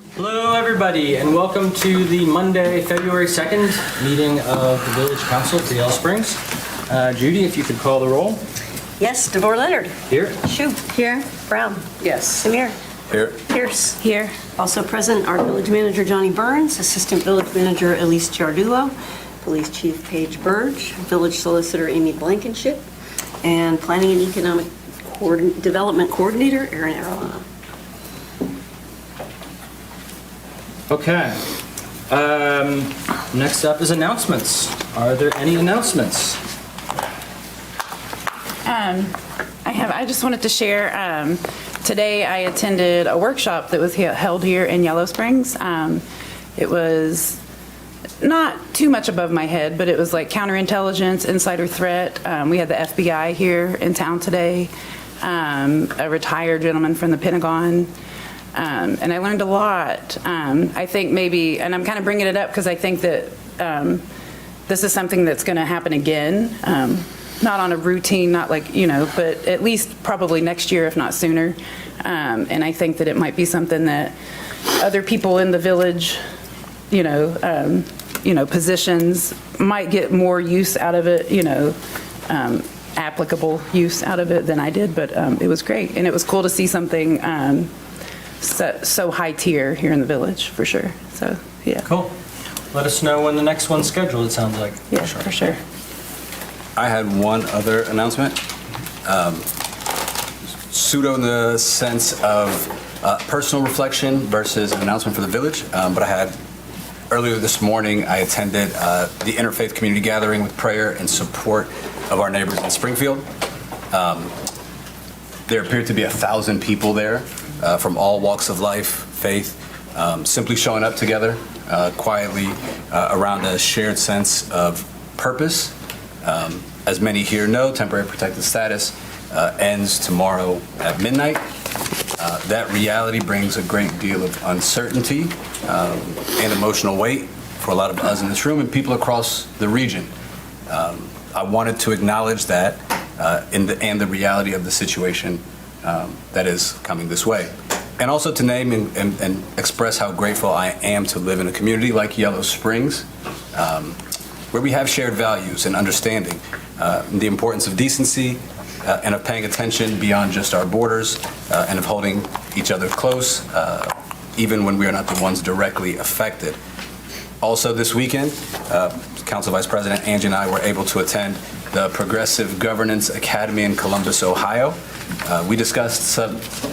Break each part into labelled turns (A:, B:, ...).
A: Hello, everybody, and welcome to the Monday, February 2nd meeting of the Village Council for Yellow Springs. Judy, if you could call the roll.
B: Yes, DeVore Leonard.
A: Here.
B: Shue. Here. Brown.
C: Yes.
B: Samir.
D: Here.
B: Pierce. Here. Also present are Village Manager Johnny Burns, Assistant Village Manager Elise Giardulo, Police Chief Paige Burge, Village Solicitor Amy Blankenship, and Planning and Economic Development Coordinator Erin Arellano.
A: Okay. Next up is announcements. Are there any announcements?
C: I just wanted to share, today I attended a workshop that was held here in Yellow Springs. It was not too much above my head, but it was like counterintelligence, insider threat. We had the FBI here in town today, a retired gentleman from the Pentagon, and I learned a lot. I think maybe, and I'm kind of bringing it up because I think that this is something that's going to happen again. Not on a routine, not like, but at least probably next year, if not sooner. And I think that it might be something that other people in the village, positions might get more use out of it, applicable use out of it than I did. But it was great. And it was cool to see something so high tier here in the village, for sure. So, yeah.
A: Cool. Let us know when the next one's scheduled, it sounds like.
C: Yeah, for sure.
D: I had one other announcement. Pseudo in the sense of personal reflection versus an announcement for the village. But I had, earlier this morning, I attended the Interfaith Community Gathering with prayer in support of our neighbors in Springfield. There appeared to be 1,000 people there from all walks of life, faith, simply showing up together quietly around a shared sense of purpose. As many here know, temporary protected status ends tomorrow at midnight. That reality brings a great deal of uncertainty and emotional weight for a lot of us in this room and people across the region. I wanted to acknowledge that and the reality of the situation that is coming this way. And also to name and express how grateful I am to live in a community like Yellow Springs, where we have shared values and understanding, the importance of decency and of paying attention beyond just our borders and of holding each other close, even when we are not the ones directly affected. Also this weekend, Council Vice President Angie and I were able to attend the Progressive Governance Academy in Columbus, Ohio. We discussed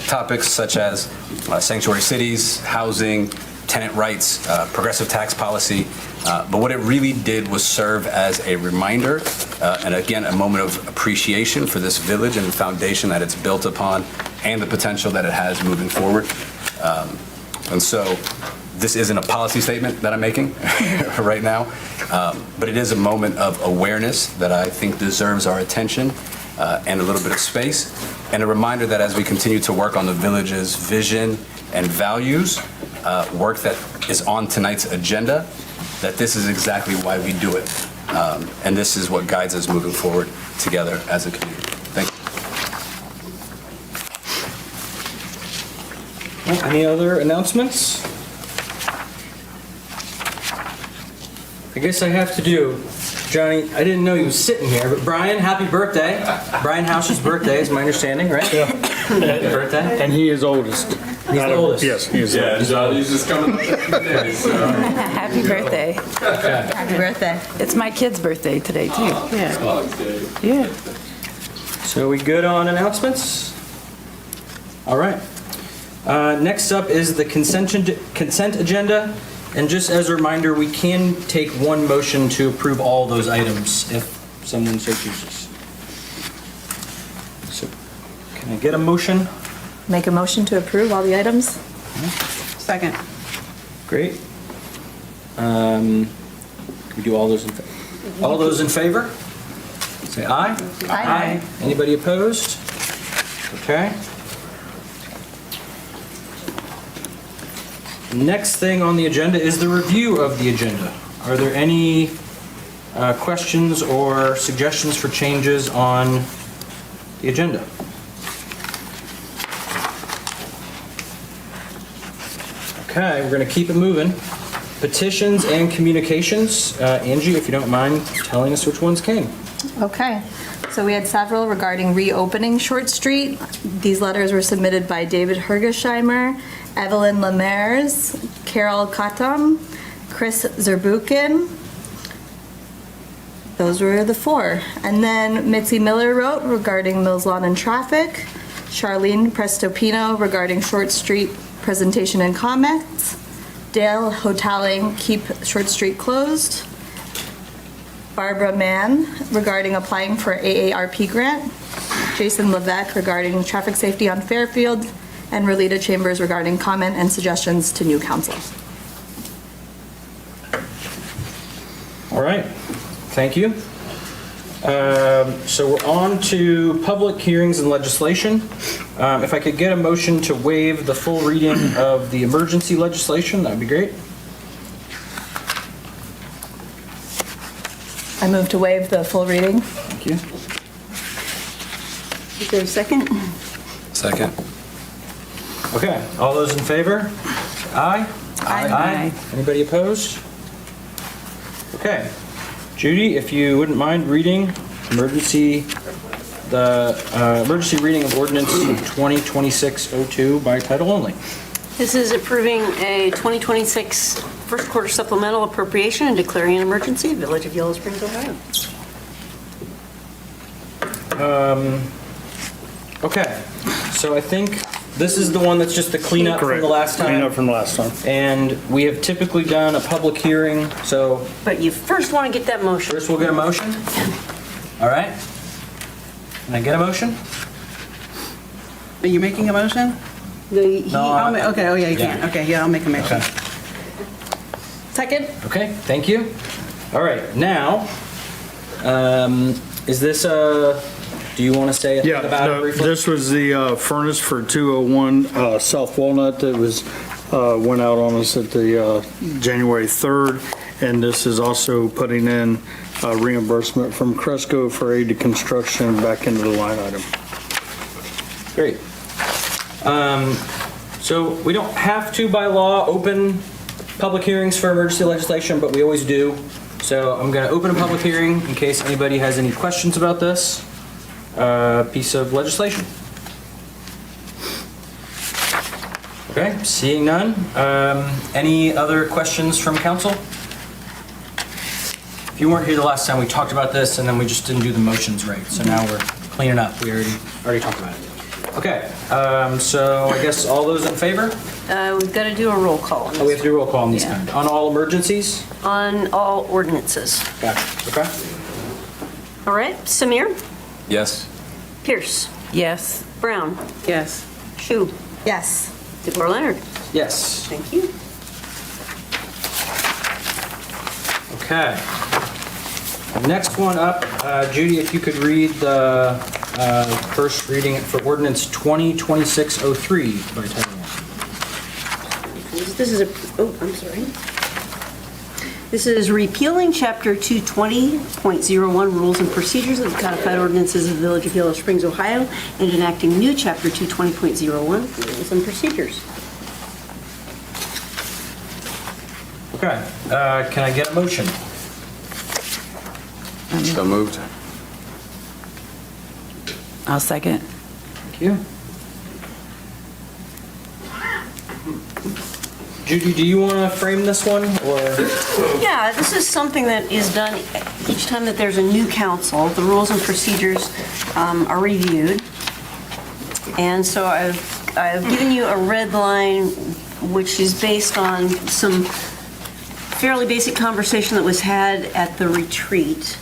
D: topics such as sanctuary cities, housing, tenant rights, progressive tax policy, but what it really did was serve as a reminder and again a moment of appreciation for this village and the foundation that it's built upon and the potential that it has moving forward. And so this isn't a policy statement that I'm making right now, but it is a moment of awareness that I think deserves our attention and a little bit of space, and a reminder that as we continue to work on the village's vision and values, work that is on tonight's agenda, that this is exactly why we do it. And this is what guides us moving forward together as a community. Thank you.
A: Any other announcements? I guess I have to do, Johnny, I didn't know he was sitting here, but Brian, happy birthday. Brian House's birthday is my understanding, right?
E: Yeah.
A: Happy birthday.
E: And he is oldest.
A: He's the oldest.
E: Yes, he is.
F: Yeah, Johnny's just coming up today, so.
C: Happy birthday.
B: Happy birthday.
C: It's my kid's birthday today, too. Yeah.
F: Oh, okay.
C: Yeah.
A: So we good on announcements? All right. Next up is the consent agenda. And just as a reminder, we can take one motion to approve all those items if someone so chooses. So can I get a motion?
G: Make a motion to approve all the items?
C: Second.
A: Great. Can we do all those in favor? All those in favor? Say aye.
C: Aye.
A: Anybody opposed? Okay. Next thing on the agenda is the review of the agenda. Are there any questions or suggestions for changes on the agenda? Okay, we're going to keep it moving. Petitions and communications. Angie, if you don't mind telling us which ones came.
G: Okay, so we had several regarding reopening Short Street. These letters were submitted by David Hergesheimer, Evelyn Lemers, Carol Katam, Chris Zerbukin. Those were the 4. And then Mitzi Miller wrote regarding Mills Lawn and traffic, Charlene Prestopino regarding Short Street presentation and comments, Dale Hoteling, keep Short Street closed, Barbara Mann regarding applying for AARP grant, Jason Levesque regarding traffic safety on Fairfield, and Relita Chambers regarding comment and suggestions to new council.
A: All right, thank you. So we're on to public hearings and legislation. If I could get a motion to waive the full reading of the emergency legislation, that'd be great.
G: I move to waive the full reading.
A: Thank you.
B: Is there a second?
D: Second.
A: Okay, all those in favor? Aye?
C: Aye.
A: Anybody opposed? Okay. Judy, if you wouldn't mind reading emergency reading of ordinance 2026-02 by title only.
B: This is approving a 2026 first quarter supplemental appropriation and declaring an emergency, Village of Yellow Springs, Ohio.
A: Okay, so I think this is the one that's just the cleanup from the last time.
E: Cleanup from the last time.
A: And we have typically done a public hearing, so
B: But you first want to get that motion.
A: first we'll get a motion. All right? Can I get a motion?
H: Are you making a motion? Okay, oh yeah, you can. Okay, yeah, I'll make a motion.
A: Okay.
G: Second?
A: Okay, thank you. All right, now, is this do you want to say anything about it
E: Yeah,
A: briefly?
E: this was the furnace for 201 South Walnut that went out on us at the January 3rd. And this is also putting in reimbursement from Cresco for aid to construction back into the line item.
A: Great. So we don't have to by law open public hearings for emergency legislation, but we always do. So I'm going to open a public hearing in case anybody has any questions about this piece of legislation. Okay, seeing none. Any other questions from council? If you weren't here the last time, we talked about this and then we just didn't do the motions right. So now we're cleaning up. We already talked about it. Okay, so I guess all those in favor?
B: We've got to do a roll call on
A: Oh, we have
B: this,
A: to do a roll call on these
B: Yeah.
A: kind. On all emergencies?
B: on all ordinances.
A: Gotcha, okay.
B: All right, Samir,
D: Yes.
B: Pierce,
C: Yes.
B: Brown,
H: Yes.
B: Shu,
G: Yes.
B: DeBoer Leonard.
A: Yes,
B: Thank you.
A: okay. Next one up, Judy, if you could read the first reading for ordinance 2026-03 by title only.
B: This is I'm sorry. This is repealing Chapter 220.01 Rules and Procedures of the Codified Ordinances of the Village of Yellow Springs, Ohio, and enacting new Chapter 220.01 Rules and Procedures.
A: Okay, can I get a motion?
D: So moved.
C: I'll second.
A: Thank you. Judy, do you want to frame this one, or?
B: Yeah, this is something that is done each time that there's a new council. The rules and procedures are reviewed. And so I've given you a red line, which is based on some fairly basic conversation that was had at the retreat.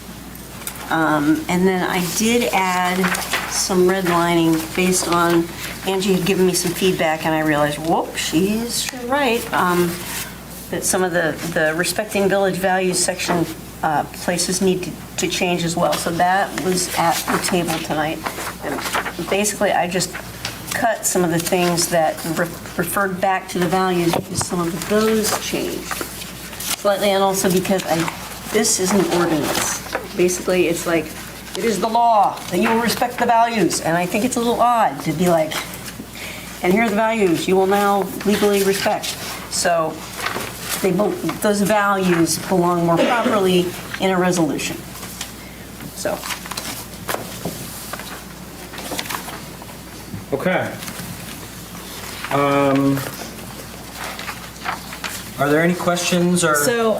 B: And then I did add some redlining based on, Angie had given me some feedback and I realized, whoop, she's right. That some of the respecting village values section places need to change as well. So that was at the table tonight. And basically, I just cut some of the things that referred back to the values because some of those changed slightly, and also because this is an ordinance. Basically, it's like, it is the law that you will respect the values. And I think it's a little odd to be like, and here are the values you will now legally respect. So those values belong more properly in a resolution. So,
A: Okay. Are there any questions or?
H: So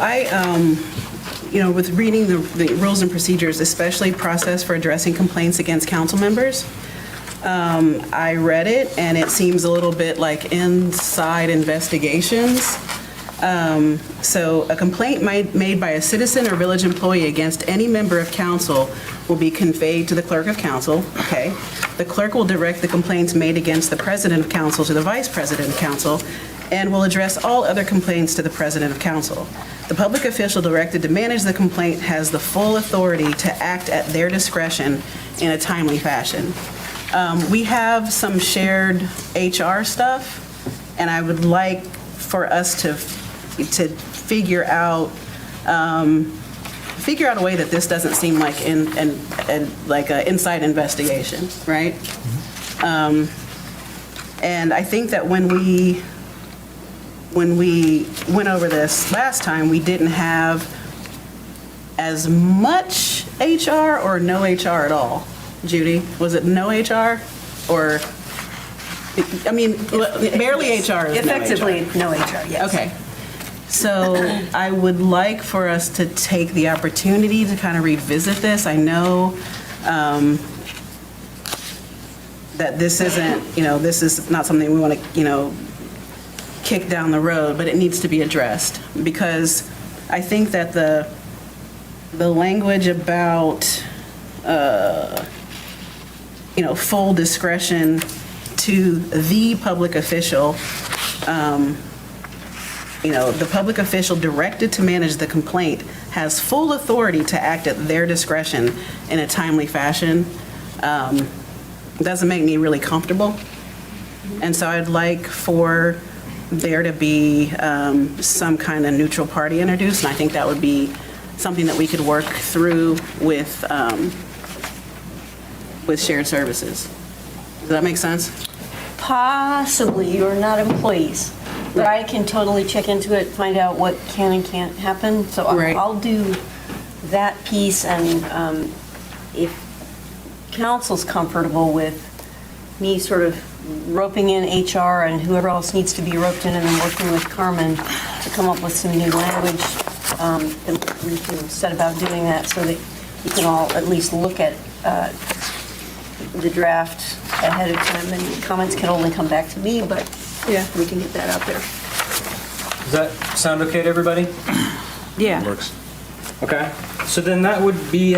H: with reading the rules and procedures, especially process for addressing complaints against council members, I read it and it seems a little bit like inside investigations. So a complaint made by a citizen or village employee against any member of council will be conveyed to the clerk of council, okay? The clerk will direct the complaints made against the president of council to the vice president of council and will address all other complaints to the president of council. The public official directed to manage the complaint has the full authority to act at their discretion in a timely fashion. We have some shared HR stuff, and I would like for us to figure out a way that this doesn't seem like like an inside investigation, right? And I think that when we went over this last time, we didn't have as much HR or no HR at all. Judy, was it no HR or, I mean, barely HR is no HR.
B: effectively, no HR, yes.
H: Okay. So I would like for us to take the opportunity to kind of revisit this. I know that this isn't, this is not something we want to, kick down the road, but it needs to be addressed because I think that the language about, full discretion to the public official, the public official directed to manage the complaint has full authority to act at their discretion in a timely fashion, doesn't make me really comfortable. And so I'd like for there to be some kind of neutral party introduced, and I think that would be something that we could work through with shared services. Does that make sense?
B: Possibly, you're not employees, but I can totally check into it, find out what can and can't happen. So
H: Right.
B: I'll do that piece, and if council's comfortable with me sort of roping in HR and whoever else needs to be roped in, and then working with Carmen to come up with some new language, then we can set about doing that so that you can all at least look at the draft ahead of time, and comments can only come back to me, but yeah, we can get that out there.
A: Does that sound okay to everybody?
C: Yeah.
D: Works.
A: Okay, so then that would be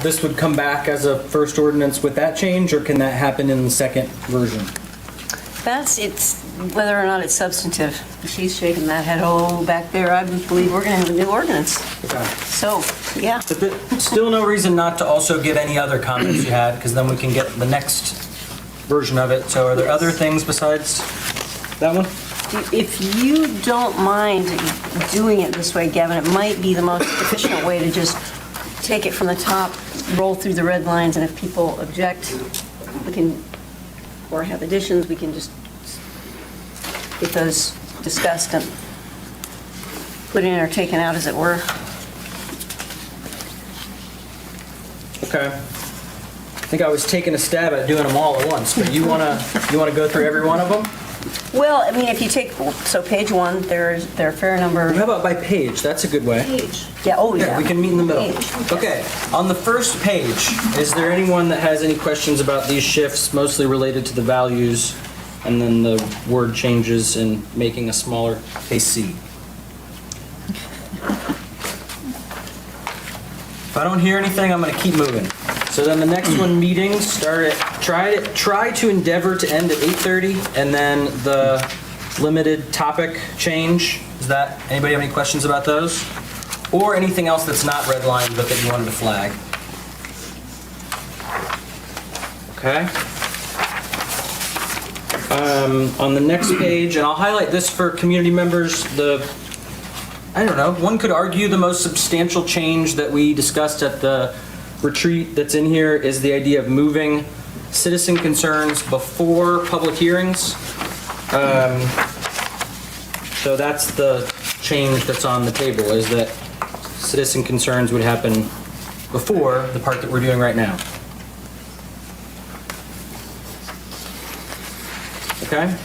A: this would come back as a first ordinance with that change, or can that happen in the second version?
B: It's whether or not it's substantive. She's shaking that head, back there, I believe we're gonna have a new ordinance.
A: Okay.
B: So, yeah.
A: But still no reason not to also give any other comments you had, because then we can get the next version of it. So are there other things besides that one?
B: If you don't mind doing it this way, Gavin, it might be the most efficient way to just take it from the top, roll through the red lines, and if people object, we can, or have additions, we can just get those discussed and put in or taken out, as it were.
A: Okay. I think I was taking a stab at doing them all at once, but you wanna go through every one of them?
B: Well, I mean, if you take, so page one, there are a fair number.
A: How about by page? That's a good way.
B: Yeah, oh, yeah.
A: Yeah, we can meet in the middle.
B: Page.
A: Okay, on the first page, is there anyone that has any questions about these shifts, mostly related to the values, and then the word changes and making a smaller AC? If I don't hear anything, I'm gonna keep moving. So then the next one, meetings, try to endeavor to end at 8:30, and then the limited topic change. Anybody have any questions about those? Or anything else that's not redlined but that you wanted to flag? Okay. On the next page, and I'll highlight this for community members, one could argue the most substantial change that we discussed at the retreat that's in here is the idea of moving citizen concerns before public hearings. So that's the change that's on the table, is that citizen concerns would happen before the part that we're doing right now. Okay,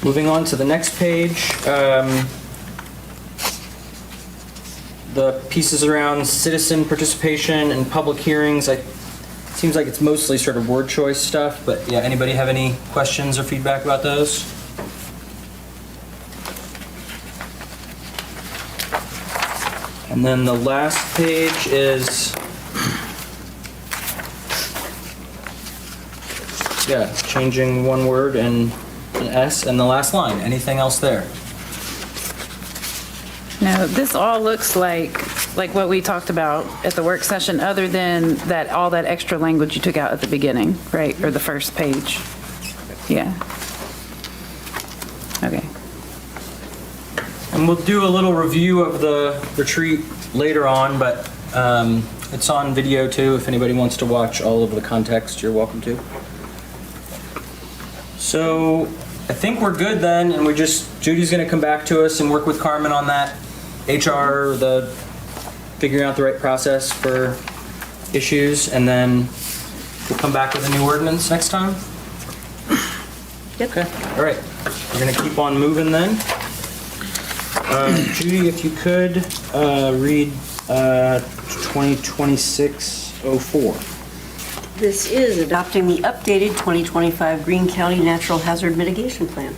A: moving on to the next page. The pieces around citizen participation and public hearings, it seems like it's mostly sort of word choice stuff, but yeah, anybody have any questions or feedback about those? And then the last page is, yeah, changing one word and an S and the last line. Anything else there?
C: No, this all looks like what we talked about at the work session, other than that, all that extra language you took out at the beginning, right? Or the first page. Yeah. Okay.
A: And we'll do a little review of the retreat later on, but it's on video too. If anybody wants to watch all of the context, you're welcome to. So I think we're good then, and Judy's gonna come back to us and work with Carmen on that HR, the figuring out the right process for issues, and then we'll come back with a new ordinance next time?
B: Yep.
A: Okay, all right. We're gonna keep on moving then. Judy, if you could, read 2026-04.
B: This is adopting the updated 2025 Greene County Natural Hazard Mitigation Plan.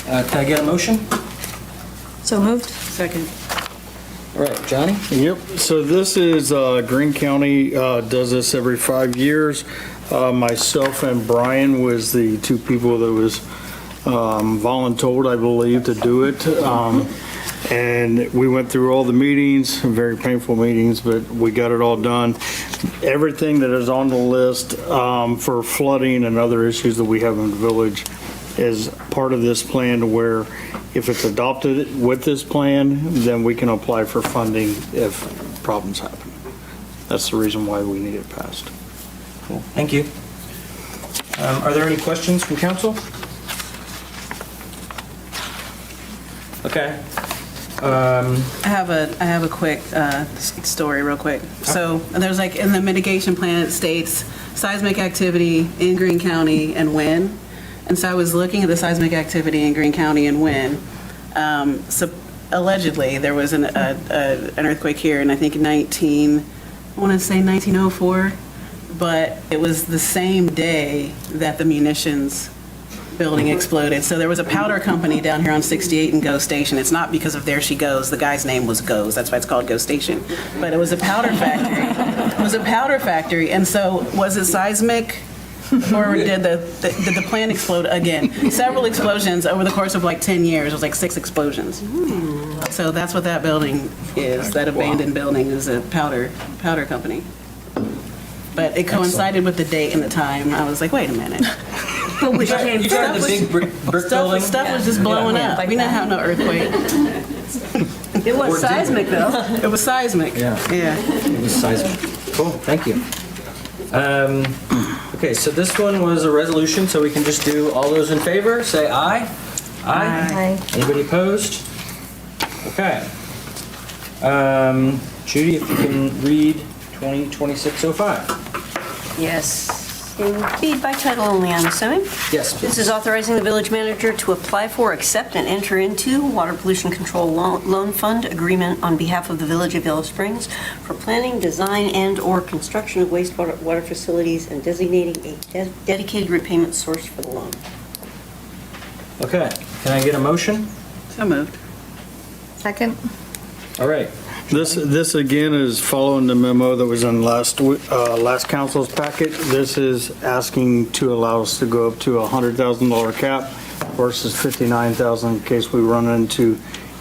A: Can I get a motion?
G: So moved.
H: Second.
A: All right, Johnny?
E: Yep, so this is, Greene County does this every 5 years. Myself and Brian was the two people that was voluntold, I believe, to do it. And we went through all the meetings, very painful meetings, but we got it all done. Everything that is on the list for flooding and other issues that we have in the village is part of this plan, to where if it's adopted with this plan, then we can apply for funding if problems happen. That's the reason why we need it passed.
A: Cool, thank you. Are there any questions from council? Okay.
H: I have a quick story real quick. So there's like in the mitigation plan, it states seismic activity in Greene County and when. And so I was looking at the seismic activity in Greene County and when. So allegedly there was an earthquake here in I think 1904, but it was the same day that the munitions building exploded. So there was a powder company down here on 68 and Go Station. It's not because of There She Goes. The guy's name was Goes. That's why it's called Go Station. But it was a powder factory. It was a powder factory. And so was it seismic, or did the plant explode again? Several explosions over the course of like 10 years. It was like 6 explosions. So that's what that building is. That abandoned building is a powder company. But it coincided with the date and the time. I was like, wait a minute.
A: You started the big brick building?
H: Stuff was just blowing up. We didn't have no earthquake.
B: It was seismic, though.
H: It was seismic.
A: Yeah. It was seismic. Cool, thank you. Okay, so this one was a resolution, so we can just do all those in favor, say aye.
G: Aye.
A: Anybody opposed? Okay. Judy, if you can read 2026-05.
B: Yes, indeed, by title only, I'm assuming.
A: Yes, please.
B: This is authorizing the village manager to apply for, accept, and enter into Water Pollution Control Loan Fund agreement on behalf of the Village of Yellow Springs for planning, design, and/or construction of water facilities and designating a dedicated repayment source for the loan.
A: Okay, can I get a motion?
H: So moved.
G: Second.
A: All right.
E: This again is following the memo that was in last council's packet. This is asking to allow us to go up to a $100,000 cap versus $59,000 in case we run into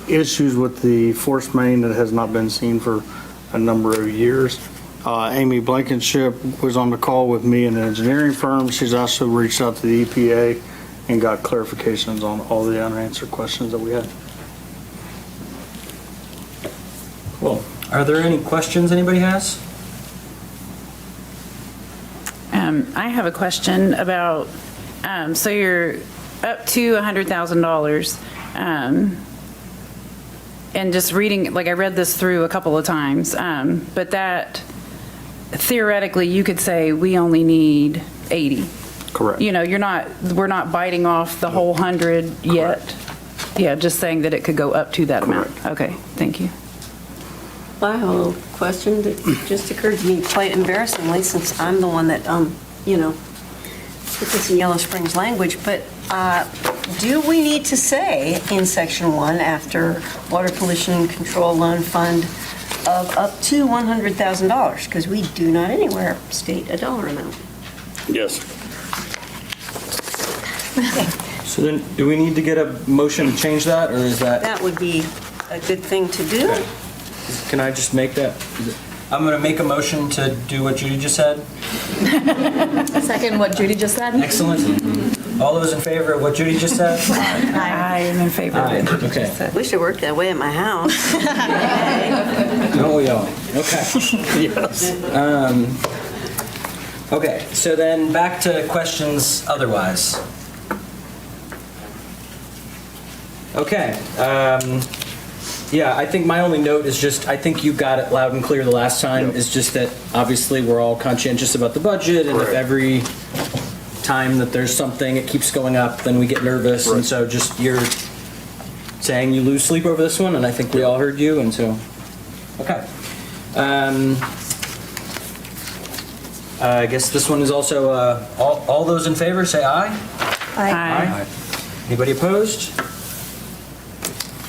E: issues with the force main that has not been seen for a number of years. Amy Blankenship was on the call with me and an engineering firm. She's also reached out to the EPA and got clarifications on all the unanswered questions that we had.
A: Cool. Are there any questions anybody has?
C: I have a question about, so you're up to $100,000, And just reading, like I read this through a couple of times, but that theoretically you could say we only need 80.
E: Correct.
C: You know, we're not biting off the whole 100 yet. Yeah, just saying that it could go up to that amount. Okay, thank you.
B: I have a question that just occurred to me quite embarrassingly, since I'm the one that, you know, put this in Yellow Springs language, but do we need to say in section 1, after Water Pollution Control Loan Fund of up to $100,000? Because we do not anywhere state a dollar amount.
E: Yes.
A: So then, do we need to get a motion to change that, or is that,
B: That would be a good thing to do.
A: can I just make that? I'm going to make a motion to do what Judy just said.
G: Second, what Judy just said?
A: Excellent. All those in favor of what Judy just said?
C: I am in favor of it.
A: Aye, okay.
B: I wish it worked that way at my house.
A: Don't we all? Okay.
E: Yes.
A: Okay, so then back to questions otherwise. Okay. Yeah, I think my only note is just, I think you got it loud and clear the last time,
E: Yep.
A: is just that obviously we're all conscientious about the budget, and if
E: Correct.
A: every time that there's something, it keeps going up, then we get nervous, and
E: Right.
A: so just you're saying you lose sleep over this one, and I think we all heard you, and so, okay. I guess this one is also, all those in favor, say aye.
C: Aye.
A: Anybody opposed?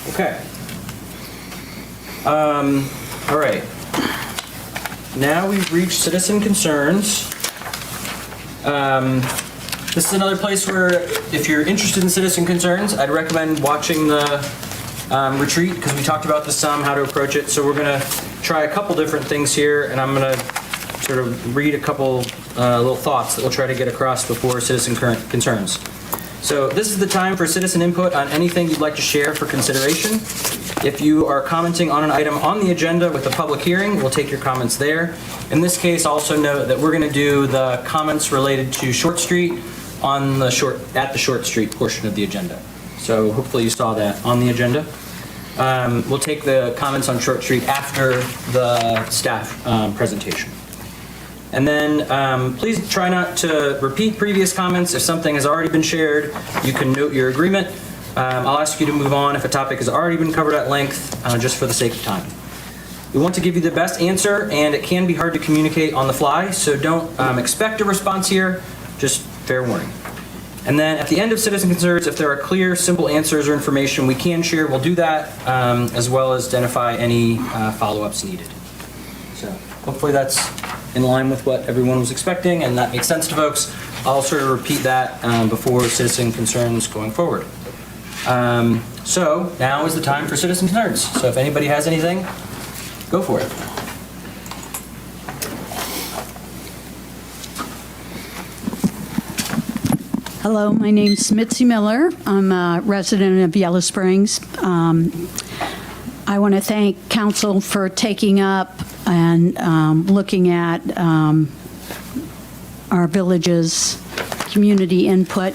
A: Okay. All right. Now we've reached citizen concerns. This is another place where, if you're interested in citizen concerns, I'd recommend watching the retreat, because we talked about this some, how to approach it. So we're going to try a couple different things here, and I'm going to sort of read a couple little thoughts that we'll try to get across before citizen concerns. So this is the time for citizen input on anything you'd like to share for consideration. If you are commenting on an item on the agenda with a public hearing, we'll take your comments there. In this case, also note that we're going to do the comments related to Short Street at the Short Street portion of the agenda. So hopefully you saw that on the agenda. We'll take the comments on Short Street after the staff presentation. And then please try not to repeat previous comments. If something has already been shared, you can note your agreement. I'll ask you to move on if a topic has already been covered at length, just for the sake of time. We want to give you the best answer, and it can be hard to communicate on the fly, so don't expect a response here, just fair warning. And then at the end of citizen concerns, if there are clear, simple answers or information we can share, we'll do that, as well as identify any follow-ups needed. So hopefully that's in line with what everyone was expecting, and that makes sense to folks. I'll sort of repeat that before citizen concerns going forward. So now is the time for citizen concerns. So if anybody has anything, go for it.
I: Hello, my name's Mitzi Miller. I'm a resident of Yellow Springs. I want to thank council for taking up and looking at our village's community input.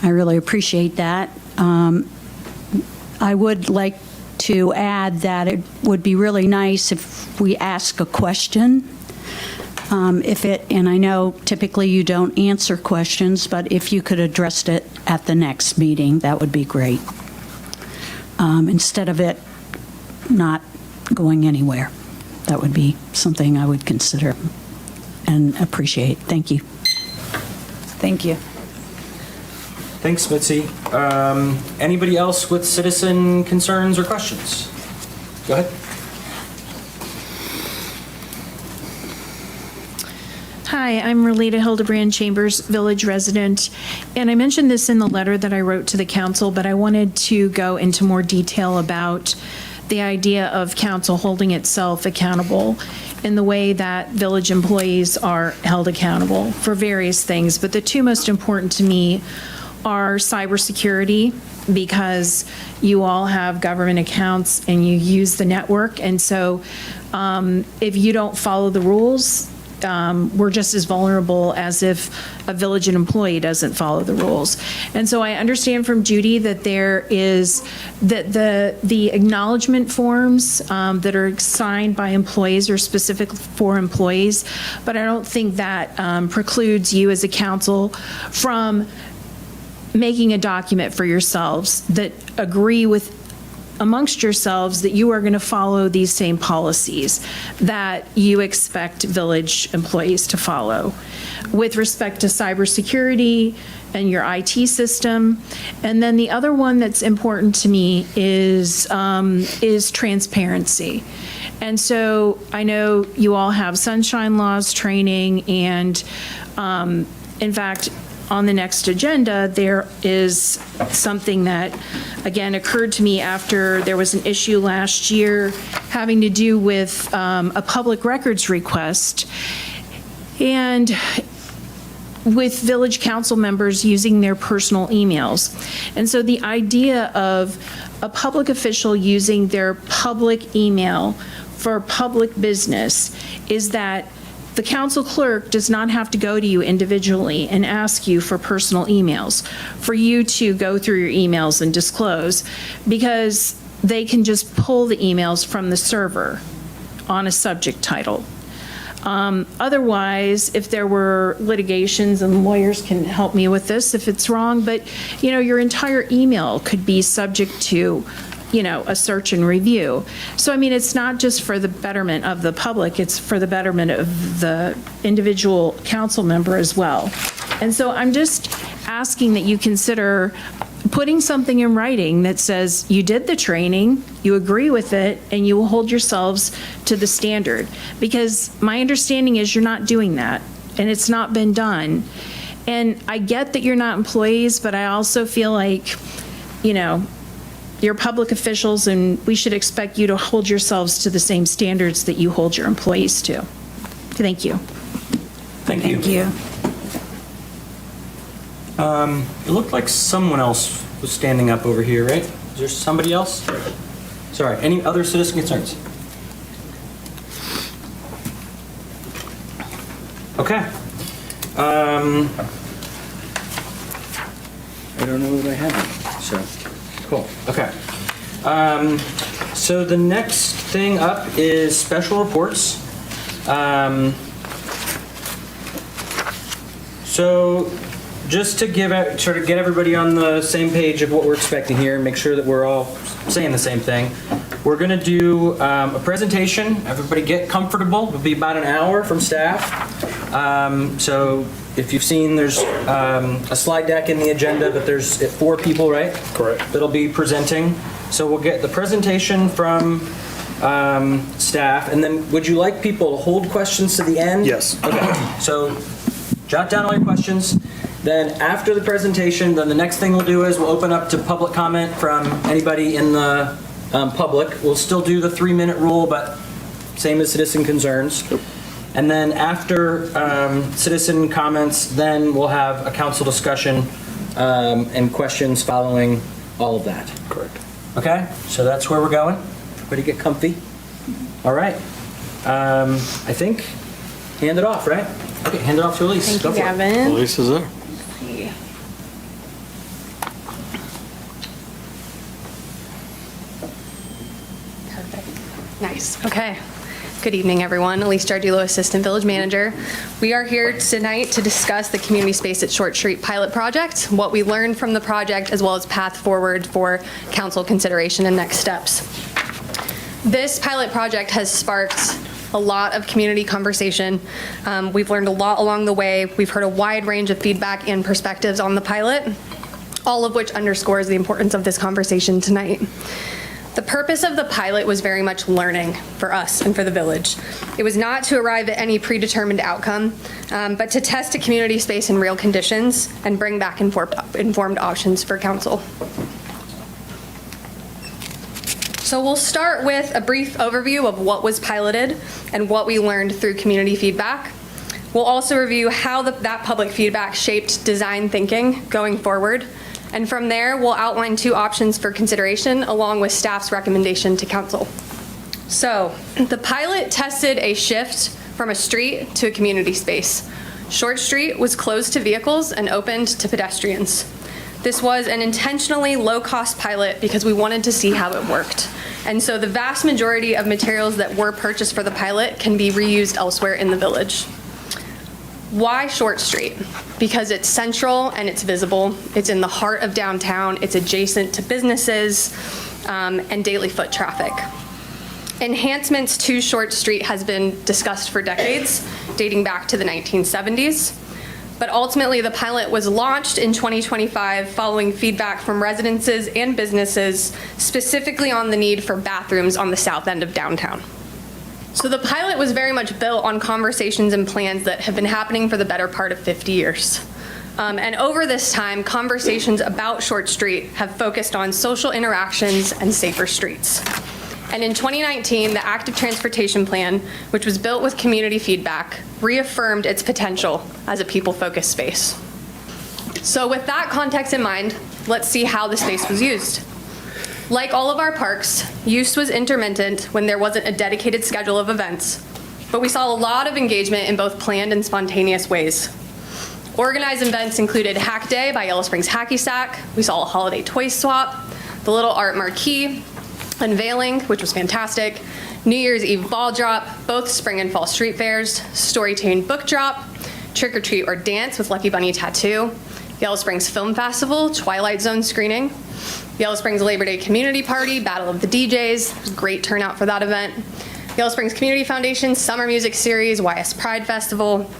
I: I really appreciate that. I would like to add that it would be really nice if we ask a question. And I know typically you don't answer questions, but if you could address it at the next meeting, that would be great. Instead of it not going anywhere. That would be something I would consider and appreciate. Thank you.
C: Thank you.
A: Thanks, Mitzi. Anybody else with citizen concerns or questions? Go ahead.
J: Hi, I'm Relita Hildebrand Chambers, village resident, and I mentioned this in the letter that I wrote to the council, but I wanted to go into more detail about the idea of council holding itself accountable in the way that village employees are held accountable for various things. But the two most important to me are cybersecurity, because you all have government accounts and you use the network. And so if you don't follow the rules, we're just as vulnerable as if a village employee doesn't follow the rules. And so I understand from Judy that there is, that the acknowledgement forms that are signed by employees are specific for employees, but I don't think that precludes you as a council from making a document for yourselves that agree with amongst yourselves that you are going to follow these same policies that you expect village employees to follow with respect to cybersecurity and your IT system. And then the other one that's important to me is transparency. And so I know you all have sunshine laws training, and in fact, on the next agenda, there is something that, again, occurred to me after there was an issue last year having to do with a public records request, and with village council members using their personal emails. And so the idea of a public official using their public email for public business is that the council clerk does not have to go to you individually and ask you for personal emails, for you to go through your emails and disclose, because they can just pull the emails from the server on a subject title. Otherwise, if there were litigations, and lawyers can help me with this if it's wrong, but your entire email could be subject to a search and review. So, I mean, it's not just for the betterment of the public, it's for the betterment of the individual council member as well. And so I'm just asking that you consider putting something in writing that says you did the training, you agree with it, and you will hold yourselves to the standard. Because my understanding is you're not doing that, and it's not been done. And I get that you're not employees, but I also feel like, you're public officials, and we should expect you to hold yourselves to the same standards that you hold your employees to. Thank you.
A: Thank you.
C: Thank you.
A: It looked like someone else was standing up over here, right? Is there somebody else? Sorry, any other citizen concerns? Okay. I don't know that I have any, so, cool, okay. So the next thing up is special reports. So just to sort of get everybody on the same page of what we're expecting here and make sure that we're all saying the same thing, we're going to do a presentation. Everybody get comfortable. It'll be about an hour from staff. So if you've seen, there's a slide deck in the agenda, but there's 4 people, right?
E: Correct.
A: That'll be presenting. So we'll get the presentation from staff, and then would you like people to hold questions to the end?
E: Yes.
A: Okay, so jot down all your questions. Then after the presentation, then the next thing we'll do is we'll open up to public comment from anybody in the public. We'll still do the 3-minute rule, but same as citizen concerns. And then after citizen comments, then we'll have a council discussion and questions following all of that.
E: Correct.
A: Okay, so that's where we're going. Everybody get comfy. All right. I think, hand it off, right? Okay, hand it off to Elise.
K: Thank
A: Go
K: you,
A: for it.
K: Gavin.
E: Elise is there.
K: Perfect. Nice. Okay. Good evening, everyone. Elise Jardulo, Assistant Village Manager. We are here tonight to discuss the Community Space at Short Street pilot project, what we learned from the project, as well as path forward for council consideration and next steps. This pilot project has sparked a lot of community conversation. We've learned a lot along the way. We've heard a wide range of feedback and perspectives on the pilot, all of which underscores the importance of this conversation tonight. The purpose of the pilot was very much learning for us and for the village. It was not to arrive at any predetermined outcome, but to test a community space in real conditions and bring back informed options for council. So we'll start with a brief overview of what was piloted and what we learned through community feedback. We'll also review how that public feedback shaped design thinking going forward. And from there, we'll outline 2 options for consideration along with staff's recommendation to council. So the pilot tested a shift from a street to a community space. Short Street was closed to vehicles and opened to pedestrians. This was an intentionally low-cost pilot because we wanted to see how it worked. And so the vast majority of materials that were purchased for the pilot can be reused elsewhere in the village. Why Short Street? Because it's central and it's visible. It's in the heart of downtown. It's adjacent to businesses and daily foot traffic. Enhancements to Short Street has been discussed for decades, dating back to the 1970s. But ultimately, the pilot was launched in 2025 following feedback from residences and businesses, specifically on the need for bathrooms on the south end of downtown. So the pilot was very much built on conversations and plans that have been happening for the better part of 50 years. And over this time, conversations about Short Street have focused on social interactions and safer streets. And in 2019, the Active Transportation Plan, which was built with community feedback, reaffirmed its potential as a people-focused space. So with that context in mind, let's see how the space was used. Like all of our parks, use was intermittent when there wasn't a dedicated schedule of events, but we saw a lot of engagement in both planned and spontaneous ways. Organized events included Hack Day by Yellow Springs Hacky Sack. We saw a holiday toy swap, the Little Art Marquee, unveiling, which was fantastic, New Year's Eve ball drop, both spring and fall street fairs, Storytune book drop, Trick or Treat or Dance with Lucky Bunny Tattoo, Yellow Springs Film Festival, Twilight Zone screening, Yellow Springs Labor Day Community Party, Battle of the DJs, great turnout for that event, Yellow Springs Community Foundation Summer Music Series, YS Pride Festival.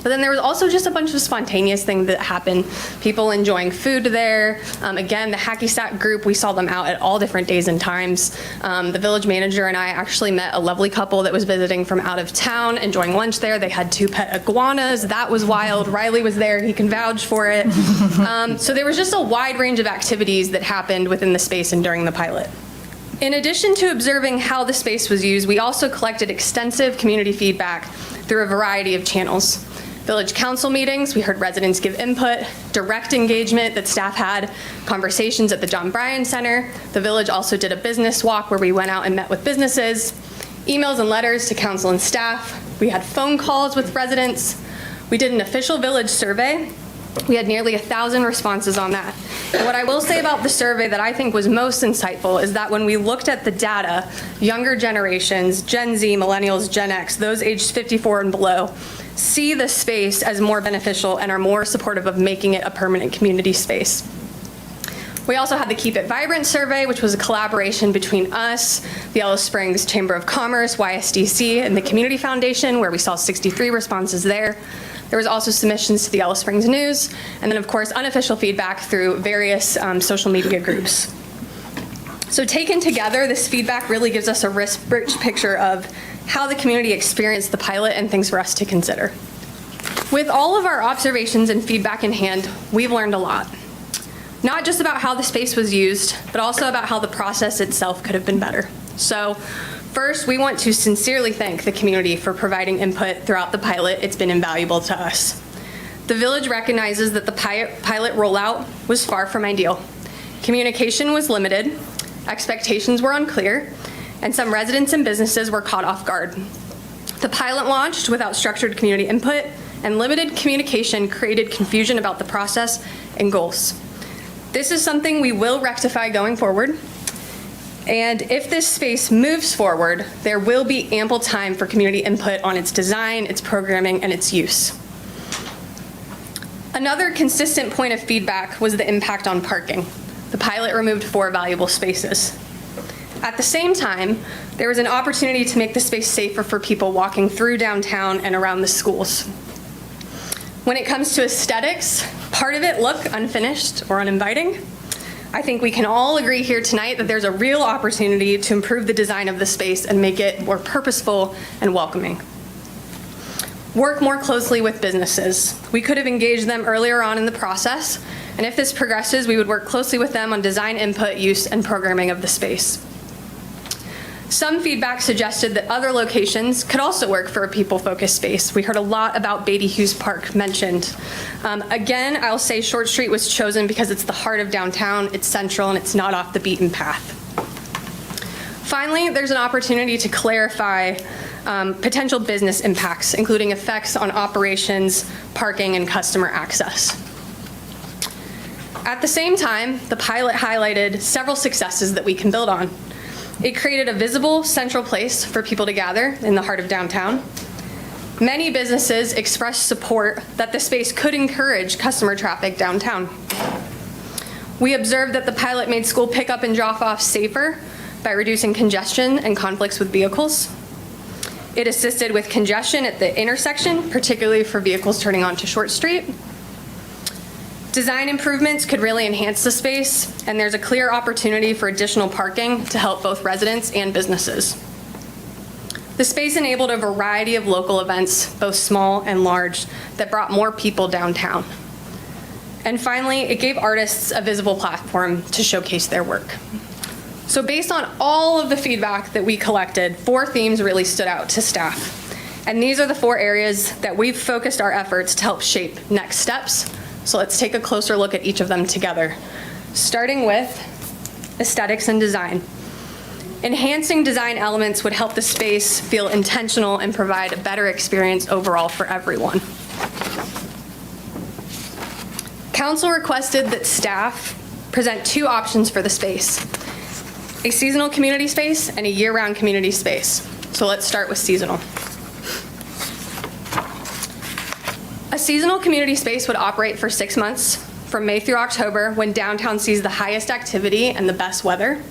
K: But then there was also just a bunch of spontaneous things that happened. People enjoying food there. Again, the Hacky Sack group, we saw them out at all different days and times. The village manager and I actually met a lovely couple that was visiting from out of town, enjoying lunch there. They had 2 pet iguanas. That was wild. Riley was there. He can vouch for it. So there was just a wide range of activities that happened within the space and during the pilot. In addition to observing how the space was used, we also collected extensive community feedback through a variety of channels. Village council meetings, we heard residents give input, direct engagement that staff had, conversations at the John Bryan Center. The village also did a business walk where we went out and met with businesses, emails and letters to council and staff. We had phone calls with residents. We did an official village survey. We had nearly 1,000 responses on that. And what I will say about the survey that I think was most insightful is that when we looked at the data, younger generations, Gen Z, millennials, Gen X, those aged 54 and below, see the space as more beneficial and are more supportive of making it a permanent community space. We also had the Keep It Vibrant survey, which was a collaboration between us, the Yellow Springs Chamber of Commerce, YSDC, and the Community Foundation, where we saw 63 responses there. There was also submissions to the Yellow Springs News, and then of course unofficial feedback through various social media groups. So taken together, this feedback really gives us a rich picture of how the community experienced the pilot and things for us to consider. With all of our observations and feedback in hand, we've learned a lot. Not just about how the space was used, but also about how the process itself could have been better. So first, we want to sincerely thank the community for providing input throughout the pilot. It's been invaluable to us. The village recognizes that the pilot rollout was far from ideal. Communication was limited, expectations were unclear, and some residents and businesses were caught off guard. The pilot launched without structured community input, and limited communication created confusion about the process and goals. This is something we will rectify going forward. And if this space moves forward, there will be ample time for community input on its design, its programming, and its use. Another consistent point of feedback was the impact on parking. The pilot removed 4 valuable spaces. At the same time, there was an opportunity to make the space safer for people walking through downtown and around the schools. When it comes to aesthetics, part of it looked unfinished or uninviting. I think we can all agree here tonight that there's a real opportunity to improve the design of the space and make it more purposeful and welcoming. Work more closely with businesses. We could have engaged them earlier on in the process, and if this progresses, we would work closely with them on design input, use, and programming of the space. Some feedback suggested that other locations could also work for a people-focused space. We heard a lot about Beatty Hughes Park mentioned. Again, I'll say Short Street was chosen because it's the heart of downtown, it's central, and it's not off the beaten path. Finally, there's an opportunity to clarify potential business impacts, including effects on operations, parking, and customer access. At the same time, the pilot highlighted several successes that we can build on. It created a visible central place for people to gather in the heart of downtown. Many businesses expressed support that the space could encourage customer traffic downtown. We observed that the pilot made school pickup and drop-off safer by reducing congestion and conflicts with vehicles. It assisted with congestion at the intersection, particularly for vehicles turning onto Short Street. Design improvements could really enhance the space, and there's a clear opportunity for additional parking to help both residents and businesses. The space enabled a variety of local events, both small and large, that brought more people downtown. And finally, it gave artists a visible platform to showcase their work. So based on all of the feedback that we collected, 4 themes really stood out to staff. And these are the 4 areas that we've focused our efforts to help shape next steps. So let's take a closer look at each of them together. Starting with aesthetics and design. Enhancing design elements would help the space feel intentional and provide a better experience overall for everyone. Council requested that staff present 2 options for the space: a seasonal community space and a year-round community space. So let's start with seasonal. A seasonal community space would operate for 6 months, from May through October, when downtown sees the highest activity and the best weather.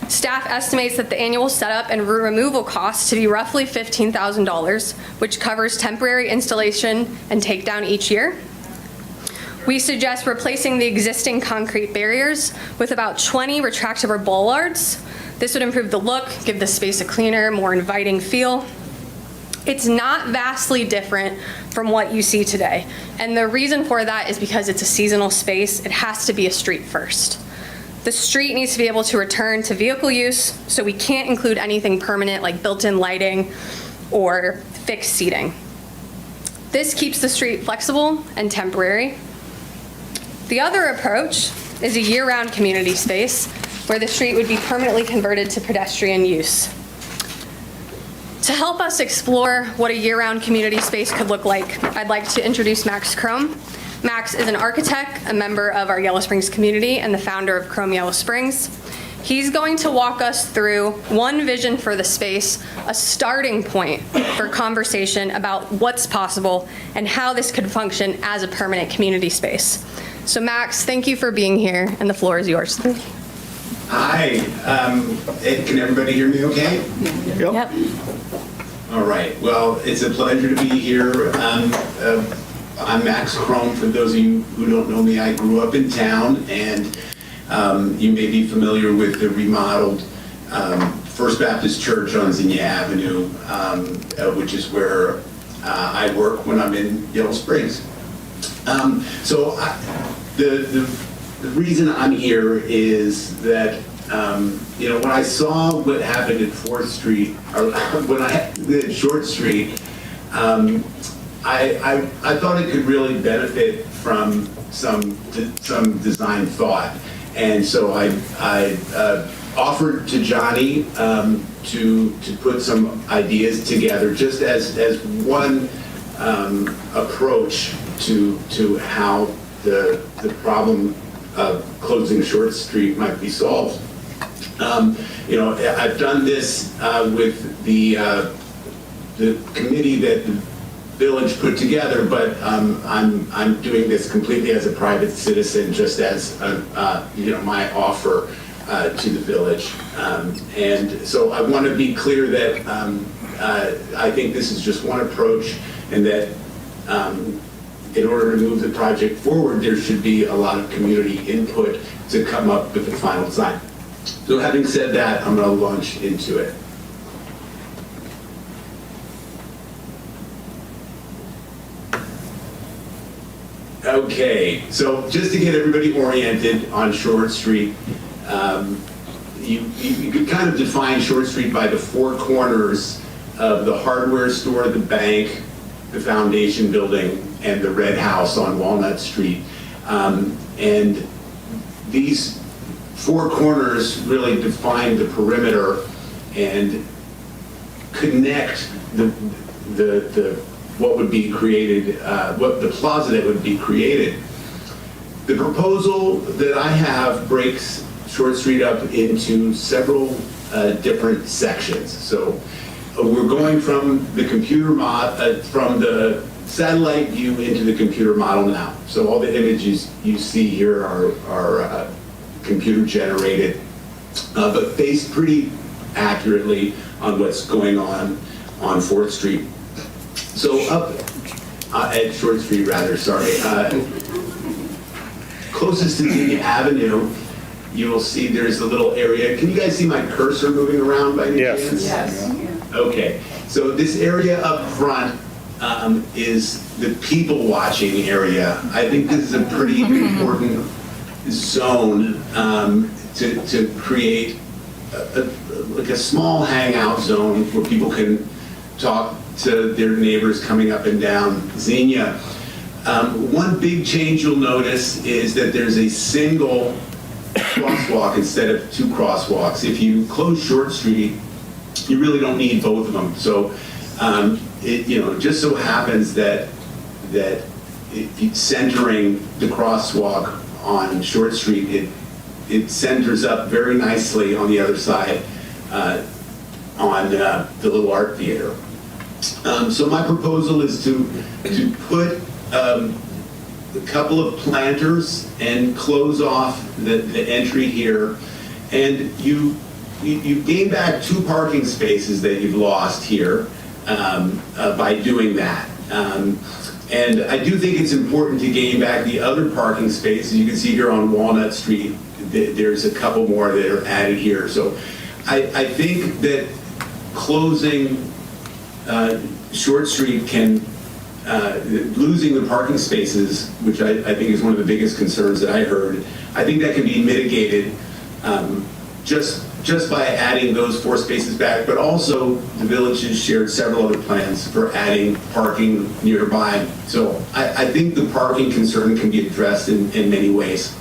K: Staff estimates that the annual setup and removal costs to be roughly $15,000, which covers temporary installation and takedown each year. We suggest replacing the existing concrete barriers with about 20 retractable bollards. This would improve the look, give the space a cleaner, more inviting feel. It's not vastly different from what you see today. And the reason for that is because it's a seasonal space. It has to be a street first. The street needs to be able to return to vehicle use, so we can't include anything permanent like built-in lighting or fixed seating. This keeps the street flexible and temporary. The other approach is a year-round community space where the street would be permanently converted to pedestrian use. To help us explore what a year-round community space could look like, I'd like to introduce Max Chrome. Max is an architect, a member of our Yellow Springs community, and the founder of Chrome Yellow Springs. He's going to walk us through one vision for the space, a starting point for conversation about what's possible and how this could function as a permanent community space. So Max, thank you for being here, and the floor is yours.
L: Hi, can everybody hear me okay?
B: Yep.
L: All right, well, it's a pleasure to be here. I'm Max Chrome. For those of you who don't know me, I grew up in town, and you may be familiar with the remodeled First Baptist Church on Xenia Avenue, which is where I work when I'm in Yellow Springs. The reason I'm here is that, when I saw what happened at 4th Street, or when I at Short Street, I thought it could really benefit from some design thought. And so I offered to Johnny to put some ideas together just as one approach to how the problem of closing Short Street might be solved. I've done this with the committee that the village put together, but I'm doing this completely as a private citizen, just as my offer to the village. And so I want to be clear that I think this is just one approach, and that in order to move the project forward, there should be a lot of community input to come up with the final design. So having said that, I'm going to launch into it. Okay, so just to get everybody oriented on Short Street, you could kind of define Short Street by the 4 corners of the hardware store, the bank, the foundation building, and the red house on Walnut Street. And these 4 corners really define the perimeter, and connect what would be created, what the plaza that would be created. The proposal that I have breaks Short Street up into several different sections. So we're going from the from the satellite view into the computer model now. So all the images you see here are computer generated, but based pretty accurately on what's going on 4th Street. So up at Short Street, rather, sorry. Closest to Virginia Avenue, you will see there's a little area. Can you guys see my cursor moving around by any chance? Yes. Okay. So this area up front is the people watching area. I think this is a pretty important zone to create like a small hangout zone where people can talk to their neighbors coming up and down Xenia. One big change you'll notice is that there's a single crosswalk instead of 2 crosswalks. If you close Short Street, you really don't need both of them. So it just so happens that centering the crosswalk on Short Street, it centers up very nicely on the other side on the little art theater. So my proposal is to put a couple of planters and close off the entry here, and you gain back 2 parking spaces that you've lost here by doing that. And I do think it's important to gain back the other parking spaces. You can see here on Walnut Street, there's a couple more that are added here. So I think that closing Short Street can, losing the parking spaces, which I think is one of the biggest concerns that I heard, I think that can be mitigated just by adding those 4 spaces back, but also the village has shared several other plans for adding parking nearby. So I think the parking concern can be addressed in many ways.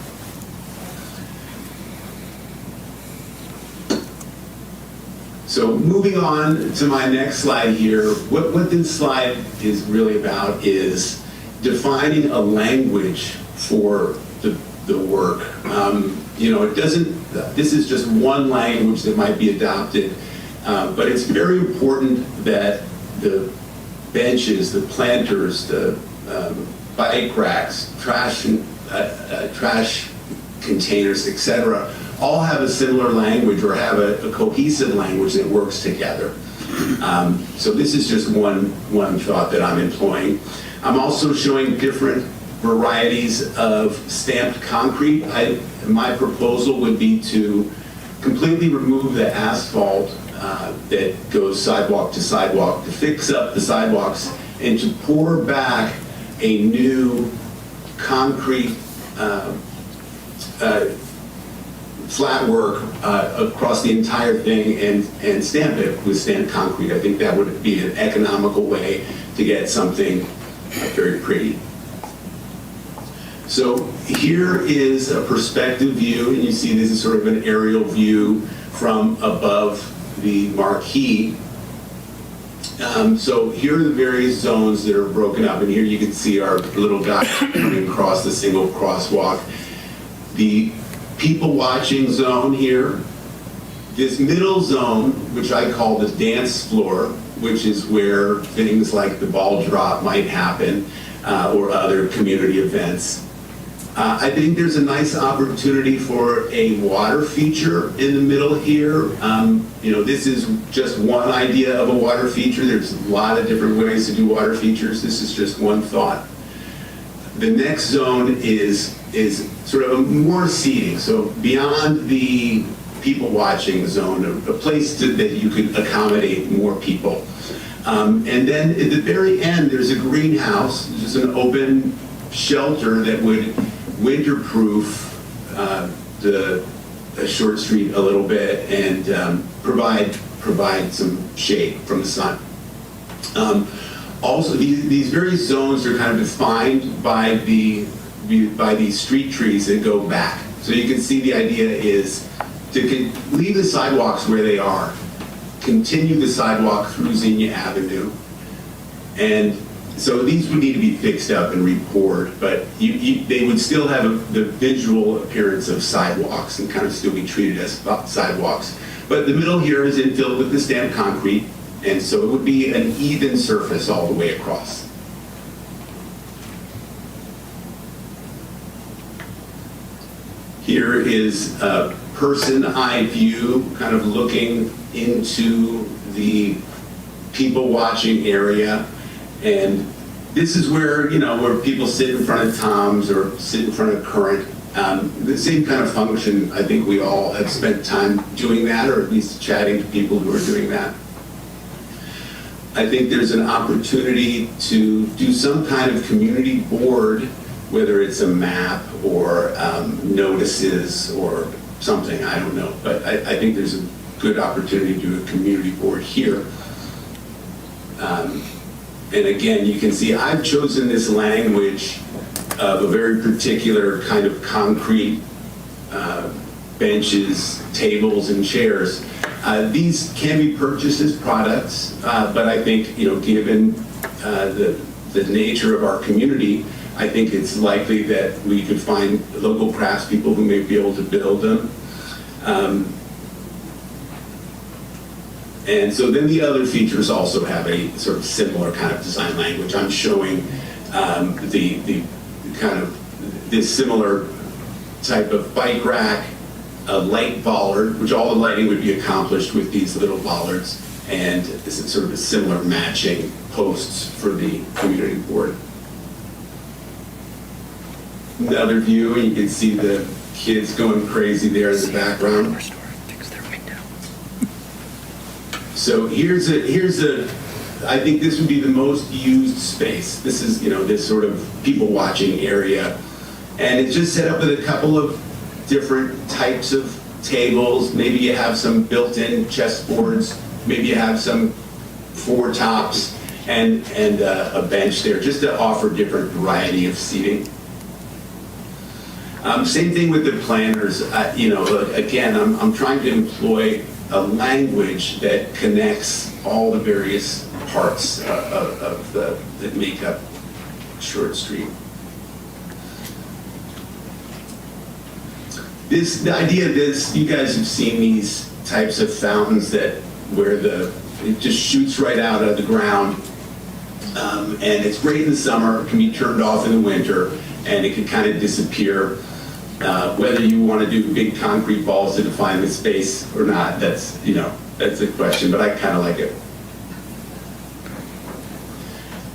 L: So moving on to my next slide here, what this slide is really about is defining a language for the work. It doesn't, this is just one language that might be adopted, but it's very important that the benches, the planters, the bike racks, trash containers, etc., all have a similar language or have a cohesive language that works together. So this is just one thought that I'm employing. I'm also showing different varieties of stamped concrete. My proposal would be to completely remove the asphalt that goes sidewalk to sidewalk, to fix up the sidewalks, and to pour back a new concrete flat work across the entire thing and stamp it with stamped concrete. I think that would be an economical way to get something very pretty. So here is a perspective view, and you see this is sort of an aerial view from above the marquee. So here are the various zones that are broken up, and here you can see our little guy running across the single crosswalk. The people watching zone here, this middle zone, which I call the dance floor, which is where things like the ball drop might happen or other community events. I think there's a nice opportunity for a water feature in the middle here. This is just one idea of a water feature. There's a lot of different ways to do water features. This is just one thought. The next zone is sort of more seating, so beyond the people watching zone, a place that you could accommodate more people. And then at the very end, there's a greenhouse, just an open shelter that would winterproof the Short Street a little bit and provide some shade from the sun. Also, these various zones are kind of defined by these street trees that go back. So you can see the idea is to leave the sidewalks where they are continue the sidewalk through Xenia Avenue. And so these would need to be fixed up and re-poured, but they would still have the visual appearance of sidewalks and kind of still be treated as sidewalks. But the middle here is infilled with the stamped concrete, and so it would be an even surface all the way across. Here is a person eye view, kind of looking into the people watching area. And this is where, where people sit in front of Tom's or sit in front of Current. The same kind of function. I think we all have spent time doing that, or at least chatting to people who are doing that. I think there's an opportunity to do some kind of community board, whether it's a map or notices or something, I don't know. But I think there's a good opportunity to do a community board here. And again, you can see I've chosen this language of a very particular kind of concrete benches, tables, and chairs. These can be purchased as products, but I think, given the nature of our community, I think it's likely that we could find local craftspeople who may be able to build them. And so then the other features also have a sort of similar kind of design language. I'm showing the kind of this similar type of bike rack, a light bollard, which all the lighting would be accomplished with these little bollards, and this is sort of a similar matching posts for the community board. Another view, and you can see the kids going crazy there in the background. So here's a, I think this would be the most used space. This is, this sort of people watching area. And it's just set up with a couple of different types of tables. Maybe you have some built-in chessboards. Maybe you have some four tops and a bench there, just to offer different variety of seating. Same thing with the planners. Again, I'm trying to employ a language that connects all the various parts that make up Short Street. The idea of this, you guys have seen these types of fountains where it just shoots right out of the ground, and it's great in the summer, it can be turned off in the winter, and it can kind of disappear. Whether you want to do big concrete balls to define the space or not, that's a question, but I kind of like it.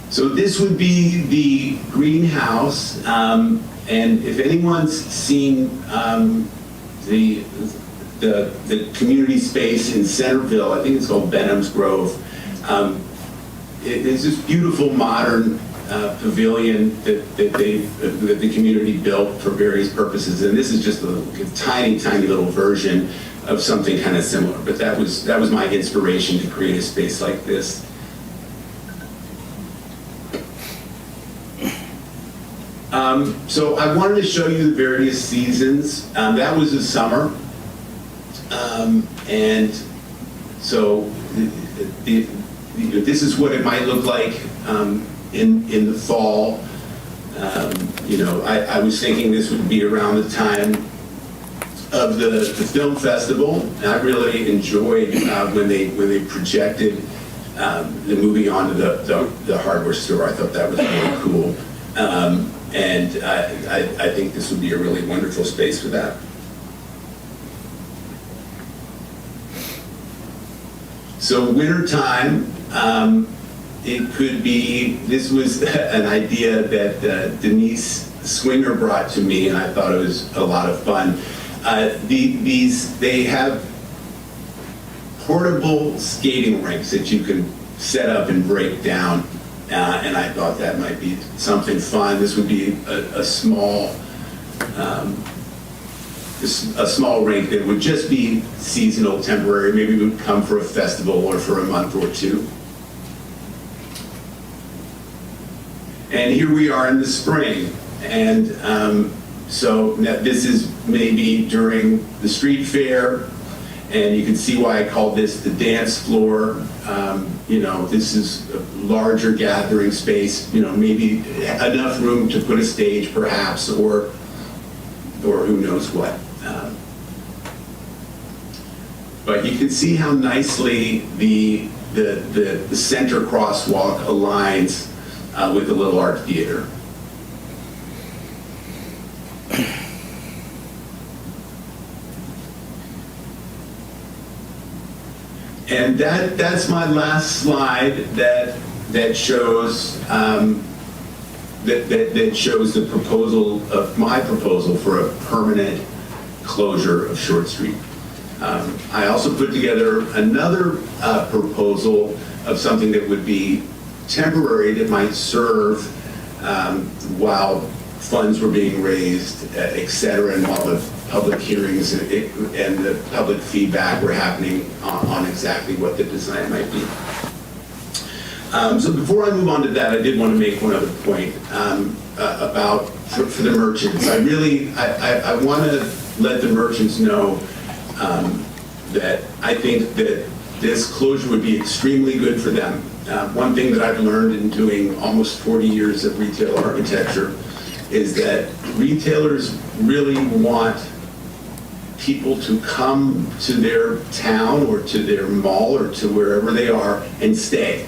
L: So this would be the greenhouse, and if anyone's seen the community space in Centerville, I think it's called Benham's Grove. It's this beautiful modern pavilion that the community built for various purposes, and this is just a tiny little version of something kind of similar. But that was my inspiration to create a space like this. So I wanted to show you the various seasons. That was the summer, and so this is what it might look like in the fall. I was thinking this would be around the time of the film festival. And I really enjoyed when they projected the movie onto the hardware store. I thought that was really cool. And I think this would be a really wonderful space for that. So wintertime, it could be, this was an idea that Denise Swinger brought to me, and I thought it was a lot of fun. They have portable skating rinks that you can set up and break down. And I thought that might be something fun. This would be a small rink that would just be seasonal, temporary. Maybe it would come for a festival or for a month or two. And here we are in the spring. And so this is maybe during the street fair. And you can see why I called this the dance floor. You know, this is a larger gathering space, you know, maybe enough room to put a stage perhaps, or who knows what. But you can see how nicely the center crosswalk aligns with the Little Art Theater. And that's my last slide that shows that shows the proposal of my proposal for a permanent closure of Short Street. I also put together another proposal of something that would be temporary, that might serve while funds were being raised, et cetera, and while the public hearings and the public feedback were happening on exactly what the design might be. So before I move on to that, I did want to make one other point about for the merchants. I want to let the merchants know that I think that this closure would be extremely good for them. One thing that I've learned in doing almost 40 years of retail architecture is that retailers really want people to come to their town or to their mall or to wherever they are and stay.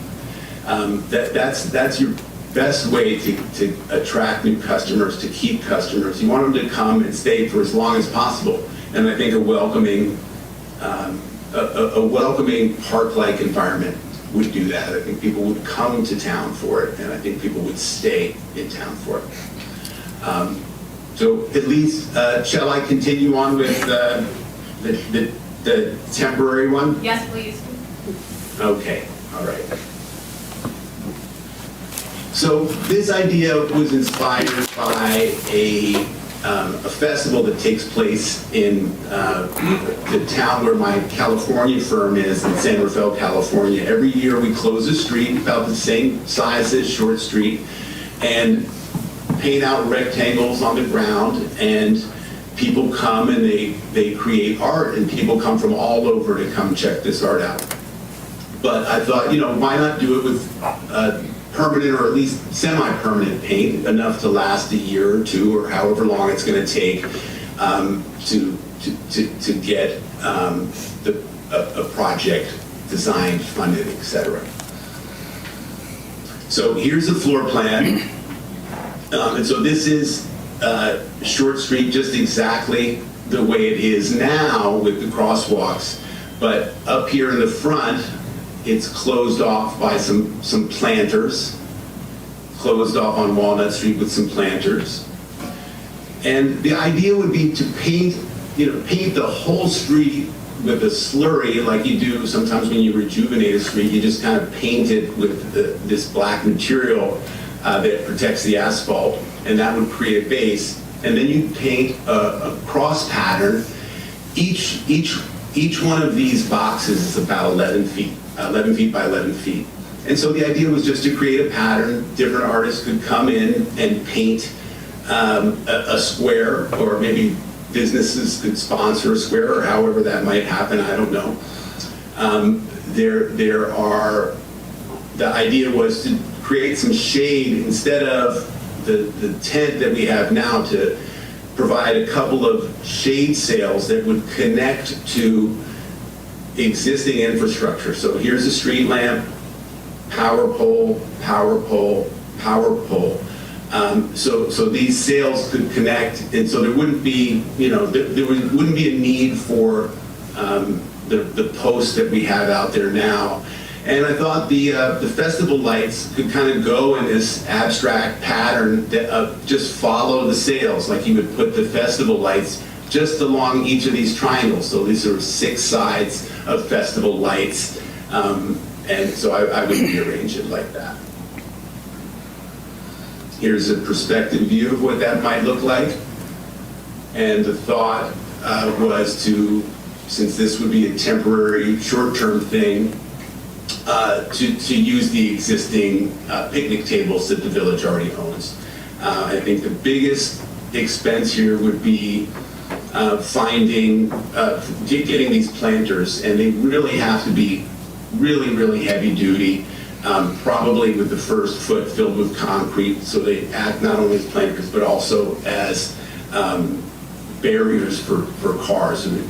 L: That's your best way to attract new customers, to keep customers. You want them to come and stay for as long as possible. And I think a welcoming park-like environment would do that. I think people would come to town for it, and I think people would stay in town for it. So at least, shall I continue on with the temporary one?
K: Yes, please.
L: Okay, all right. So this idea was inspired by a festival that takes place in the town where my California firm is, in San Rafael, California. Every year we close a street about the same size as Short Street and paint out rectangles on the ground, and people come and they create art, and people come from all over to come check this art out. But I thought, you know, why not do it with permanent or at least semi-permanent paint, enough to last a year or two or however long it's going to take to get a project designed, funded, etc. So here's a floor plan. And so this is Short Street just exactly the way it is now with the crosswalks. But up here in the front, it's closed off by some planters, closed off on Walnut Street with some planters. And the idea would be to paint the whole street with a slurry like you do sometimes when you rejuvenate a street. You just kind of paint it with this black material that protects the asphalt, and that would create a base. And then you paint a cross pattern. Each one of these boxes is about 11 feet by 11 feet. And so the idea was just to create a pattern. Different artists could come in and paint a square, or maybe businesses could sponsor a square, or however that might happen, I don't know. The idea was to create some shade instead of the tent that we have now, to provide a couple of shade sails that would connect to existing infrastructure. So here's a street lamp, power pole, power pole, power pole. So these sails could connect, and so there wouldn't be, there wouldn't be a need for the posts that we have out there now. And I thought the festival lights could kind of go in this abstract pattern that just follow the sails, like you would put the festival lights just along each of these triangles. So these are 6 sides of festival lights, and so I would rearrange it like that. Here's a perspective view of what that might look like. And the thought was to, since this would be a temporary, short-term thing, to use the existing picnic tables that the village already owns. I think the biggest expense here would be getting these planters, and they really have to be really, really heavy duty, probably with the first foot filled with concrete, so they act not only as planters but also as barriers for cars, so they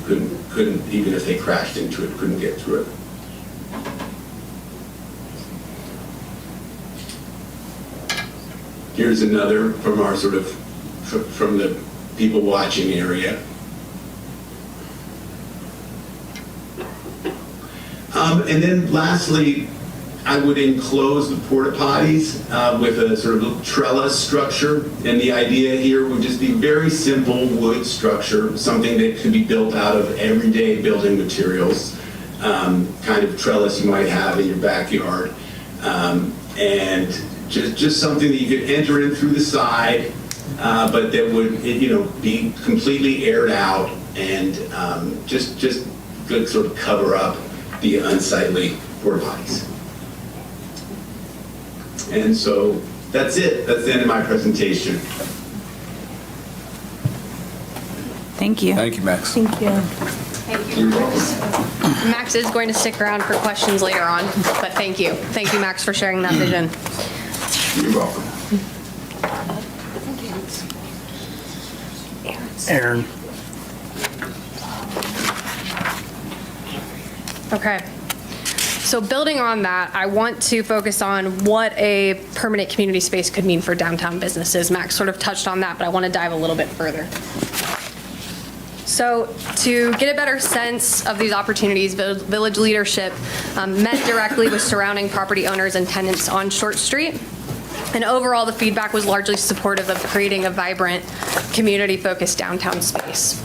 L: couldn't, even if they crashed into it, couldn't get through it. Here's another from our from the people watching area. And then lastly, I would enclose the porta potties with a sort of trellis structure. And the idea here would just be very simple wood structure, something that could be built out of everyday building materials, kind of trellis you might have in your backyard. And just something that you could enter in through the side, but that would, be completely aired out and just good sort of cover up the unsightly porta potties. And so that's it. That's the end of my presentation.
C: Thank you.
D: Thank you, Max.
G: Thank you.
L: You're welcome.
K: Max is going to stick around for questions later on, but thank you. Thank you, Max, for sharing that vision.
L: You're welcome.
E: Aaron.
K: Okay. So building on that, I want to focus on what a permanent community space could mean for downtown businesses. Max sort of touched on that, but I want to dive a little bit further. So to get a better sense of these opportunities, village leadership met directly with surrounding property owners and tenants on Short Street. And overall, the feedback was largely supportive of creating a vibrant, community-focused downtown space.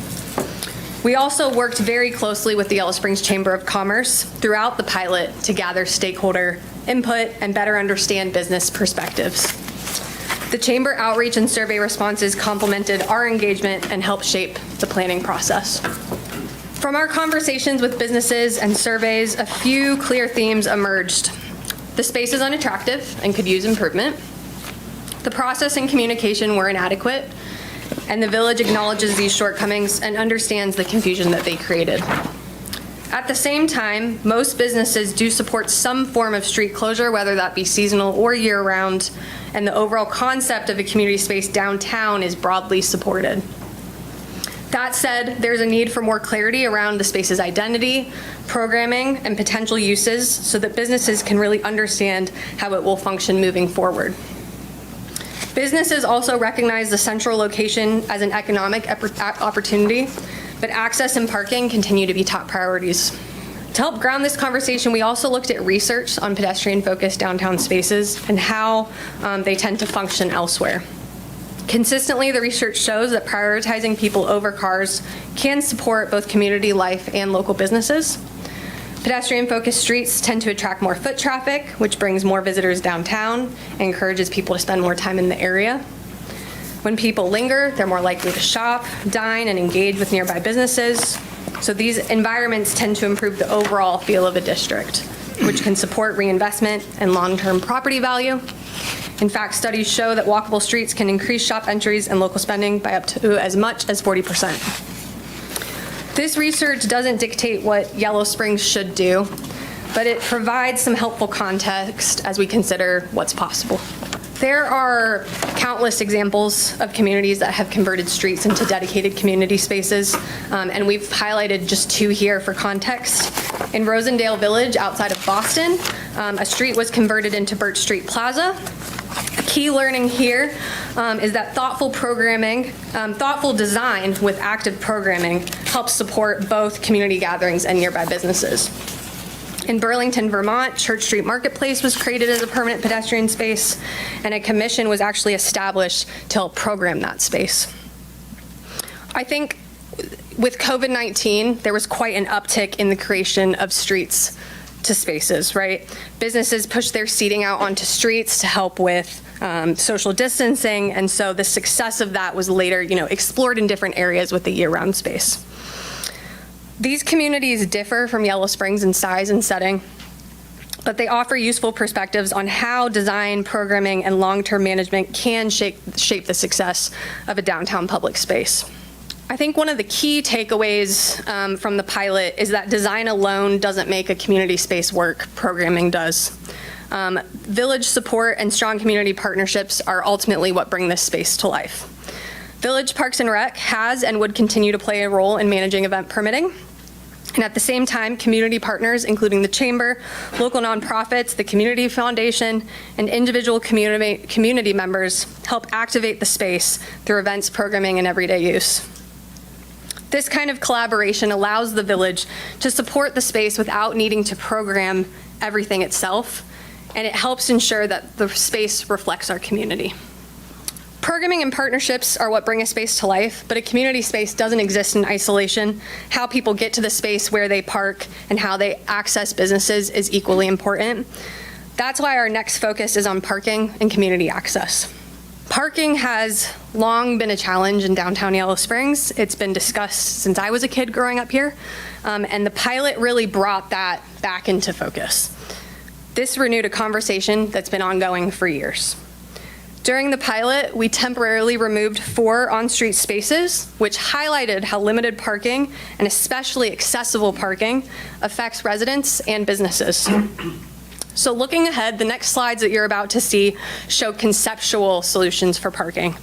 K: We also worked very closely with the Yellow Springs Chamber of Commerce throughout the pilot to gather stakeholder input and better understand business perspectives. The Chamber outreach and survey responses complemented our engagement and helped shape the planning process. From our conversations with businesses and surveys, a few clear themes emerged. The space is unattractive and could use improvement. The process and communication were inadequate, and the village acknowledges these shortcomings and understands the confusion that they created. At the same time, most businesses do support some form of street closure, whether that be seasonal or year-round, and the overall concept of a community space downtown is broadly supported. That said, there's a need for more clarity around the space's identity, programming, and potential uses so that businesses can really understand how it will function moving forward. Businesses also recognize the central location as an economic opportunity, but access and parking continue to be top priorities. To help ground this conversation, we also looked at research on pedestrian-focused downtown spaces and how they tend to function elsewhere. Consistently, the research shows that prioritizing people over cars can support both community life and local businesses. Pedestrian-focused streets tend to attract more foot traffic, which brings more visitors downtown and encourages people to spend more time in the area. When people linger, they're more likely to shop, dine, and engage with nearby businesses. So these environments tend to improve the overall feel of a district, which can support reinvestment and long-term property value. In fact, studies show that walkable streets can increase shop entries and local spending by up to as much as 40%. This research doesn't dictate what Yellow Springs should do, but it provides some helpful context as we consider what's possible. There are countless examples of communities that have converted streets into dedicated community spaces, and we've highlighted just two here for context. In Rosendale Village, outside of Boston, a street was converted into Birch Street Plaza. Key learning here is that thoughtful programming, thoughtful design with active programming helps support both community gatherings and nearby businesses. In Burlington, Vermont, Church Street Marketplace was created as a permanent pedestrian space, and a commission was actually established to help program that space. I think with COVID-19, there was quite an uptick in the creation of streets to spaces, right? Businesses pushed their seating out onto streets to help with social distancing, and so the success of that was later, explored in different areas with the year-round space. These communities differ from Yellow Springs in size and setting, but they offer useful perspectives on how design, programming, and long-term management can shape the success of a downtown public space. I think one of the key takeaways from the pilot is that design alone doesn't make a community space work, programming does. Village support and strong community partnerships are ultimately what bring this space to life. Village Parks and Rec has and would continue to play a role in managing event permitting. And at the same time, community partners, including the Chamber, local nonprofits, the Community Foundation, and individual community members help activate the space through events, programming, and everyday use. This kind of collaboration allows the village to support the space without needing to program everything itself, and it helps ensure that the space reflects our community. Programming and partnerships are what bring a space to life, but a community space doesn't exist in isolation. How people get to the space, where they park, and how they access businesses is equally important. That's why our next focus is on parking and community access. Parking has long been a challenge in downtown Yellow Springs. It's been discussed since I was a kid growing up here, and the pilot really brought that back into focus. This renewed a conversation that's been ongoing for years. During the pilot, we temporarily removed 4 on-street spaces, which highlighted how limited parking, and especially accessible parking, affects residents and businesses. So looking ahead, the next slides that you're about to see show conceptual solutions for parking.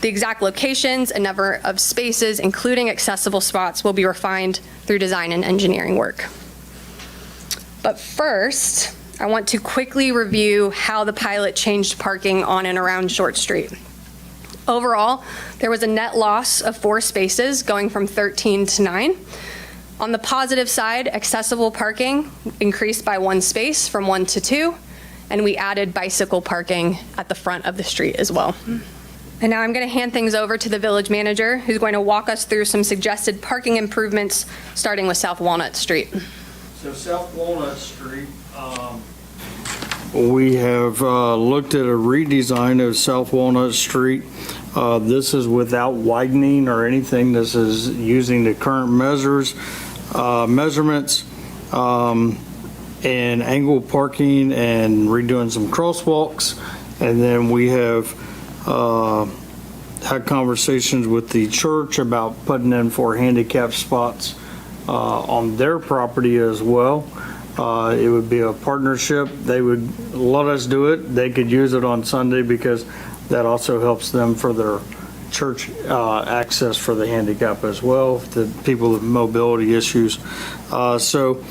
K: The exact locations and number of spaces, including accessible spots, will be refined through design and engineering work. But first, I want to quickly review how the pilot changed parking on and around Short Street. Overall, there was a net loss of 4 spaces, going from 13 to 9. On the positive side, accessible parking increased by 1 space from 1 to 2, and we added bicycle parking at the front of the street as well. And now I'm going to hand things over to the village manager, who's going to walk us through some suggested parking improvements, starting with South Walnut Street.
E: So South Walnut Street, we have looked at a redesign of South Walnut Street. This is without widening or anything. This is using the current measurements and angle parking and redoing some crosswalks. And then we have had conversations with the church about putting in 4 handicap spots on their property as well. It would be a partnership. They would let us do it. They could use it on Sunday because that also helps them for their church access for the handicap as well, the people with mobility issues. So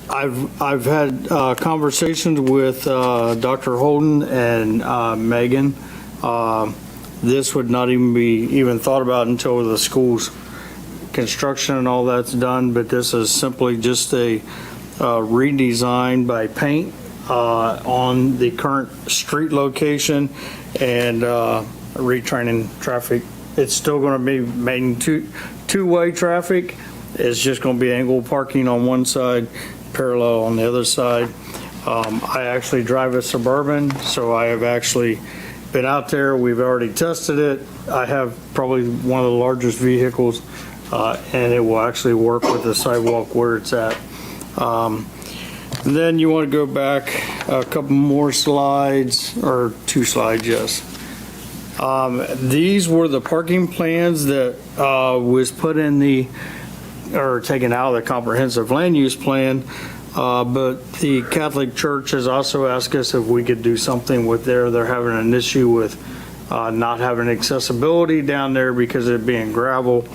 E: I've had conversations with Dr. Holden and Megan. This would not even be thought about until the school's construction and all that's done, but this is simply just a redesign by paint on the current street location and retraining traffic. It's still going to be making two-way traffic. It's just going to be angle parking on one side, parallel on the other side. I actually drive a Suburban, so I have actually been out there. We've already tested it. I have probably one of the largest vehicles, and it will actually work with the sidewalk where it's at. Then you want to go back a couple more slides, or 2 slides, yes. These were the parking plans that was put in taken out of the comprehensive land use plan, but the Catholic Church has also asked us if we could do something with they're having an issue with not having accessibility down there because of it being gravel.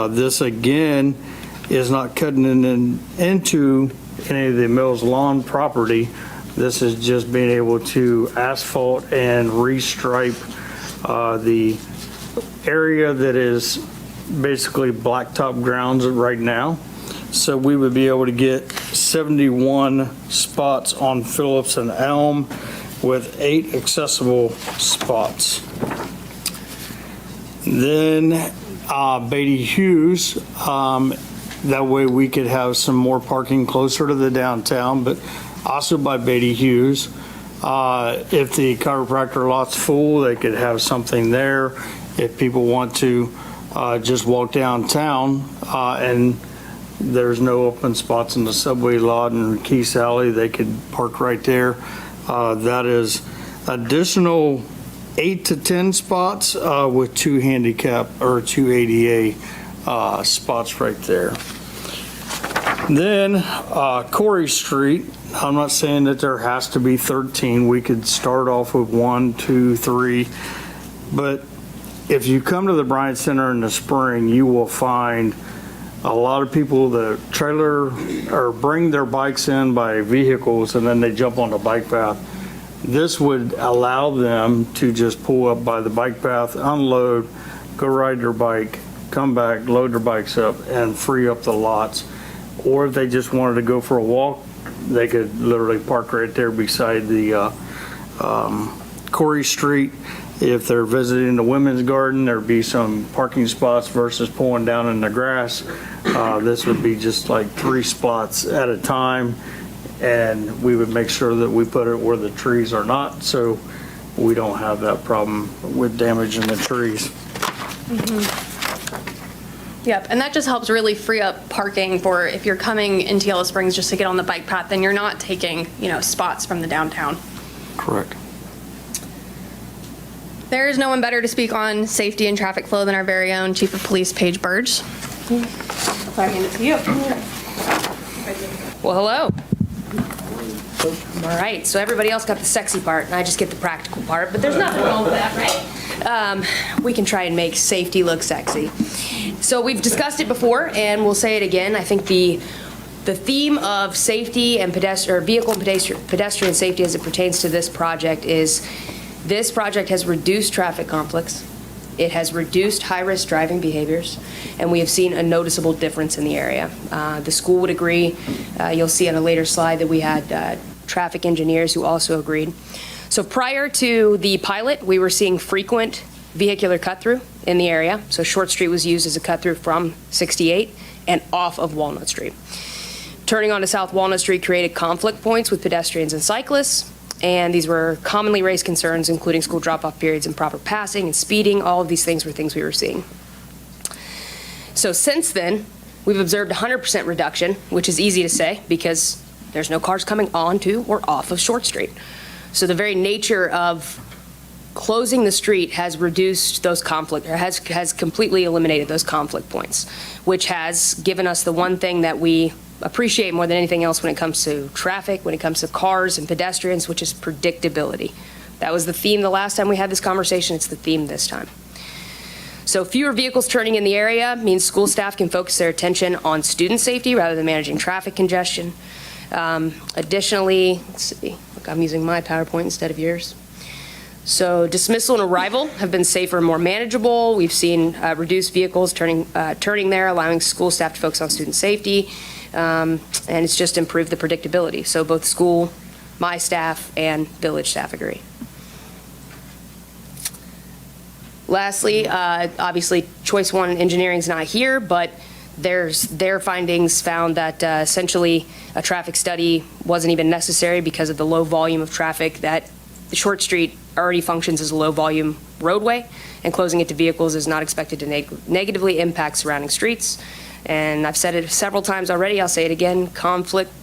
E: This again is not cutting into any of the Mills Lawn property. This is just being able to asphalt and restripe the area that is basically blacktop grounds right now. So we would be able to get 71 spots on Phillips and Elm with 8 accessible spots. Then Beatty Hughes, that way we could have some more parking closer to the downtown, but also by Beatty Hughes. If the chiropractor lot's full, they could have something there. If people want to just walk downtown and there's no open spots in the subway lot and Keith's Alley, they could park right there. That is additional 8 to 10 spots with 2 handicap or 2 ADA spots right there. Then Corey Street, I'm not saying that there has to be 13. We could start off with 1, 2, 3. But if you come to the Bryant Center in the spring, you will find a lot of people that trailer or bring their bikes in by vehicles and then they jump on the bike path. This would allow them to just pull up by the bike path, unload, go ride their bike, come back, load their bikes up, and free up the lots. Or if they just wanted to go for a walk, they could literally park right there beside the Corey Street. If they're visiting the women's garden, there'd be some parking spots versus pulling down in the grass. This would be just like 3 spots at a time. And we would make sure that we put it where the trees are not, so we don't have that problem with damaging the trees.
K: Yep, and that just helps really free up parking for if you're coming into Yellow Springs just to get on the bike path, then you're not taking, spots from the downtown.
E: Correct.
K: There is no one better to speak on safety and traffic flow than our very own Chief of Police, Paige Burge. I'll hand it to you. Well, hello. All right, so everybody else got the sexy part, and I just get the practical part, but there's nothing wrong with that, right? We can try and make safety look sexy. So we've discussed it before, and we'll say it again. I think the theme of safety and vehicle and pedestrian safety as it pertains to this project is this project has reduced traffic conflicts. It has reduced high-risk driving behaviors, and we have seen a noticeable difference in the area. The school would agree. You'll see on a later slide that we had traffic engineers who also agreed. So prior to the pilot, we were seeing frequent vehicular cut-through in the area. So Short Street was used as a cut-through from 68 and off of Walnut Street. Turning onto South Walnut Street created conflict points with pedestrians and cyclists. And these were commonly raised concerns, including school drop-off periods, improper passing and speeding. All of these things were things we were seeing. So since then, we've observed 100% reduction, which is easy to say because there's no cars coming onto or off of Short Street. So the very nature of closing the street has reduced those has completely eliminated those conflict points, which has given us the one thing that we appreciate more than anything else when it comes to traffic, when it comes to cars and pedestrians, which is predictability. That was the theme the last time we had this conversation. It's the theme this time. So fewer vehicles turning in the area means school staff can focus their attention on student safety rather than managing traffic congestion. Additionally, let's see, look, I'm using my PowerPoint instead of yours. So dismissal and arrival have been safer and more manageable. We've seen reduced vehicles turning there, allowing school staff to focus on student safety. And it's just improved the predictability. So both school, my staff, and village staff agree. Lastly, obviously, Choice One Engineering is not here, but their findings found that essentially a traffic study wasn't even necessary because of the low volume of traffic that the Short Street already functions as a low volume roadway, and closing it to vehicles is not expected to negatively impact surrounding streets. And I've said it several times already, I'll say it again,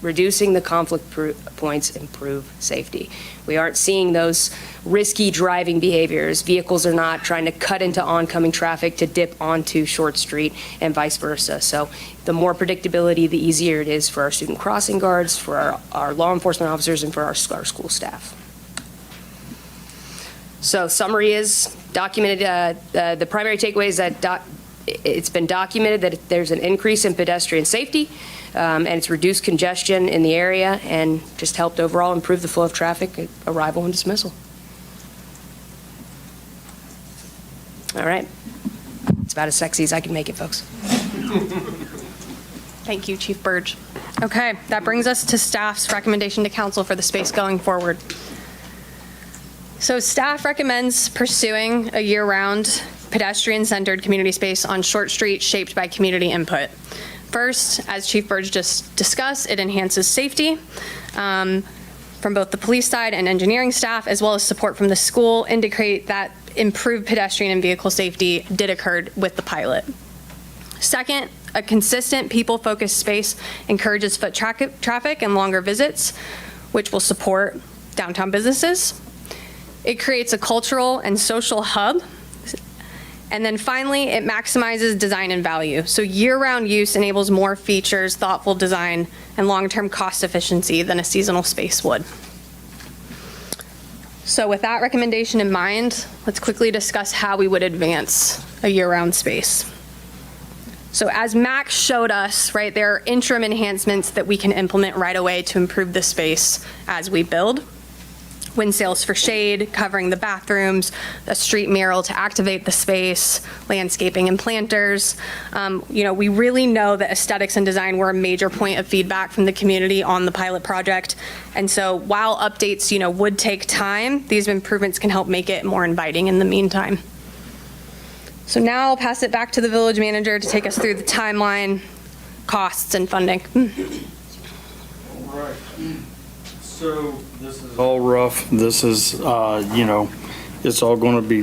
K: reducing the conflict points improve safety. We aren't seeing those risky driving behaviors. Vehicles are not trying to cut into oncoming traffic to dip onto Short Street and vice versa. So the more predictability, the easier it is for our student crossing guards, for our law enforcement officers, and for our school staff. So summary is documented, the primary takeaway is that it's been documented that there's an increase in pedestrian safety, and it's reduced congestion in the area and just helped overall improve the flow of traffic, arrival and dismissal. All right. It's about as sexy as I can make it, folks. Thank you, Chief Burge. Okay, that brings us to staff's recommendation to council for the space going forward. So staff recommends pursuing a year-round pedestrian-centered community space on Short Street shaped by community input. First, as Chief Burge just discussed, it enhances safety from both the police side and engineering staff, as well as support from the school, indicate that improved pedestrian and vehicle safety did occur with the pilot. Second, a consistent people-focused space encourages foot traffic and longer visits, which will support downtown businesses. It creates a cultural and social hub. And then finally, it maximizes design and value. So year-round use enables more features, thoughtful design, and long-term cost efficiency than a seasonal space would. So with that recommendation in mind, let's quickly discuss how we would advance a year-round space. So as Max showed us, right, there are interim enhancements that we can implement right away to improve the space as we build. Wind sails for shade, covering the bathrooms, a street mural to activate the space, landscaping and planters. We really know that aesthetics and design were a major point of feedback from the community on the pilot project. And so while updates, would take time, these improvements can help make it more inviting in the meantime. So now I'll pass it back to the village manager to take us through the timeline, costs, and funding.
E: All right. So this is all rough. This is, it's all going to be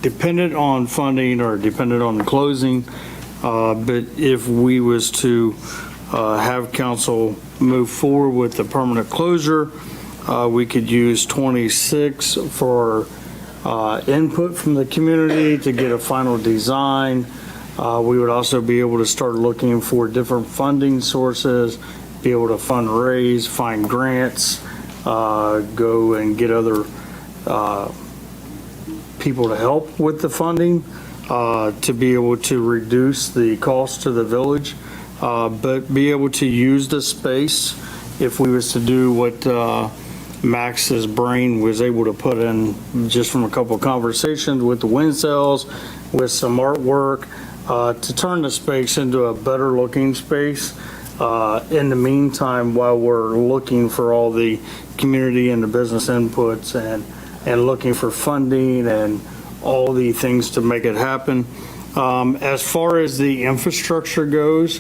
E: dependent on funding or dependent on the closing. But if we was to have council move forward with the permanent closure, we could use 26 for input from the community to get a final design. We would also be able to start looking for different funding sources, be able to fundraise, find grants, go and get other people to help with the funding to be able to reduce the cost to the village, but be able to use the space if we was to do what Max's brain was able to put in just from a couple of conversations with the wind cells, with some artwork, to turn the space into a better looking space. In the meantime, while we're looking for all the community and the business inputs and looking for funding and all the things to make it happen. As far as the infrastructure goes,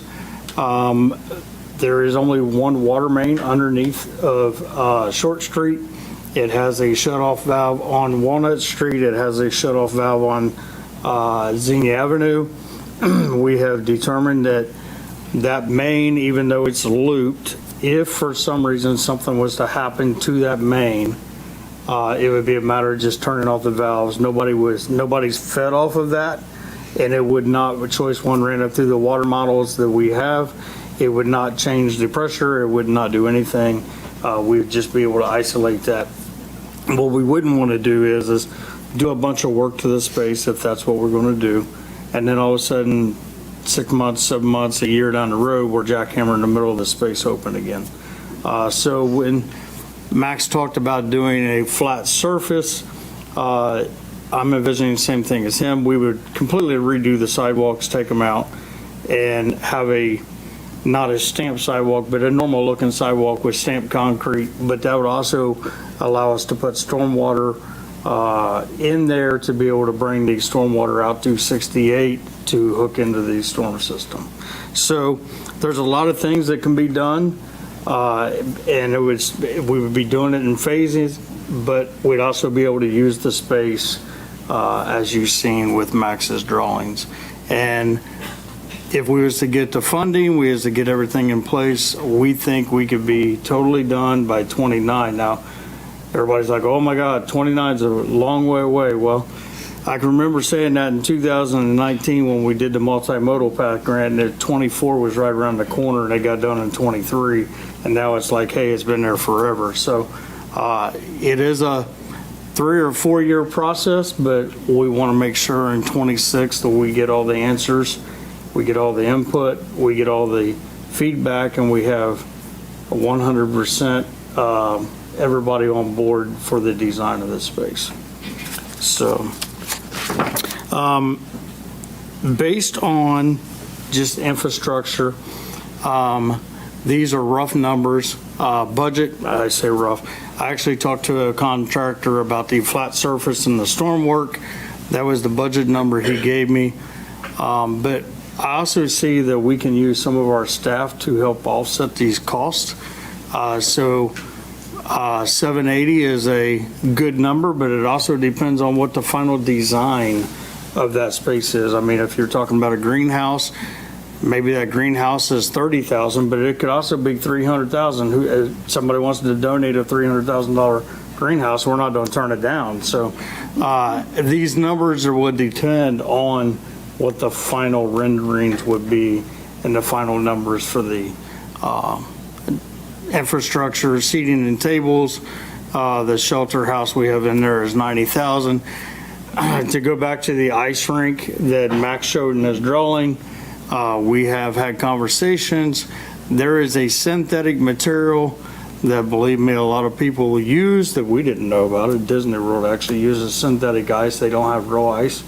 E: there is only one water main underneath of Short Street. It has a shutoff valve on Walnut Street. It has a shutoff valve on Xenia Avenue. We have determined that main, even though it's looped, if for some reason something was to happen to that main, it would be a matter of just turning off the valves. Nobody's fed off of that, and it would not, with Choice One ran up through the water models that we have, it would not change the pressure, it would not do anything. We would just be able to isolate that. What we wouldn't want to do is do a bunch of work to the space if that's what we're going to do, and then all of a sudden 6 months, 7 months, a year down the road, we're jackhammering the middle of the space open again. So when Max talked about doing a flat surface, I'm envisioning the same thing as him. We would completely redo the sidewalks, take them out, and have not a stamped sidewalk, but a normal looking sidewalk with stamped concrete. But that would also allow us to put stormwater in there to be able to bring the stormwater out through 68 to hook into the storm system. So there's a lot of things that can be done, and we would be doing it in phases, but we'd also be able to use the space as you've seen with Max's drawings. And if we was to get the funding, we was to get everything in place, we think we could be totally done by 29. Now, everybody's like, oh my God, 29 is a long way away. Well, I can remember saying that in 2019 when we did the multimodal path grant, and 24 was right around the corner and they got done in 23. And now it's like, hey, it's been there forever. So it is a 3 or 4 year process, but we want to make sure in 26 that we get all the answers, we get all the input, we get all the feedback, and we have 100% everybody on board for the design of this space. So based on just infrastructure, these are rough numbers. Budget, I say rough. I actually talked to a contractor about the flat surface and the storm work. That was the budget number he gave me. But I also see that we can use some of our staff to help offset these costs. So 780 is a good number, but it also depends on what the final design of that space is. I mean, if you're talking about a greenhouse, maybe that greenhouse is $30,000, but it could also be $300,000. Somebody wants to donate a $300,000 greenhouse, we're not going to turn it down. So these numbers would depend on what the final renderings would be and the final numbers for the infrastructure, seating and tables. The shelter house we have in there is 90,000. To go back to the ice rink that Max showed in his drawing, we have had conversations. There is a synthetic material that, believe me, a lot of people use that we didn't know about it. Disney World actually uses synthetic ice. They don't have real ice.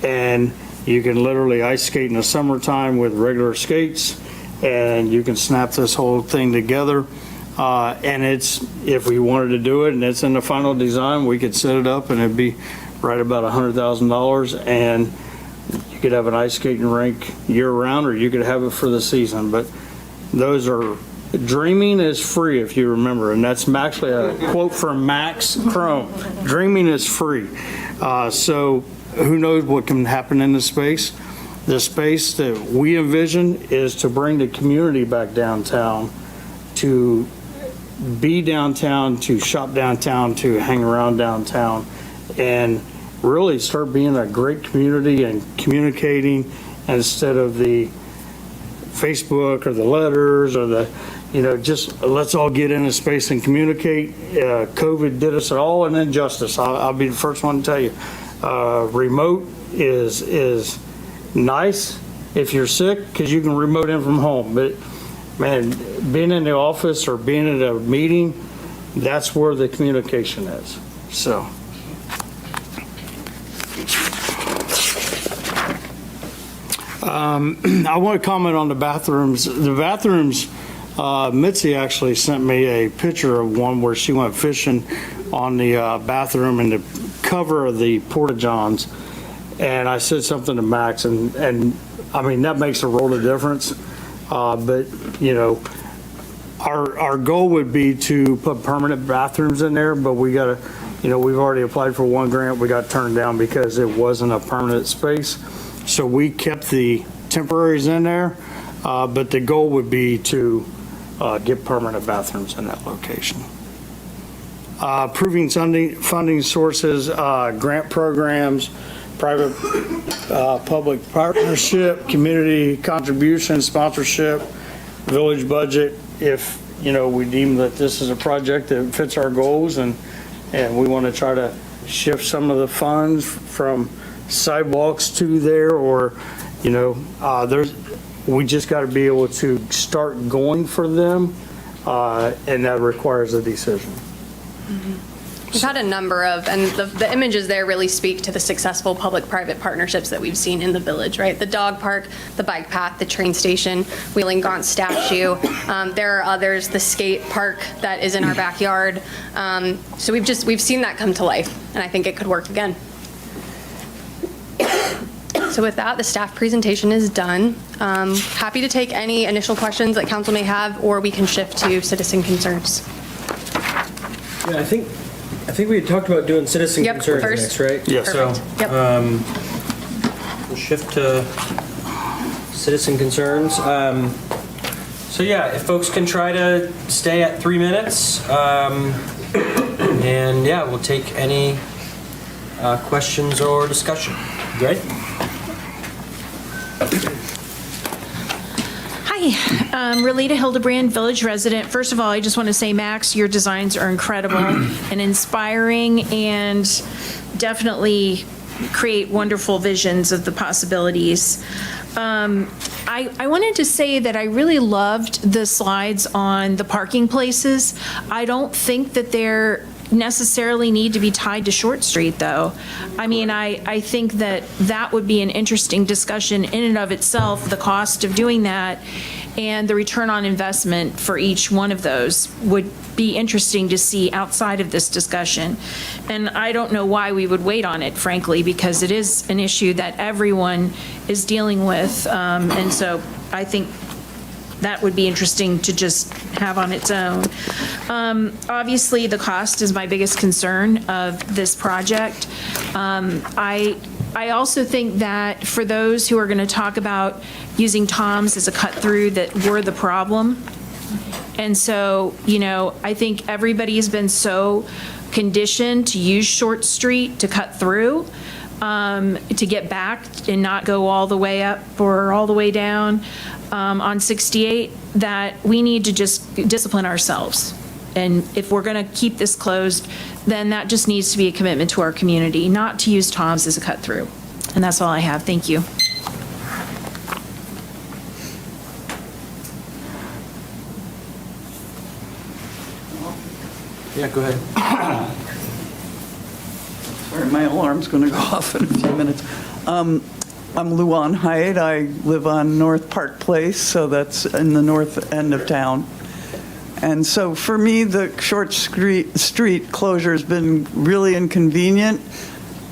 E: And you can literally ice skate in the summertime with regular skates, and you can snap this whole thing together. And it's, if we wanted to do it and it's in the final design, we could set it up and it'd be right about $100,000, and you could have an ice skating rink year round, or you could have it for the season. But those are, dreaming is free, if you remember, and that's actually a quote from Max Chrome. Dreaming is free. So who knows what can happen in the space. The space that we envision is to bring the community back downtown, to be downtown, to shop downtown, to hang around downtown, and really start being a great community and communicating instead of the Facebook or the letters or the, just let's all get in a space and communicate. COVID did us all an injustice. I'll be the first one to tell you. Remote is nice if you're sick because you can remote in from home. But man, being in the office or being at a meeting, that's where the communication is. So. I want to comment on the bathrooms. The bathrooms, Mitzi actually sent me a picture of one where she went fishing on the bathroom and the cover of the Porta-Johns. And I said something to Max, and I mean, that makes a world of difference. But, our goal would be to put permanent bathrooms in there, but we got to, we've already applied for one grant. We got turned down because it wasn't a permanent space. So we kept the temporaries in there, but the goal would be to get permanent bathrooms in that location. Approving funding sources, grant programs, private public partnership, community contribution, sponsorship, village budget. If we deem that this is a project that fits our goals and we want to try to shift some of the funds from sidewalks to there, or we just got to be able to start going for them, and that requires a decision.
K: We've had a number of, and the images there really speak to the successful public-private partnerships that we've seen in the village, right? The dog park, the bike path, the train station, Wheeling Gaunt statue. There are others, the skate park that is in our backyard. So we've seen that come to life, and I think it could work again. So with that, the staff presentation is done. Happy to take any initial questions that council may have, or we can shift to citizen concerns.
A: Yeah, I think we had talked about doing citizen concerns
K: first.
A: next, right?
E: Yes.
A: So,
K: Yep.
A: we'll shift to citizen concerns. So yeah, if folks can try to stay at 3 minutes, and yeah, we'll take any questions or discussion. Great.
J: Hi, Relita Hildebrand, village resident. First of all, I just want to say, Max, your designs are incredible and inspiring, and definitely create wonderful visions of the possibilities. I wanted to say that I really loved the slides on the parking places. I don't think that they're necessarily need to be tied to Short Street, though. I mean, I think that would be an interesting discussion in and of itself, the cost of doing that and the return on investment for each one of those would be interesting to see outside of this discussion. And I don't know why we would wait on it, frankly, because it is an issue that everyone is dealing with. And so I think that would be interesting to just have on its own. Obviously, the cost is my biggest concern of this project. I also think that for those who are going to talk about using TOMS as a cut-through, that we're the problem. And so, I think everybody's been so conditioned to use Short Street to cut through, to get back and not go all the way up or all the way down on 68, that we need to just discipline ourselves. And if we're going to keep this closed, then that just needs to be a commitment to our community, not to use Tom's as a cut through. And that's all I have. Thank you.
A: Yeah, go ahead.
M: Sorry, my alarm's going to go off in a few minutes. I'm Luan Hyatt. I live on North Park Place, so that's in the north end of town. And so for me, the Short Street closure has been really inconvenient.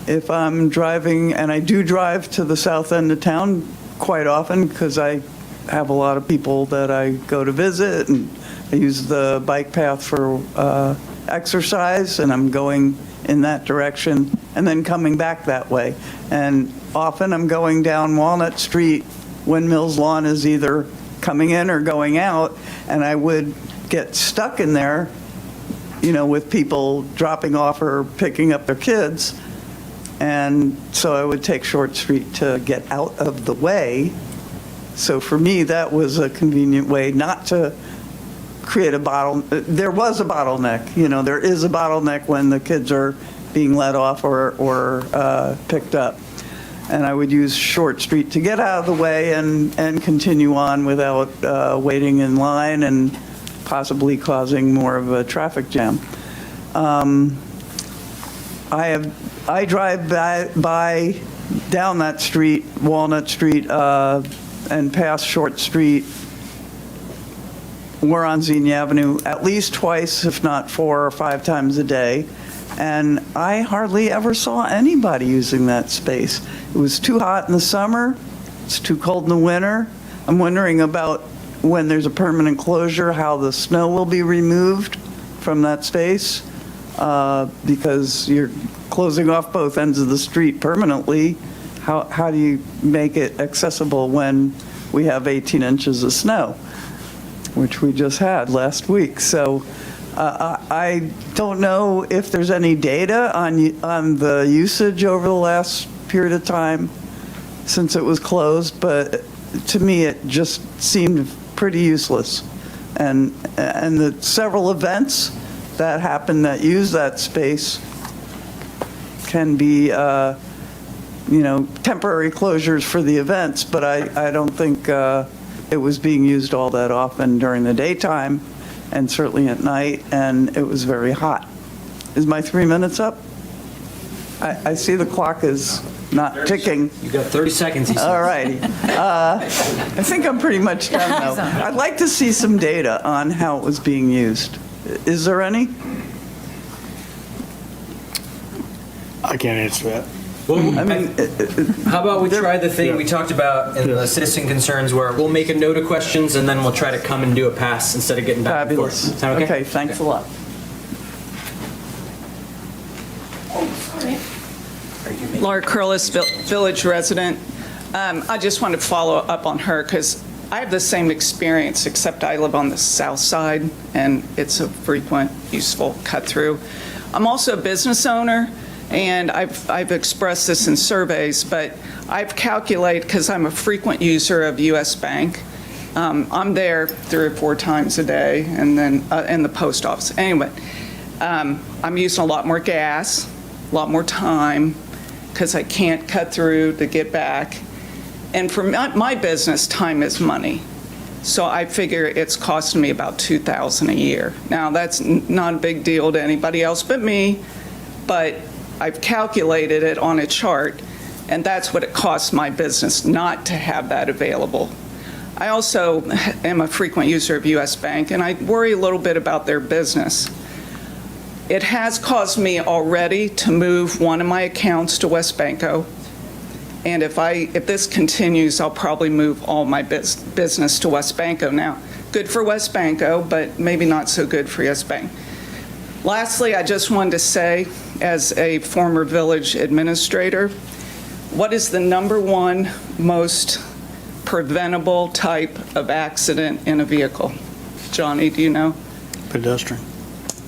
M: If I'm driving, and I do drive to the south end of town quite often because I have a lot of people that I go to visit, and I use the bike path for exercise, and I'm going in that direction and then coming back that way. And often I'm going down Walnut Street when Mills Lawn is either coming in or going out, and I would get stuck in there, you know, with people dropping off or picking up their kids. And so I would take Short Street to get out of the way. So for me, that was a convenient way not to create a there was a bottleneck. You know, there is a bottleneck when the kids are being let off or picked up. And I would use Short Street to get out of the way and continue on without waiting in line and possibly causing more of a traffic jam. I drive by down that street, Walnut Street, and past Short Street. We're on Xenia Avenue at least twice, if not 4 or 5 times a day. And I hardly ever saw anybody using that space. It was too hot in the summer. It's too cold in the winter. I'm wondering about when there's a permanent closure, how the snow will be removed from that space, because you're closing off both ends of the street permanently. How do you make it accessible when we have 18 inches of snow, which we just had last week? So I don't know if there's any data on the usage over the last period of time since it was closed, but to me it just seemed pretty useless. And the several events that happen that use that space can be, temporary closures for the events, but I don't think it was being used all that often during the daytime and certainly at night, and it was very hot. Is my 3 minutes up? I see the clock is not ticking.
A: You got 30 seconds, he says.
M: All righty. I think I'm pretty much done, though. I'd like to see some data on how it was being used. Is there any?
E: I can't answer that.
A: Well,
M: I mean,
A: how about we try the thing we talked about in the citizen concerns, where we'll make a note of questions and then we'll try to come and do a pass instead of getting back
M: Fabulous.
A: and forth. Sound
M: Okay, thanks a lot.
N: Laura Curlis, Village resident. I just want to follow up on her because I have the same experience, except I live on the south side and it's a frequent, useful cut through. I'm also a business owner, and I've expressed this in surveys, but I've calculated, because I'm a frequent user of US Bank, I'm there 3 or 4 times a day, and then in the post office. Anyway, I'm using a lot more gas, a lot more time, because I can't cut through to get back. And for my business, time is money. So I figure it's costing me about $2,000 a year. Now, that's not a big deal to anybody else but me, but I've calculated it on a chart, and that's what it costs my business not to have that available. I also am a frequent user of US Bank, and I worry a little bit about their business. It has caused me already to move one of my accounts to WesBanco, and if this continues, I'll probably move all my business to WesBanco now. Good for WesBanco, but maybe not so good for US Bank. Lastly, I just wanted to say, as a former village administrator, what is the #1 most preventable type of accident in a vehicle? Johnny, do you know?
E: Pedestrian.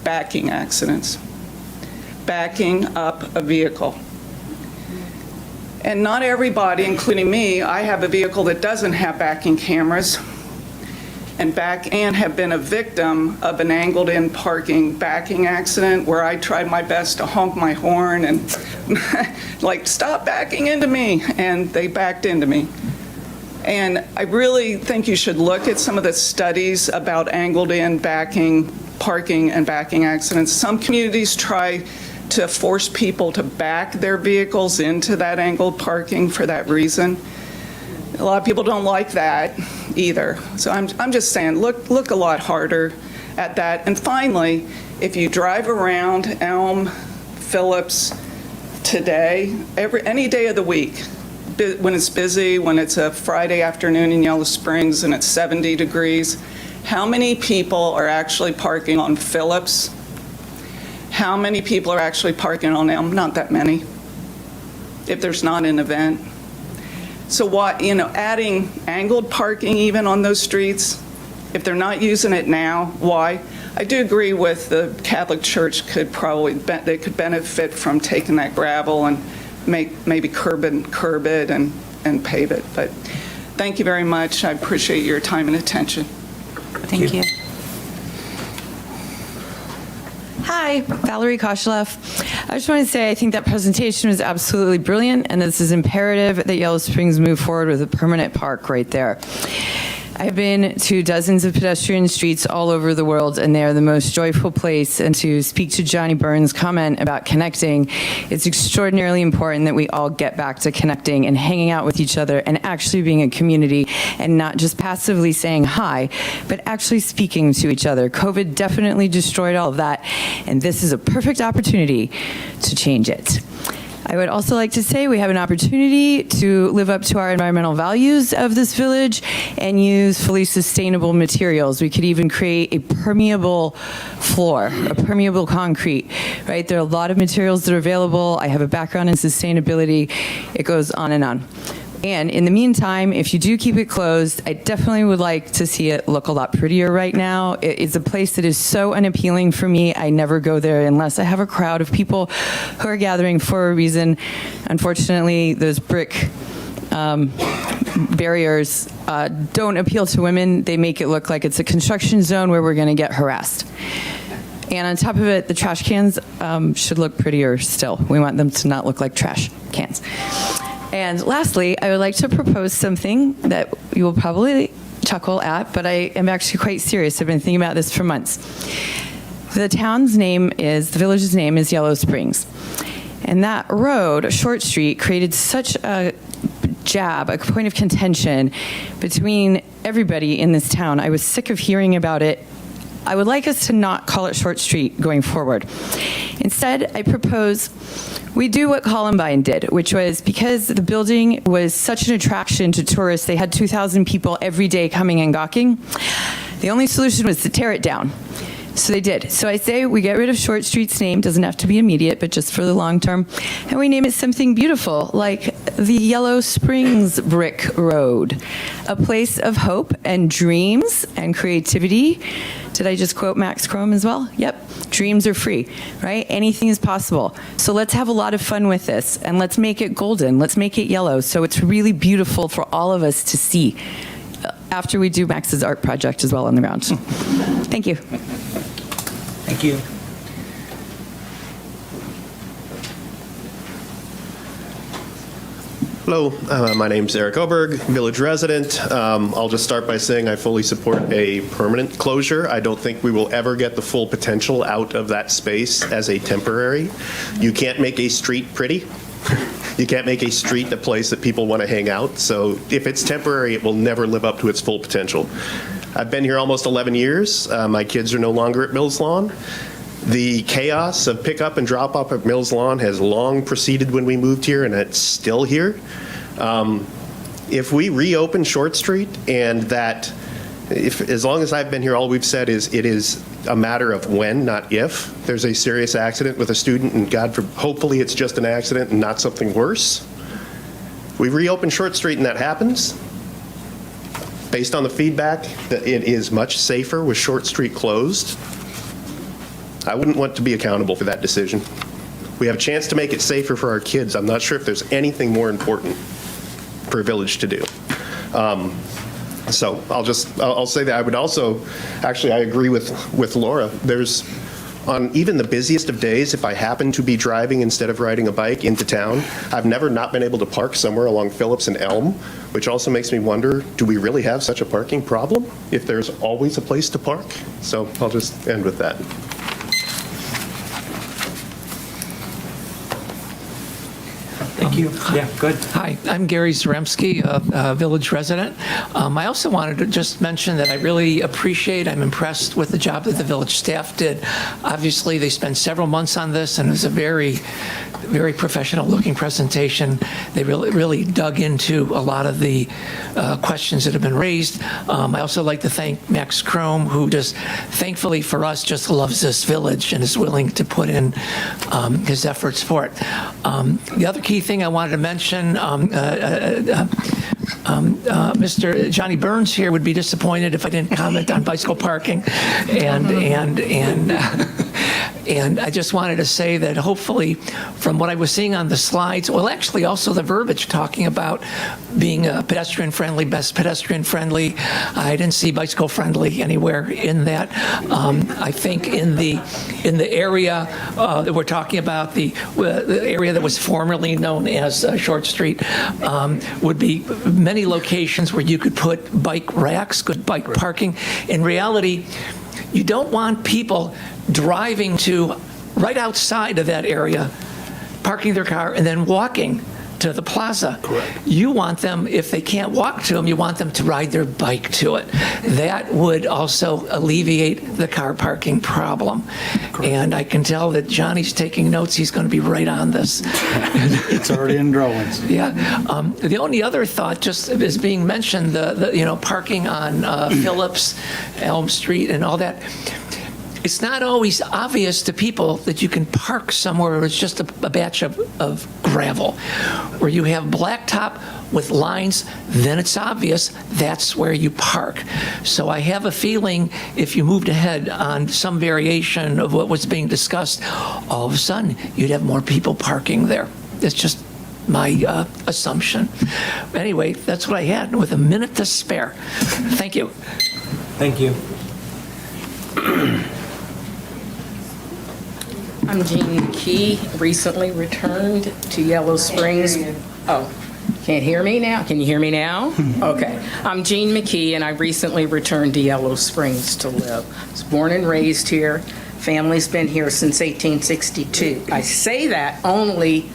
N: Backing accidents. backing up a vehicle. And not everybody, including me, I have a vehicle that doesn't have backing cameras, and have been a victim of an angled-in parking backing accident where I tried my best to honk my horn and like, stop backing into me, and they backed into me. And I really think you should look at some of the studies about angled-in parking and backing accidents. Some communities try to force people to back their vehicles into that angled parking for that reason. A lot of people don't like that either. So I'm just saying, look a lot harder at that. And finally, if you drive around Elm, Phillips today, any day of the week, when it's busy, when it's a Friday afternoon in Yellow Springs and it's 70 degrees, how many people are actually parking on Phillips? How many people are actually parking on Elm? Not that many, if there's not an event. So adding angled parking even on those streets, if they're not using it now, why? I do agree with the Catholic Church they could benefit from taking that gravel and maybe curb it and pave it. But thank you very much. I appreciate your time and attention.
C: Thank you.
O: Hi, Valerie Koshlev. I just want to say I think that presentation was absolutely brilliant, and this is imperative that Yellow Springs move forward with a permanent park right there. I've been to dozens of pedestrian streets all over the world, and they are the most joyful place. And to speak to Johnny Burns' comment about connecting, it's extraordinarily important that we all get back to connecting and hanging out with each other and actually being a community and not just passively saying hi, but actually speaking to each other. COVID definitely destroyed all of that, and this is a perfect opportunity to change it. I would also like to say we have an opportunity to live up to our environmental values of this village and use fully sustainable materials. We could even create a permeable floor, a permeable concrete, right? There are a lot of materials that are available. I have a background in sustainability. It goes on and on. And in the meantime, if you do keep it closed, I definitely would like to see it look a lot prettier right now. It's a place that is so unappealing for me. I never go there unless I have a crowd of people who are gathering for a reason. Unfortunately, those brick barriers don't appeal to women. They make it look like it's a construction zone where we're going to get harassed. And on top of it, the trash cans should look prettier still. We want them to not look like trash cans. And lastly, I would like to propose something that you will probably chuckle at, but I am actually quite serious. I've been thinking about this for months. The village's name is Yellow Springs. And that road, Short Street, created such a point of contention between everybody in this town. I was sick of hearing about it. I would like us to not call it Short Street going forward. Instead, I propose we do what Columbine did, which was because the building was such an attraction to tourists, they had 2,000 people every day coming and gawking. The only solution was to tear it down. So they did. So I say we get rid of Short Street's name, doesn't have to be immediate, but just for the long term, and we name it something beautiful, like the Yellow Springs Brick Road, a place of hope and dreams and creativity. Did I just quote Max Chrome as well? Yep. Dreams are free, right? Anything is possible. So let's have a lot of fun with this, and let's make it golden. Let's make it yellow, so it's really beautiful for all of us to see after we do Max's art project as well on the ground. Thank you.
A: Thank you.
P: Hello, my name's Eric Oberg, village resident. I'll just start by saying I fully support a permanent closure. I don't think we will ever get the full potential out of that space as a temporary. You can't make a street pretty. You can't make a street a place that people want to hang out. So if it's temporary, it will never live up to its full potential. I've been here almost 11 years. My kids are no longer at Mills Lawn. The chaos of pickup and drop off at Mills Lawn has long preceded when we moved here, and it's still here. If we reopen Short Street, and that, as long as I've been here, all we've said is it is a matter of when, not if, there's a serious accident with a student, and hopefully it's just an accident and not something worse. We reopen Short Street and that happens. Based on the feedback that it is much safer with Short Street closed, I wouldn't want to be accountable for that decision. We have a chance to make it safer for our kids. I'm not sure if there's anything more important for a village to do. So I'll say that. I would also, actually, I agree with Laura. There's, on even the busiest of days, if I happen to be driving instead of riding a bike into town, I've never not been able to park somewhere along Phillips and Elm, which also makes me wonder, do we really have such a parking problem if there's always a place to park? So I'll just end with that.
A: Thank you. Yeah, good.
Q: Hi, I'm Gary Zaremski, a village resident. I also wanted to just mention that I really appreciate, I'm impressed with the job that the village staff did. Obviously, they spent several months on this, and it was a very, very professional-looking presentation. They really dug into a lot of the questions that have been raised. I also like to thank Max Chrome, who just, thankfully for us, just loves this village and is willing to put in his efforts for it. The other key thing I wanted to mention, Mr. Johnny Burns here would be disappointed if I didn't comment on bicycle parking, and I just wanted to say that hopefully, from what I was seeing on the slides, well, actually also the verbiage talking about being pedestrian-friendly, best pedestrian-friendly, I didn't see bicycle-friendly anywhere in that. I think in the area that we're talking about, the area that was formerly known as Short Street, would be many locations where you could put bike racks, good bike parking. In reality, you don't want people driving to right outside of that area, parking their car, and then walking to the plaza. Correct. You want them, if they can't walk to them, you want them to ride their bike to it. That would also alleviate the car parking problem. Correct. And I can tell that Johnny's taking notes. He's going to be right on this.
E: It's already in drawings.
Q: Yeah. The only other thought, just is being mentioned, the parking on Phillips, Elm Street, and all that. It's not always obvious to people that you can park somewhere where it's just a batch of gravel. Where you have blacktop with lines, then it's obvious that's where you park. So I have a feeling if you moved ahead on some variation of what was being discussed, all of a sudden you'd have more people parking there. It's just my assumption. Anyway, that's what I had with a minute to spare. Thank you.
A: Thank you.
R: I'm Jean McKee, recently returned to Yellow Springs. Oh, can't hear me now? Can you hear me now? Okay. I'm Jean McKee, and I recently returned to Yellow Springs to live. I was born and raised here. Family's been here since 1862. I say that only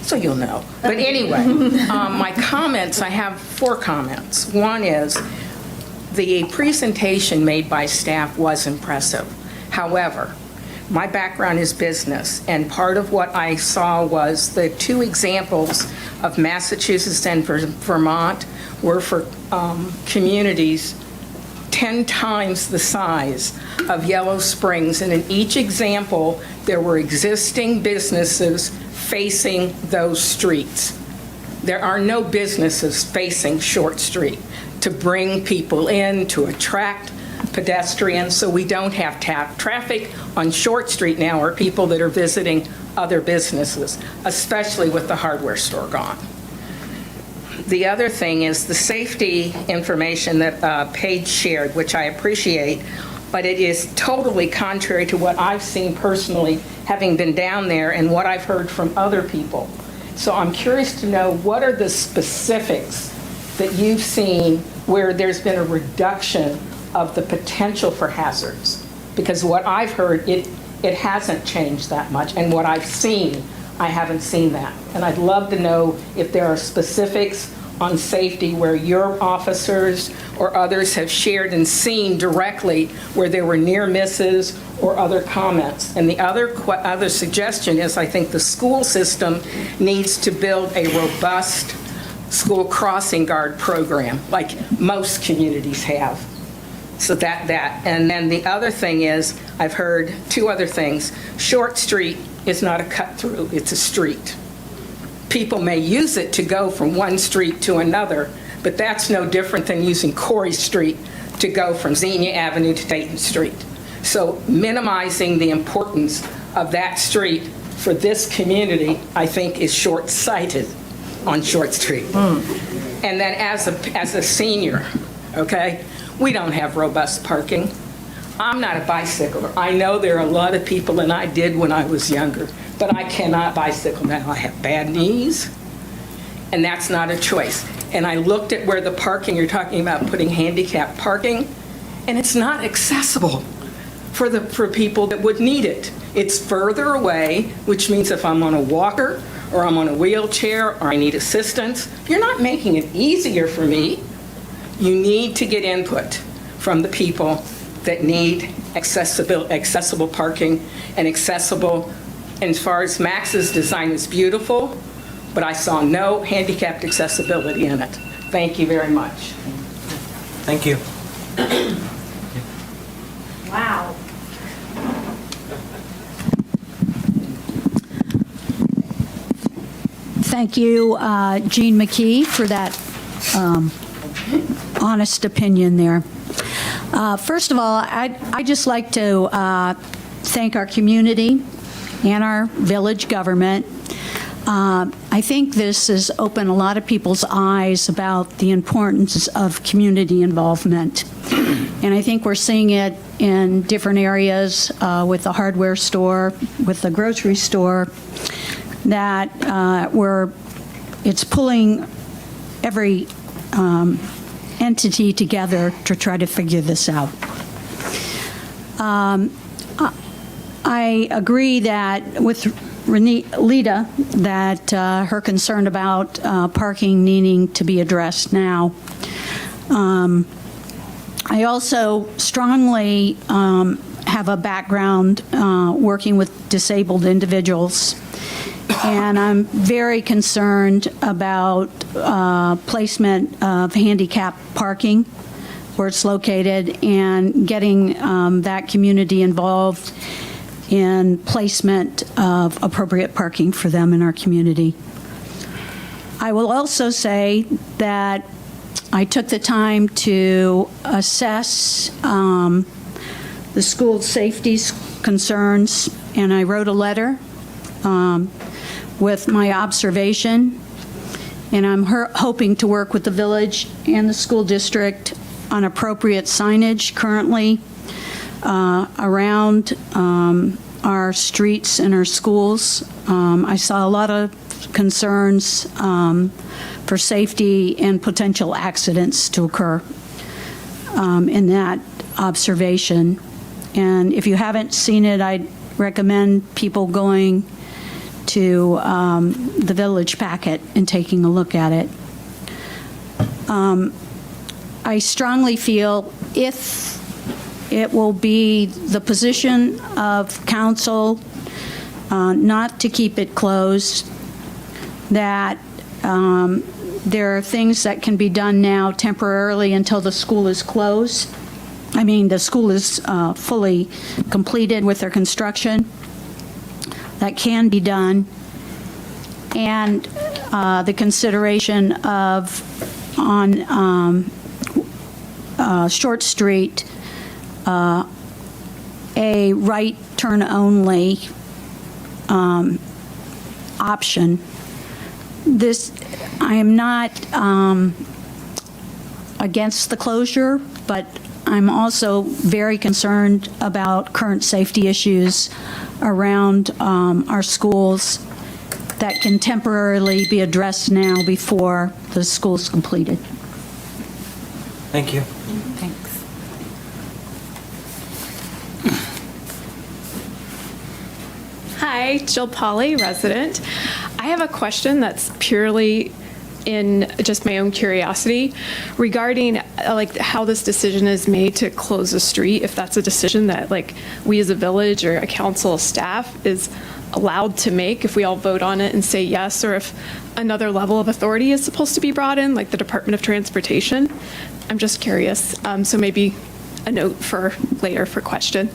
R: so you'll know. But anyway, my comments, I have 4 comments. One is the presentation made by staff was impressive. However, my background is business, and part of what I saw was the 2 examples of Massachusetts and Vermont were for communities 10 times the size of Yellow Springs, and in each example, there were existing businesses facing those streets. There are no businesses facing Short Street to bring people in, to attract pedestrians, so we don't have traffic on Short Street now, or people that are visiting other businesses, especially with the hardware store gone. The other thing is the safety information that Paige shared, which I appreciate, but it is totally contrary to what I've seen personally, having been down there, and what I've heard from other people. So I'm curious to know, what are the specifics that you've seen where there's been a reduction of the potential for hazards? Because what I've heard, it hasn't changed that much, and what I've seen, I haven't seen that. And I'd love to know if there are specifics on safety where your officers or others have shared and seen directly where there were near misses or other comments. And the other suggestion is, I think the school system needs to build a robust school crossing guard program, like most communities have. So that. And then the other thing is, I've heard 2 other things. Short Street is not a cut through, it's a street. People may use it to go from one street to another, but that's no different than using Corey Street to go from Xenia Avenue to Dayton Street. So minimizing the importance of that street for this community, I think, is short-sighted on Short Street. And then as a senior, okay, we don't have robust parking. I'm not a bicycler. I know there are a lot of people, and I did when I was younger, but I cannot bicycle now. I have bad knees, and that's not a choice. And I looked at where the parking, you're talking about putting handicap parking, and it's not accessible for people that would need it. It's further away, which means if I'm on a walker or I'm on a wheelchair or I need assistance, you're not making it easier for me. You need to get input from the people that need accessible parking and accessible. And as far as Max's design is beautiful, but I saw no handicapped accessibility in it. Thank you very much.
A: Thank you.
J: Wow.
I: Thank you, Jean McKee, for that honest opinion there. First of all, I'd just like to thank our community and our village government. I think this has opened a lot of people's eyes about the importance of community involvement. And I think we're seeing it in different areas with the hardware store, with the grocery store, that it's pulling every entity together to try to figure this out. I agree that with Lita that her concern about parking needing to be addressed now. I also strongly have a background working with disabled individuals, and I'm very concerned about placement of handicap parking where it's located and getting that community involved in placement of appropriate parking for them in our community. I will also say that I took the time to assess the school safety concerns, and I wrote a letter with my observation, and I'm hoping to work with the village and the school district on appropriate signage currently around our streets and our schools. I saw a lot of concerns for safety and potential accidents to occur in that observation. And if you haven't seen it, I'd recommend people going to the village packet and taking a look at it. I strongly feel if it will be the position of council not to keep it closed, that there are things that can be done now temporarily until the school is closed. I mean, the school is fully completed with their construction. That can be done. And the consideration of on Short Street, a right turn only option. I am not against the closure, but I'm also very concerned about current safety issues around our schools that can temporarily be addressed now before the school's completed.
A: Thank you.
C: Thanks.
S: Hi, Jill Polly, resident. I have a question that's purely in just my own curiosity regarding like how this decision is made to close a street, if that's a decision that like we as a village or a council staff is allowed to make if we all vote on it and say yes, or if another level of authority is supposed to be brought in, like the Department of Transportation. I'm just curious. So maybe a note for later for question.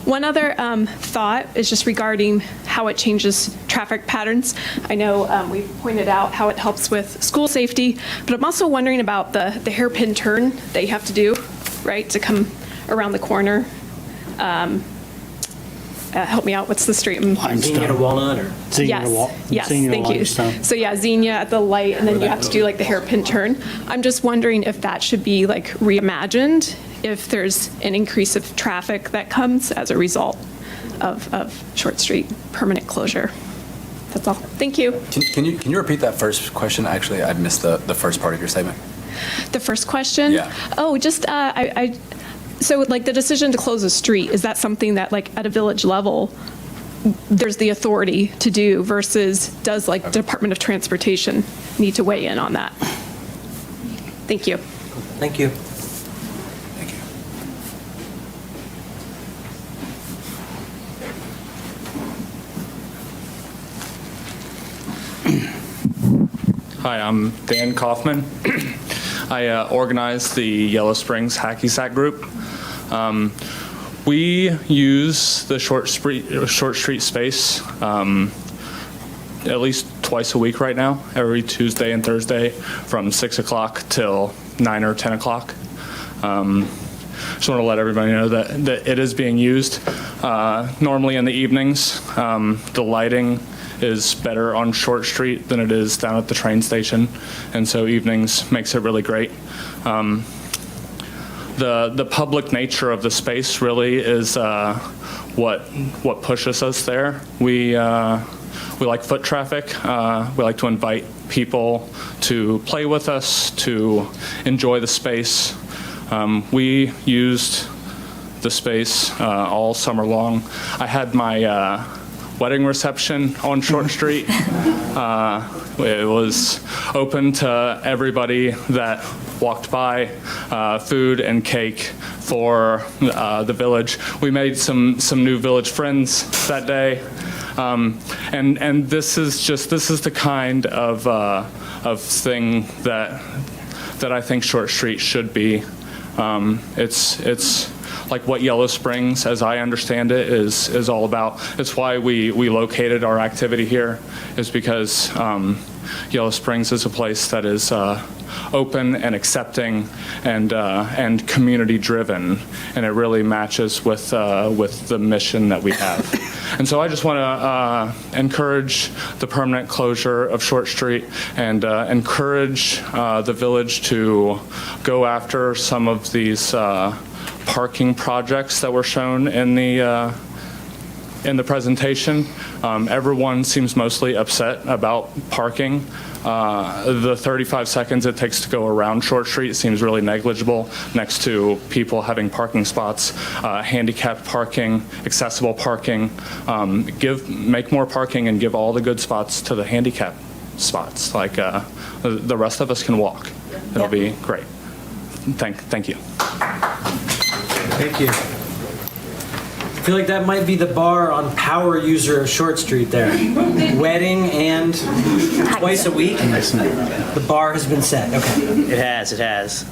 S: One other thought is just regarding how it changes traffic patterns. I know we've pointed out how it helps with school safety, but I'm also wondering about the hairpin turn that you have to do, right, to come around the corner. help me out, what's the street?
A: Xenia to Walnut or?
S: Yes, thank you. So yeah, Xenia at the light, and then you have to do like the hairpin turn. I'm just wondering if that should be like reimagined, if there's an increase of traffic that comes as a result of Short Street permanent closure. That's all. Thank you.
D: Can you repeat that first question? Actually, I missed the first part of your statement.
S: The first question?
D: Yeah.
S: Oh, just, so like the decision to close a street, is that something that like at a village level, there's the authority to do versus does like Department of Transportation need to weigh in on that? Thank you.
A: Thank you.
F: Hi, I'm Dan Kaufman. I organize the Yellow Springs Hacky Sack group. We use the Short Street space at least twice a week right now, every Tuesday and Thursday from 6 o'clock till 9 or 10 o'clock. Just want to let everybody know that it is being used. Normally in the evenings, the lighting is better on Short Street than it is down at the train station, and so evenings makes it really great. The public nature of the space really is what pushes us there. We like foot traffic. We like to invite people to play with us, to enjoy the space. We used the space all summer long. I had my wedding reception on Short Street. It was open to everybody that walked by, food and cake for the village. We made some new village friends that day. And this is the kind of thing that I think Short Street should be. It's like what Yellow Springs, as I understand it, is all about. It's why we located our activity here, is because Yellow Springs is a place that is open and accepting and community driven, and it really matches with the mission that we have. And so I just want to encourage the permanent closure of Short Street and encourage the village to go after some of these parking projects that were shown in the presentation. Everyone seems mostly upset about parking. The 35 seconds it takes to go around Short Street seems really negligible next to people having parking spots, handicapped parking, accessible parking. Make more parking and give all the good spots to the handicapped spots. Like the rest of us can walk. It'll be great. Thank you.
A: Thank you. I feel like that might be the bar on power user of Short Street there. Wedding and twice a week. The bar has been set. Okay.
T: It has.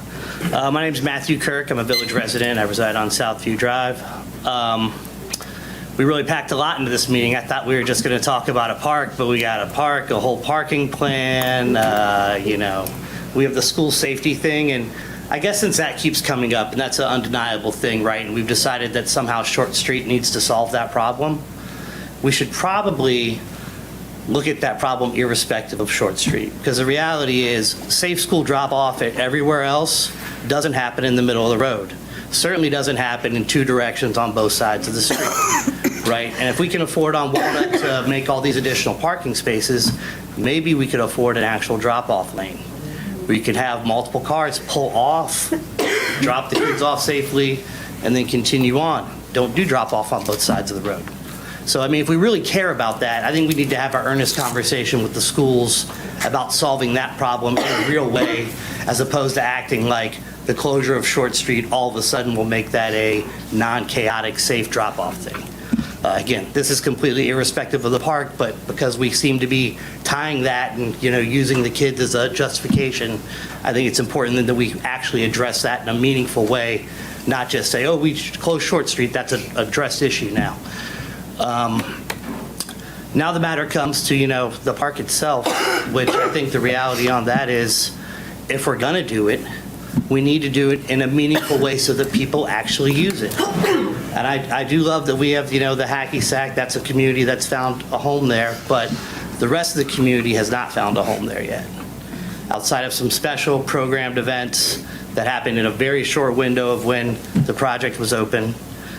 T: My name's Matthew Kirk. I'm a village resident. I reside on Southview Drive. We really packed a lot into this meeting. I thought we were just going to talk about a park, but we got a park, a whole parking plan. We have the school safety thing, and I guess since that keeps coming up, and that's an undeniable thing, right? And we've decided that somehow Short Street needs to solve that problem. We should probably look at that problem irrespective of Short Street, because the reality is safe school drop-off at everywhere else doesn't happen in the middle of the road. Certainly doesn't happen in two directions on both sides of the street, right? And if we can afford on Walnut to make all these additional parking spaces, maybe we could afford an actual drop-off lane, where you could have multiple cars pull off, drop the kids off safely, and then continue on. Don't do drop-off on both sides of the road. So, I mean, if we really care about that, I think we need to have an earnest conversation with the schools about solving that problem in a real way, as opposed to acting like the closure of Short Street all of a sudden will make that a non-chaotic, safe drop-off thing. Again, this is completely irrespective of the park, but because we seem to be tying that and, using the kids as a justification, I think it's important that we actually address that in a meaningful way, not just say, oh, we should close Short Street. That's an addressed issue now. Now the matter comes to, the park itself, which I think the reality on that is, if we're going to do it, we need to do it in a meaningful way so that people actually use it. And I do love that we have, the Hacky Sack. That's a community that's found a home there, but the rest of the community has not found a home there yet. Outside of some special programmed events that happened in a very short window of when the project was open.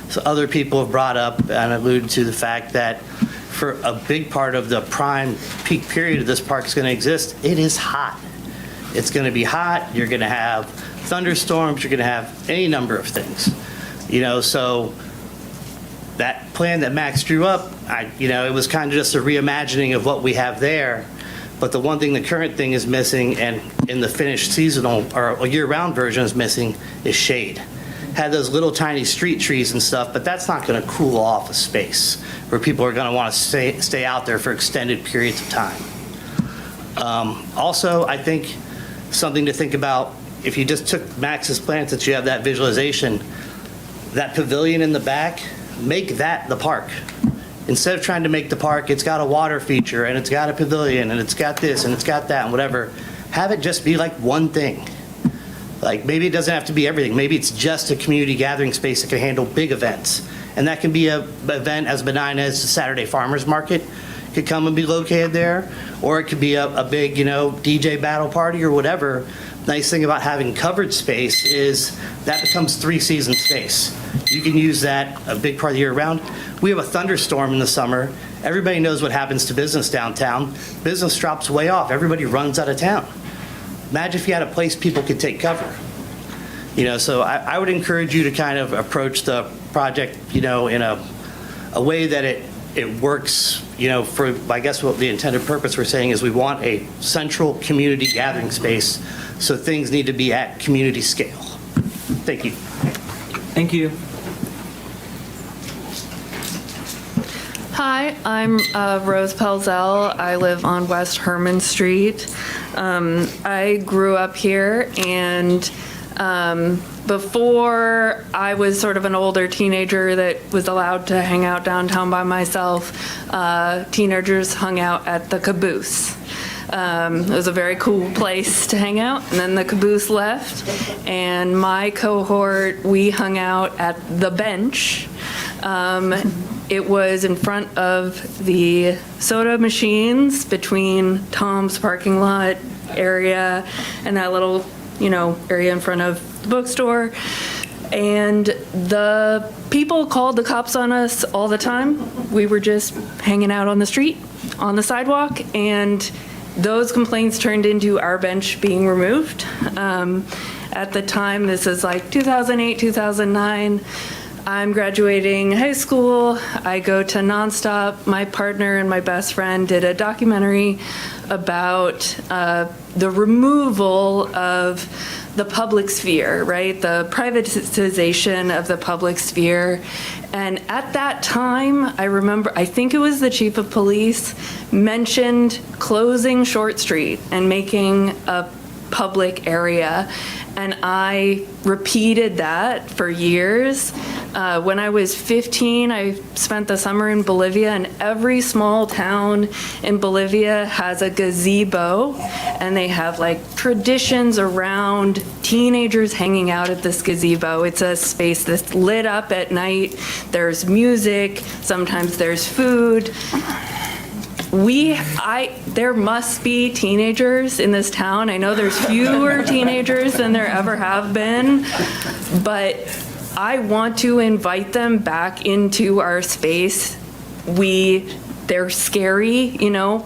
T: So other people have brought up and alluded to the fact that for a big part of the prime peak period of this park is going to exist, it is hot. It's going to be hot. You're going to have thunderstorms. You're going to have any number of things. So that plan that Max drew up, it was kind of just a reimagining of what we have there. But the one thing, the current thing is missing, and in the finished seasonal or year-round version is missing, is shade. Had those little tiny street trees and stuff, but that's not going to cool off a space where people are going to want to stay out there for extended periods of time. Also, I think something to think about, if you just took Max's plan, since you have that visualization, that pavilion in the back, make that the park. Instead of trying to make the park, it's got a water feature, and it's got a pavilion, and it's got this, and it's got that, and whatever. Have it just be like one thing. Like, maybe it doesn't have to be everything. Maybe it's just a community gathering space that can handle big events. And that can be an event as benign as the Saturday Farmers Market could come and be located there, or it could be a big, DJ battle party or whatever. Nice thing about having covered space is that becomes 3-season space. You can use that a big part of the year round. We have a thunderstorm in the summer. Everybody knows what happens to business downtown. Business drops way off. Everybody runs out of town. Imagine if you had a place people could take cover. So I would encourage you to kind of approach the project, in a way that it works, for, I guess what the intended purpose we're saying is we want a central community gathering space, so things need to be at community scale. Thank you.
A: Thank you.
U: Hi, I'm Rose Pelzel. I live on West Herman Street. I grew up here, and before I was sort of an older teenager that was allowed to hang out downtown by myself, teenagers hung out at the Caboose. It was a very cool place to hang out, and then the Caboose left, and my cohort, we hung out at the Bench. It was in front of the soda machines between Tom's parking lot area and that little, area in front of the bookstore. And the people called the cops on us all the time. We were just hanging out on the street, on the sidewalk, and those complaints turned into our bench being removed. At the time, this is like 2008, 2009, I'm graduating high school. I go to Nonstop. My partner and my best friend did a documentary about the removal of the public sphere, right? The privatization of the public sphere. And at that time, I remember, I think it was the chief of police mentioned closing Short Street and making a public area. And I repeated that for years. When I was 15, I spent the summer in Bolivia, and every small town in Bolivia has a gazebo, and they have like traditions around teenagers hanging out at this gazebo. It's a space that's lit up at night. There's music, sometimes there's food. There must be teenagers in this town. I know there's fewer teenagers than there ever have been, but I want to invite them back into our space. They're scary,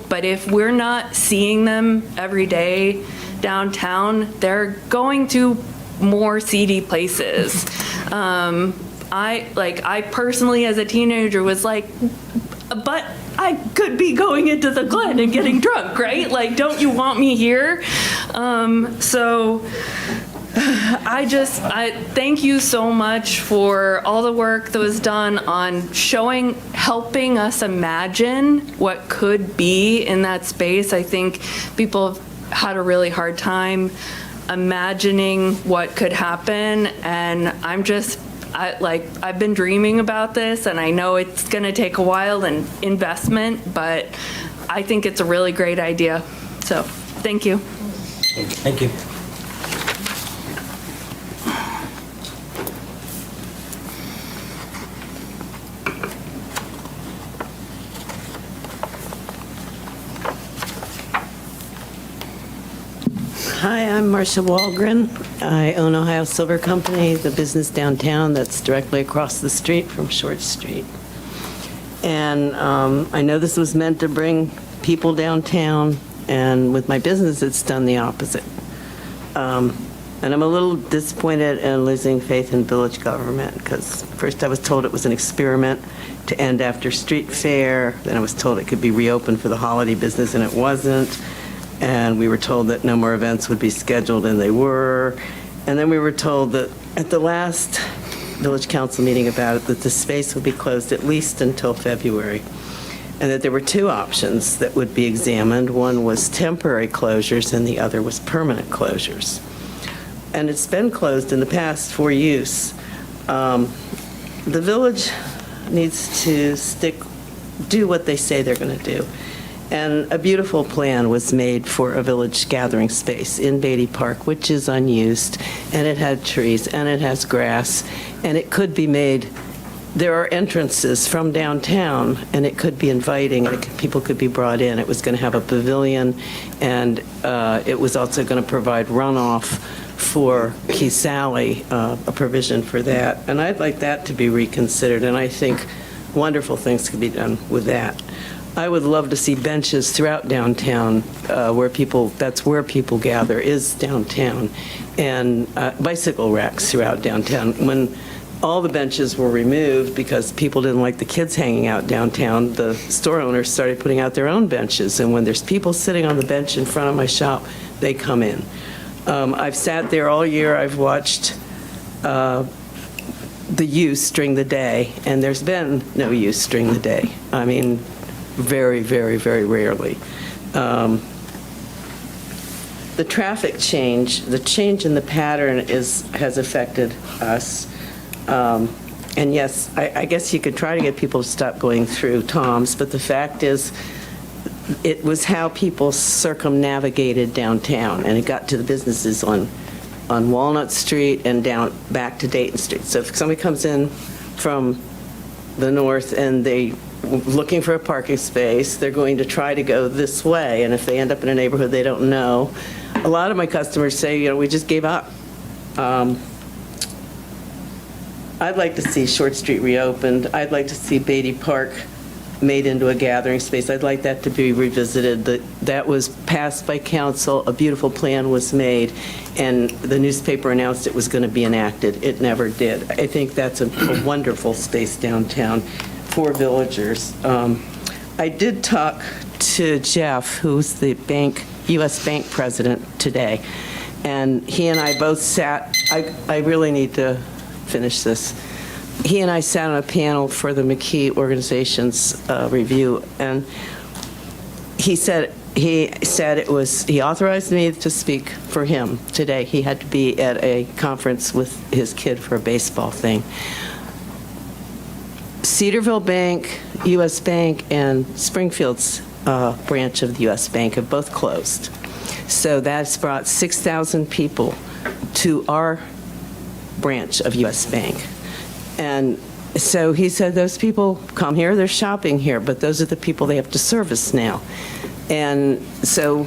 U: but if we're not seeing them every day downtown, they're going to more seedy places. I personally, as a teenager, was like, but I could be going into the Glen and getting drunk, right? Like, don't you want me here? So I thank you so much for all the work that was done on helping us imagine what could be in that space. I think people have had a really hard time imagining what could happen, and I've been dreaming about this, and I know it's going to take a while and investment, but I think it's a really great idea. So, thank you.
A: Thank you.
H: I'm Marcia Walgren. I own Ohio Silver Company, the business downtown that's directly across the street from Short Street. And I know this was meant to bring people downtown, and with my business, it's done the opposite. And I'm a little disappointed in losing faith in village government, because first I was told it was an experiment to end after street fair, then I was told it could be reopened for the holiday business, and it wasn't. And we were told that no more events would be scheduled, and they were. And then we were told that at the last village council meeting about it, that the space would be closed at least until February, and that there were two options that would be examined. One was temporary closures, and the other was permanent closures. And it's been closed in the past for use. The village needs to do what they say they're going to do. And a beautiful plan was made for a village gathering space in Beatty Park, which is unused, and it had trees, and it has grass, and it could be made, there are entrances from downtown, and it could be inviting, and people could be brought in. It was going to have a pavilion, and it was also going to provide runoff for Key Sally, a provision for that. And I'd like that to be reconsidered, and I think wonderful things could be done with that. I would love to see benches throughout downtown that's where people gather, is downtown, and bicycle racks throughout downtown. When all the benches were removed because people didn't like the kids hanging out downtown, the store owners started putting out their own benches, and when there's people sitting on the bench in front of my shop, they come in. I've sat there all year, I've watched the use during the day, and there's been no use during the day. I mean, very, very, very rarely. The traffic change, the change in the pattern has affected us. And yes, I guess you could try to get people to stop going through Tom's, but the fact is, it was how people circumnavigated downtown, and it got to the businesses on Walnut Street and down back to Dayton Street. So if somebody comes in from the north and they looking for a parking space, they're going to try to go this way, and if they end up in a neighborhood they don't know, a lot of my customers say, we just gave up. I'd like to see Short Street reopened. I'd like to see Beatty Park made into a gathering space. I'd like that to be revisited. That was passed by council, a beautiful plan was made, and the newspaper announced it was going to be enacted. It never did. I think that's a wonderful space downtown for villagers. I did talk to Jeff, who's the U.S. Bank president today, and he and I both sat, I really need to finish this. He and I sat on a panel for the McKee Organization's review, and he said he authorized me to speak for him today. He had to be at a conference with his kid for a baseball thing. Cedarville Bank, U.S. Bank, and Springfield's branch of the U.S. Bank have both closed. So that's brought 6,000 people to our branch of U.S. Bank. And so he said those people come here, they're shopping here, but those are the people they have to service now. And so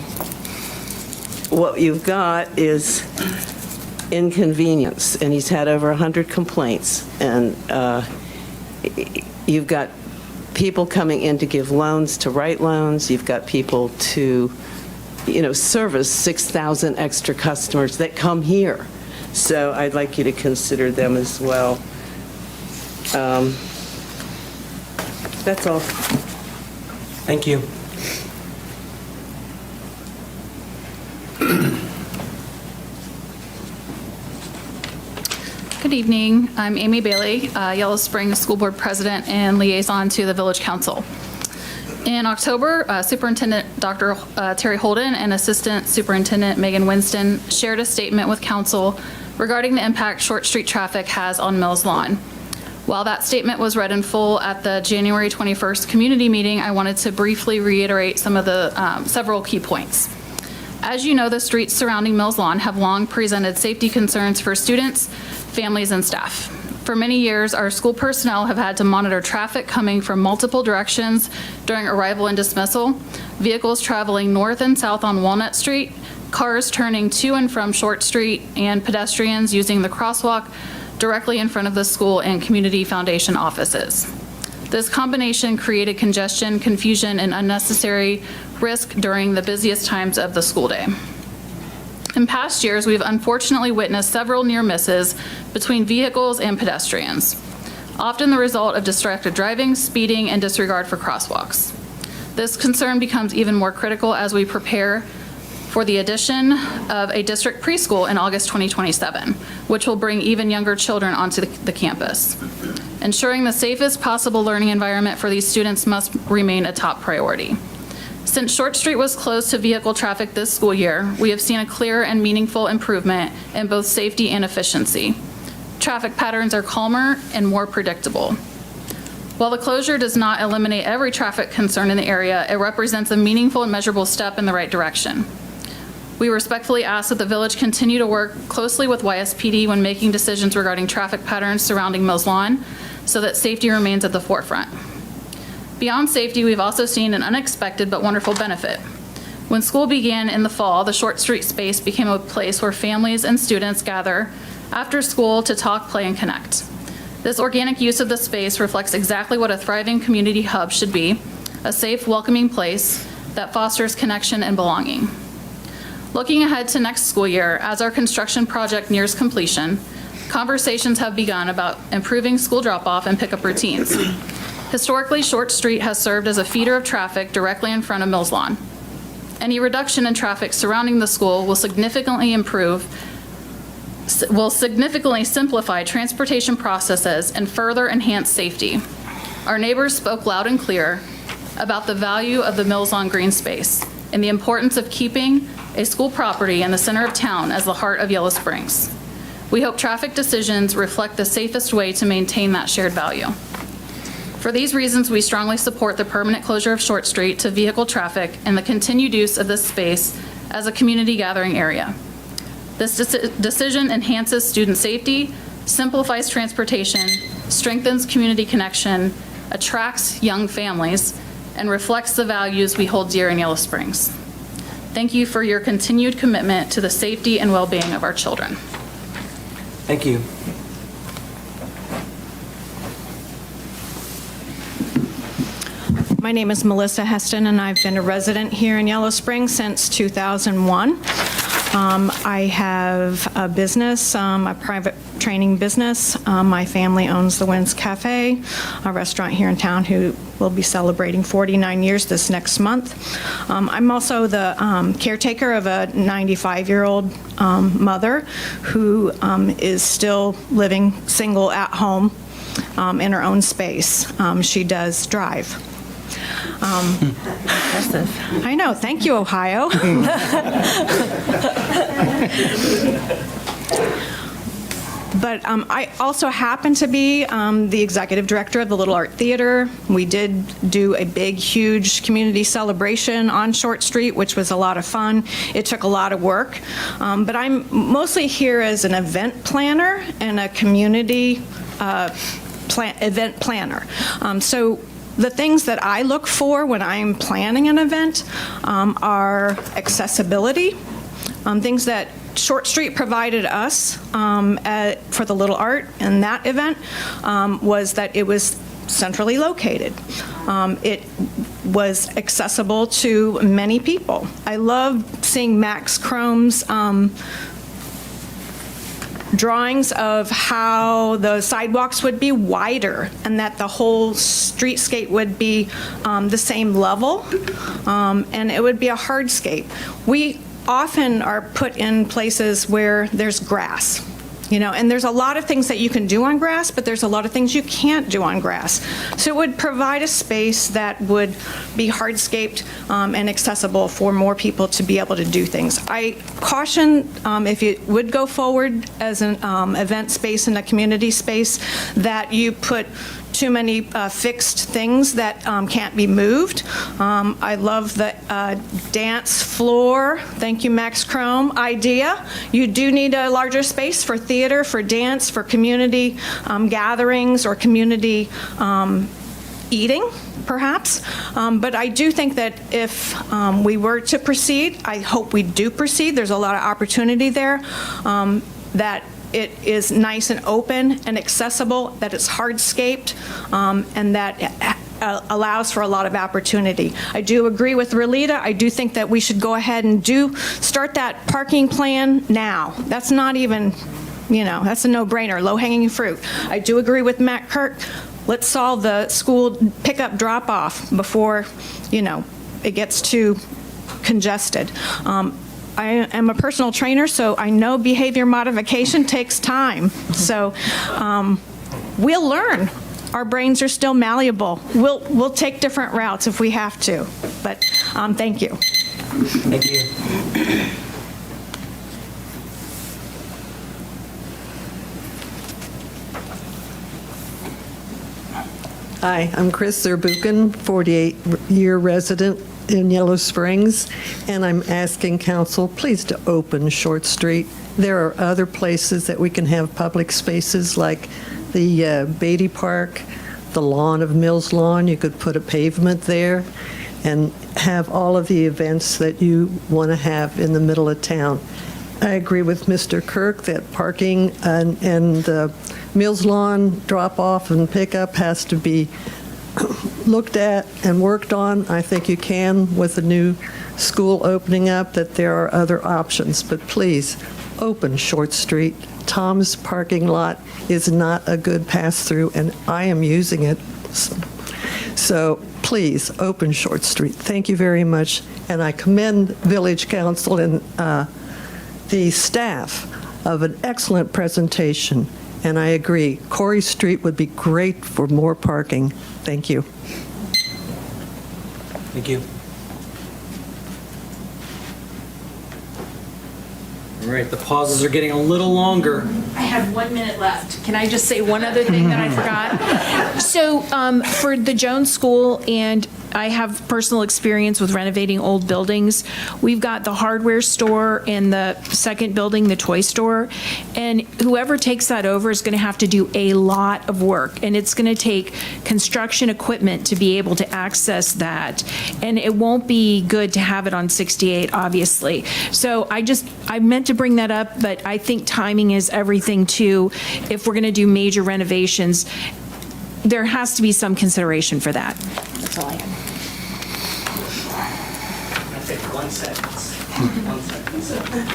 H: what you've got is inconvenience, and he's had over 100 complaints. And you've got people coming in to give loans, to write loans. You've got people to, service 6,000 extra customers that come here. So I'd like you to consider them as well. That's all.
A: Thank you.
V: Good evening. I'm Amy Bailey, Yellow Springs School Board President and Liaison to the Village Council. In October, Superintendent Dr. Terry Holden and Assistant Superintendent Megan Winston shared a statement with Council regarding the impact Short Street traffic has on Mills Lawn. While that statement was read in full at the January 21st community meeting, I wanted to briefly reiterate some of the several key points. As you know, the streets surrounding Mills Lawn have long presented safety concerns for students, families, and staff. For many years, our school personnel have had to monitor traffic coming from multiple directions during arrival and dismissal, vehicles traveling north and south on Walnut Street, cars turning to and from Short Street, and pedestrians using the crosswalk directly in front of the school and community foundation offices. This combination created congestion, confusion, and unnecessary risk during the busiest times of the school day. In past years, we've unfortunately witnessed several near misses between vehicles and pedestrians, often the result of distracted driving, speeding, and disregard for crosswalks. This concern becomes even more critical as we prepare for the addition of a district preschool in August 2027, which will bring even younger children onto the campus. Ensuring the safest possible learning environment for these students must remain a top priority. Since Short Street was closed to vehicle traffic this school year, we have seen a clear and meaningful improvement in both safety and efficiency. Traffic patterns are calmer and more predictable. While the closure does not eliminate every traffic concern in the area, it represents a meaningful and measurable step in the right direction. We respectfully ask that the village continue to work closely with YSPD when making decisions regarding traffic patterns surrounding Mills Lawn so that safety remains at the forefront. Beyond safety, we've also seen an unexpected but wonderful benefit. When school began in the fall, the Short Street space became a place where families and students gather after school to talk, play, and connect. This organic use of the space reflects exactly what a thriving community hub should be, a safe, welcoming place that fosters connection and belonging. Looking ahead to next school year, as our construction project nears completion, conversations have begun about improving school drop-off and pickup routines. Historically, Short Street has served as a feeder of traffic directly in front of Mills Lawn. Any reduction in traffic surrounding the school will significantly simplify transportation processes and further enhance safety. Our neighbors spoke loud and clear about the value of the Mills Lawn green space and the importance of keeping a school property in the center of town as the heart of Yellow Springs. We hope traffic decisions reflect the safest way to maintain that shared value. For these reasons, we strongly support the permanent closure of Short Street to vehicle traffic and the continued use of this space as a community gathering area. This decision enhances student safety, simplifies transportation, strengthens community connection, attracts young families, and reflects the values we hold dear in Yellow Springs. Thank you for your continued commitment to the safety and well-being of our children.
A: Thank you.
B: My name is Melissa Heston, and I've been a resident here in Yellow Springs since 2001. I have a business, a private training business. My family owns the Wynn's Cafe, a restaurant here in town who will be celebrating 49 years this next month. I'm also the caretaker of a 95-year-old mother who is still living single at home in her own space. She does drive.
C: Impressive.
B: I know. Thank you, Ohio. But I also happen to be the executive director of the Little Art Theater. We did do a big, huge community celebration on Short Street, which was a lot of fun. It took a lot of work. But I'm mostly here as an event planner and a community event planner. So the things that I look for when I'm planning an event are accessibility, things that Short Street provided us for the Little Art and that event was that it was centrally located. It was accessible to many people. I loved seeing Max Chrome's drawings of how the sidewalks would be wider and that the whole streetscape would be the same level, and it would be a hardscape. We often are put in places where there's grass, and there's a lot of things that you can do on grass, but there's a lot of things you can't do on grass. So it would provide a space that would be hardscaped and accessible for more people to be able to do things. I caution if you would go forward as an event space and a community space that you put too many fixed things that can't be moved. I love the dance floor, thank you Max Chrome, idea. You do need a larger space for theater, for dance, for community gatherings or community eating. perhaps. But I do think that if we were to proceed, I hope we do proceed. There's a lot of opportunity there, that it is nice and open and accessible, that it's hardscaped, and that allows for a lot of opportunity. I do agree with Relita. I do think that we should go ahead and start that parking plan now. That's not even, that's a no-brainer, low-hanging fruit. I do agree with Matt Kirk. Let's solve the school pickup drop-off before, it gets too congested. I am a personal trainer, so I know behavior modification takes time. So we'll learn. Our brains are still malleable. We'll take different routes if we have to. But thank you.
A: Thank you.
G: Hi, I'm Chris Zerbuchen, 48-year resident in Yellow Springs, and I'm asking council please to open Short Street. There are other places that we can have public spaces like the Beatty Park, the lawn of Mills Lawn. You could put a pavement there and have all of the events that you want to have in the middle of town. I agree with Mr. Kirk that parking and Mills Lawn drop-off and pickup has to be looked at and worked on. I think you can with the new school opening up, that there are other options. But please, open Short Street. Tom's parking lot is not a good pass-through, and I am using it. So please, open Short Street. Thank you very much. And I commend Village Council and the staff of an excellent presentation. And I agree, Corey Street would be great for more parking. Thank you.
A: Thank you. All right, the pauses are getting a little longer.
J: I have 1 minute left. Can I just say one other thing that I forgot? So for the Jones School, and I have personal experience with renovating old buildings, we've got the hardware store and the second building, the toy store, and whoever takes that over is going to have to do a lot of work, and it's going to take construction equipment to be able to access that, and it won't be good to have it on 68, obviously. So I meant to bring that up, but I think timing is everything too. If we're going to do major renovations, there has to be some consideration for that. That's all I have.
T: One sentence.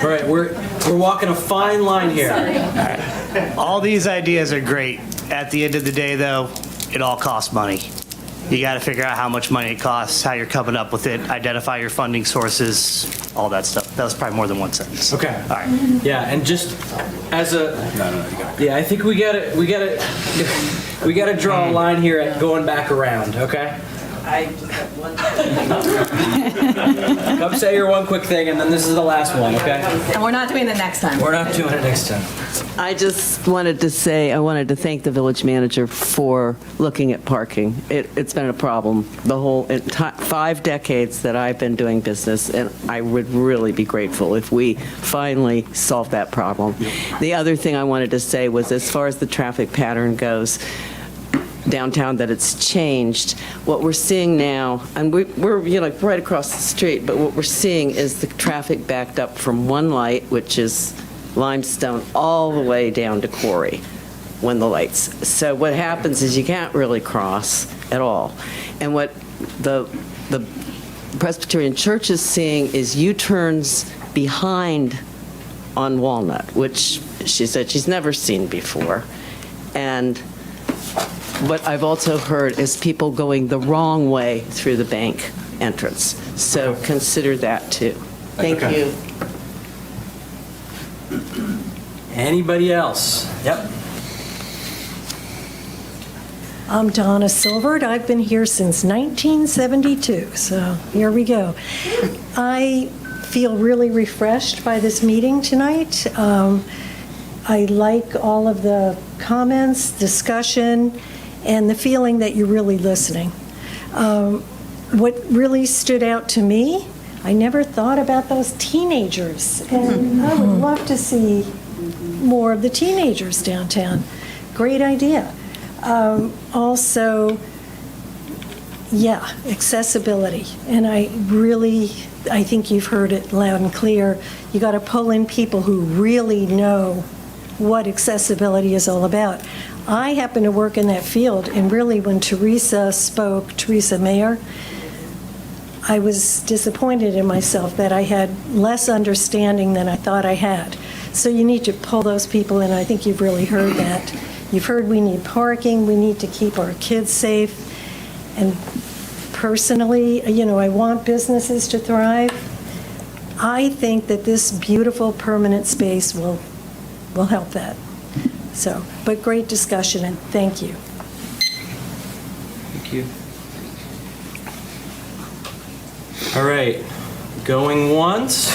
A: All right, we're walking a fine line here.
T: All these ideas are great. At the end of the day, though, it all costs money. You got to figure out how much money it costs, how you're coming up with it, identify your funding sources, all that stuff. That was probably more than one sentence.
A: Okay.
T: All right.
A: Yeah, and just as a, yeah, I think we gotta draw a line here at going back around. Okay.
H: I just have one.
A: Come say your one quick thing, and then this is the last one, okay?
H: And we're not doing it next time.
A: We're not doing it next time.
H: I just wanted to say, I wanted to thank the village manager for looking at parking. It's been a problem the whole 5 decades that I've been doing business, and I would really be grateful if we finally solved that problem. The other thing I wanted to say was, as far as the traffic pattern goes, downtown, that it's changed. What we're seeing now, and we're right across the street, but what we're seeing is the traffic backed up from one light, which is Limestone, all the way down to Quarry when the lights. So what happens is you can't really cross at all. And what the Presbyterian Church is seeing is U-turns behind on Walnut, which she said she's never seen before. And what I've also heard is people going the wrong way through the bank entrance. So consider that too. Thank you.
A: Anybody else? Yep.
L: I'm Donna Silvert. I've been here since 1972, so here we go. I feel really refreshed by this meeting tonight. I like all of the comments, discussion, and the feeling that you're really listening. What really stood out to me, I never thought about those teenagers, and I would love to see more of the teenagers downtown. Great idea. Also, Yeah, accessibility. And I think you've heard it loud and clear. You got to pull in people who really know what accessibility is all about. I happen to work in that field, and really when Teresa Mayer, I was disappointed in myself that I had less understanding than I thought I had. So you need to pull those people in. I think you've really heard that. You've heard we need parking, we need to keep our kids safe. And personally, I want businesses to thrive. I think that this beautiful permanent space will help that. So, but great discussion, and thank you.
A: Thank you. All right, going once.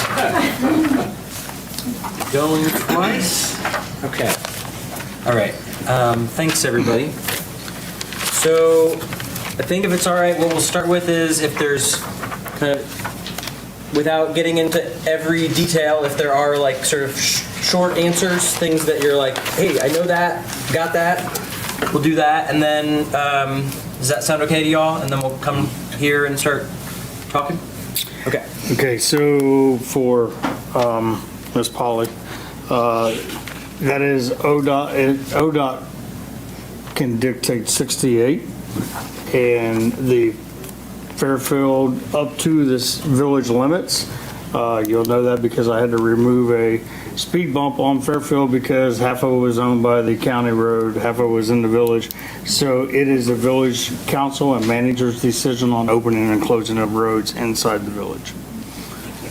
A: Going twice. Okay. All right. Thanks, everybody. So I think if it's all right, what we'll start with is if there's kind of, without getting into every detail, if there are like sort of short answers, things that you're like, hey, I know that, got that, we'll do that. And then, does that sound okay to y'all? And then we'll come here and start talking? Okay.
E: Okay, so for Ms. Polly, that is ODOT can dictate 68, and the Fairfield up to this village limits. You'll know that because I had to remove a speed bump on Fairfield because half of it was owned by the county road, half of it was in the village. So it is the village council and manager's decision on opening and closing of roads inside the village.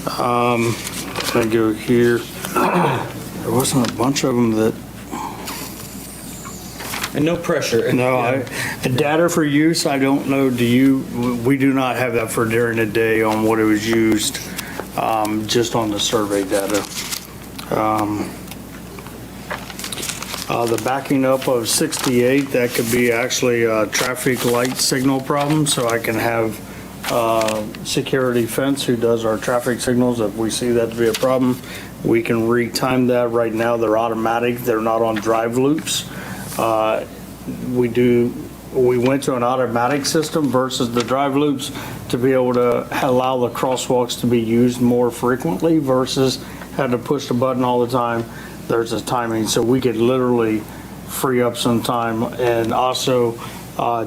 E: I go here. There wasn't a bunch of them that.
A: And no pressure.
E: No, data for use, I don't know, we do not have that for during the day on what it was used, just on the survey data. The backing up of 68, that could be actually a traffic light signal problem, so I can have security fence who does our traffic signals. If we see that to be a problem, we can retime that. Right now, they're automatic, they're not on drive loops. We went to an automatic system versus the drive loops to be able to allow the crosswalks to be used more frequently versus having to push the button all the time. There's a timing, so we could literally free up some time. And also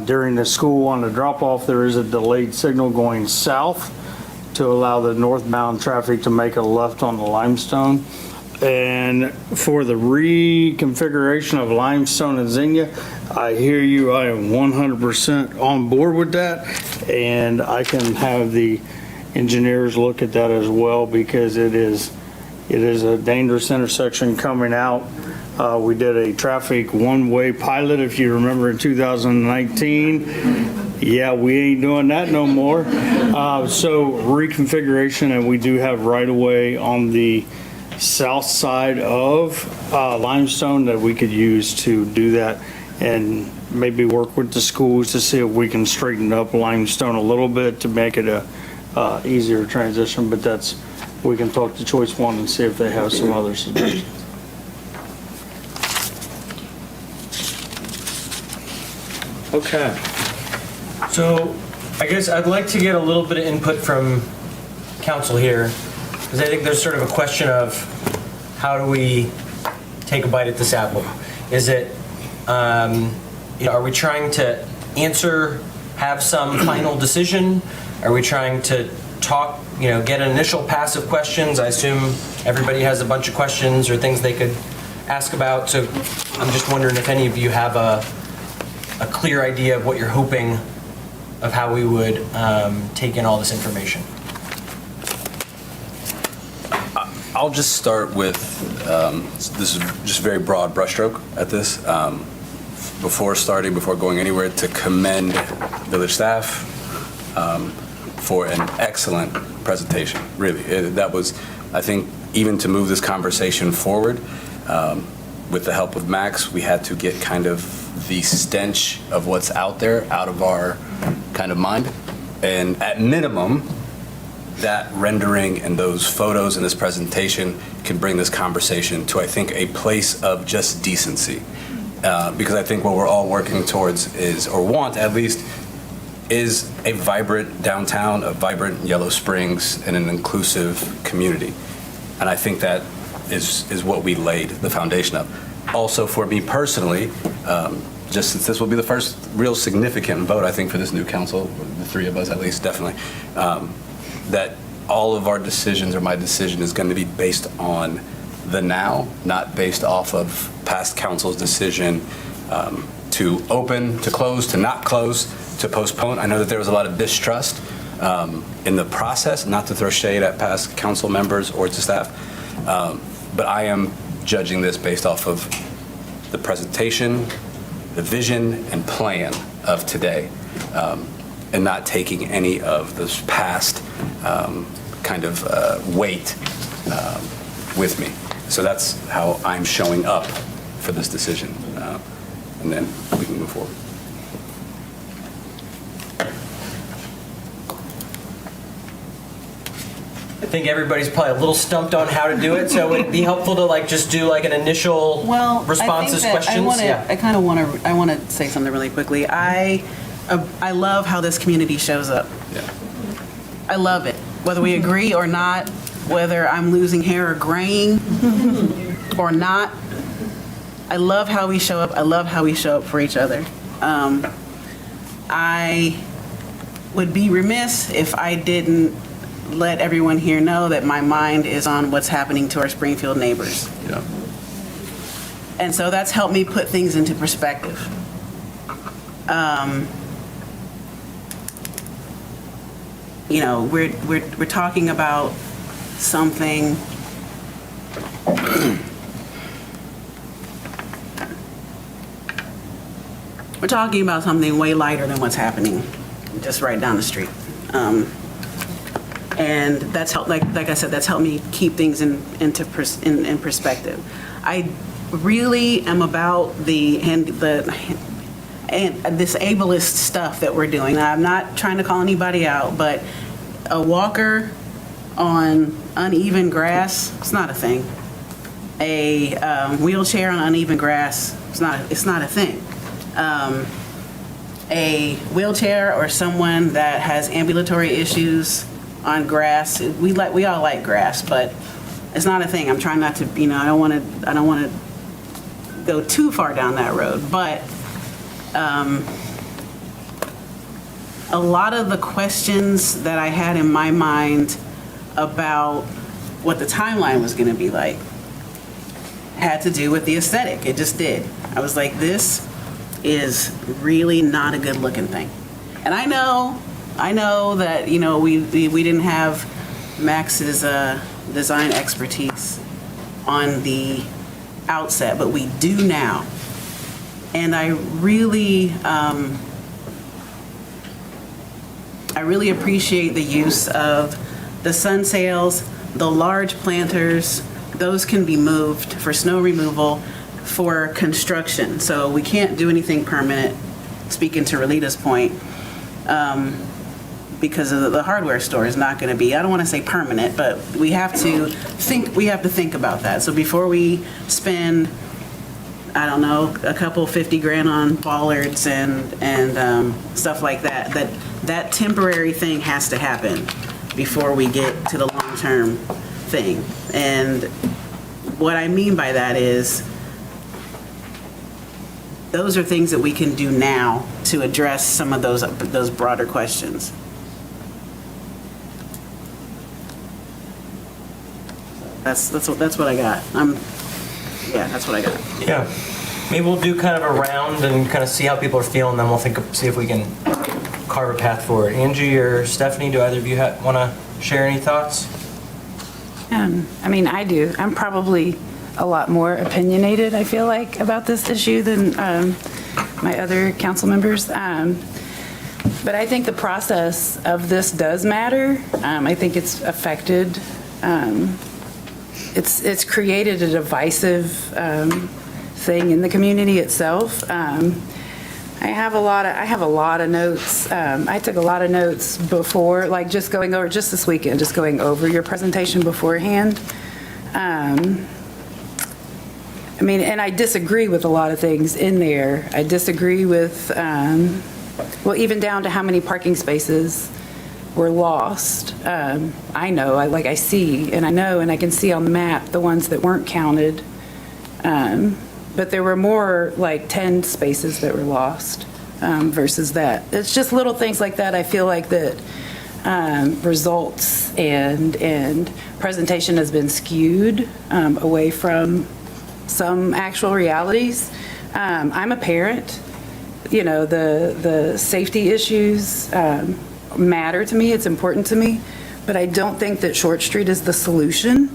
E: during the school on the drop off, there is a delayed signal going south to allow the northbound traffic to make a left on the Limestone. And for the reconfiguration of Limestone and Xenia, I hear you. I am 100% on board with that. And I can have the engineers look at that as well because it is a dangerous intersection coming out. We did a traffic one-way pilot, if you remember, in 2019. Yeah, we ain't doing that no more. So reconfiguration, and we do have right-of-way on the south side of Limestone that we could use to do that, and maybe work with the schools to see if we can straighten up Limestone a little bit to make it a easier transition. But we can talk to Choice One and see if they have some other suggestions.
A: Okay. So I guess I'd like to get a little bit of input from council here, because I think there's sort of a question of how do we take a bite at this apple? Is it, are we trying to answer, have some final decision? Are we trying to talk, get an initial pass of questions? I assume everybody has a bunch of questions or things they could ask about. So I'm just wondering if any of you have a clear idea of what you're hoping of how we would take in all this information.
D: I'll just start with, this is just very broad brushstroke at this. Before going anywhere, to commend village staff for an excellent presentation, really. That was, I think, even to move this conversation forward, with the help of Max, we had to get kind of the stench of what's out there out of our kind of mind. And at minimum, that rendering and those photos in this presentation can bring this conversation to, I think, a place of just decency. Because I think what we're all working towards is, or want at least, is a vibrant downtown, a vibrant Yellow Springs, and an inclusive community. And I think that is what we laid the foundation of. Also, for me personally, just since this will be the first real significant vote, I think, for this new council, the three of us at least, definitely, that all of our decisions, or my decision, is going to be based on the now, not based off of past council's decision to open, to close, to not close, to postpone. I know that there was a lot of distrust in the process, not to throw shade at past council members or to staff, but I am judging this based off of the presentation, the vision and plan of today, and not taking any of this past kind of weight with me. So that's how I'm showing up for this decision, and then we can move forward.
A: I think everybody's probably a little stumped on how to do it, so would it be helpful to just do an initial responses, questions?
C: I kind of want to say something really quickly. I love how this community shows up.
D: Yeah.
C: I love it. Whether we agree or not, whether I'm losing hair or graying or not, I love how we show up. I love how we show up for each other. I would be remiss if I didn't let everyone here know that my mind is on what's happening to our Springfield neighbors.
D: Yeah.
C: And so that's helped me put things into perspective. We're talking about something we're talking about something way lighter than what's happening just right down the street. And that's helped, like I said, that's helped me keep things in perspective. I really am about this ableist stuff that we're doing. Now, I'm not trying to call anybody out, but a walker on uneven grass, it's not a thing. A wheelchair on uneven grass, it's not a thing. A wheelchair or someone that has ambulatory issues on grass, we all like grass, but it's not a thing. I'm trying not to, I don't want to go too far down that road, but a lot of the questions that I had in my mind about what the timeline was going to be like had to do with the aesthetic. It just did. I was like, this is really not a good looking thing. And I know that, we didn't have Max's design expertise on the outset, but we do now. And I really appreciate the use of the sun sails, the large planters. Those can be moved for snow removal for construction. So we can't do anything permanent, speaking to Relita's point, because of the hardware store is not going to be, I don't want to say permanent, but we have to think about that. So before we spend, I don't know, a couple $50,000 on bollards and stuff like that, that temporary thing has to happen before we get to the long-term thing. And what I mean by that is those are things that we can do now to address some of those broader questions. That's what I got. That's what I got.
A: Yeah. Maybe we'll do kind of a round and kind of see how people are feeling, then we'll see if we can carve a path forward. Angie or Stephanie, do either of you want to share any thoughts?
C: I do. I'm probably a lot more opinionated, I feel like, about this issue than my other council members. But I think the process of this does matter. I think it's affected, it's created a divisive thing in the community itself. I have a lot of notes. I took a lot of notes before, just this weekend, just going over your presentation beforehand. And I disagree with a lot of things in there. I disagree with well, even down to how many parking spaces were lost. I know, I see, and I know, and I can see on the map the ones that weren't counted. But there were more like 10 spaces that were lost versus that. It's just little things like that. I feel like that results and presentation has been skewed away from some actual realities. I'm a parent. You know, the safety issues matter to me. It's important to me. But I don't think that Short Street is the solution.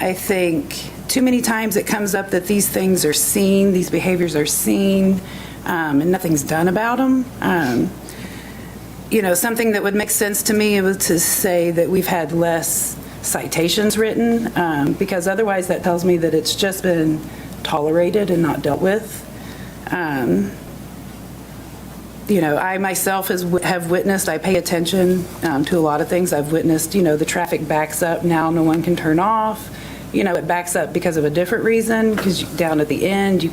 C: I think too many times it comes up that these things are seen, these behaviors are seen, and nothing's done about them. You know, something that would make sense to me was to say that we've had less citations written, because otherwise that tells me that it's just been tolerated and not dealt with. You know, I myself have witnessed, I pay attention to a lot of things. I've witnessed, you know, the traffic backs up, now no one can turn off. You know, it backs up because of a different reason, because down at the end, you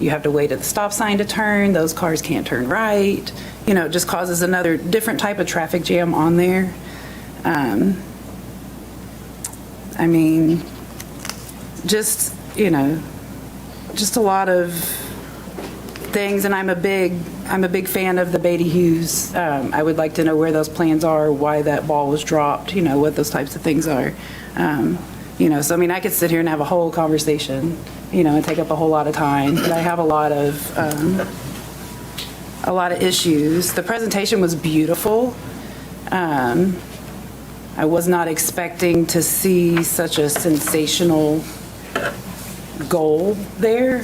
C: have to wait at the stop sign to turn, those cars can't turn right. You know, it just causes another different type of traffic jam on there. I mean, just, you know, just a lot of things, and I'm a big fan of the Beatty Hughes. I would like to know where those plans are, why that ball was dropped, you know, what those types of things are. You know, so I mean, I could sit here and have a whole conversation, you know, and take up a whole lot of time, but I have a lot of issues. The presentation was beautiful. I was not expecting to see such a sensational goal there.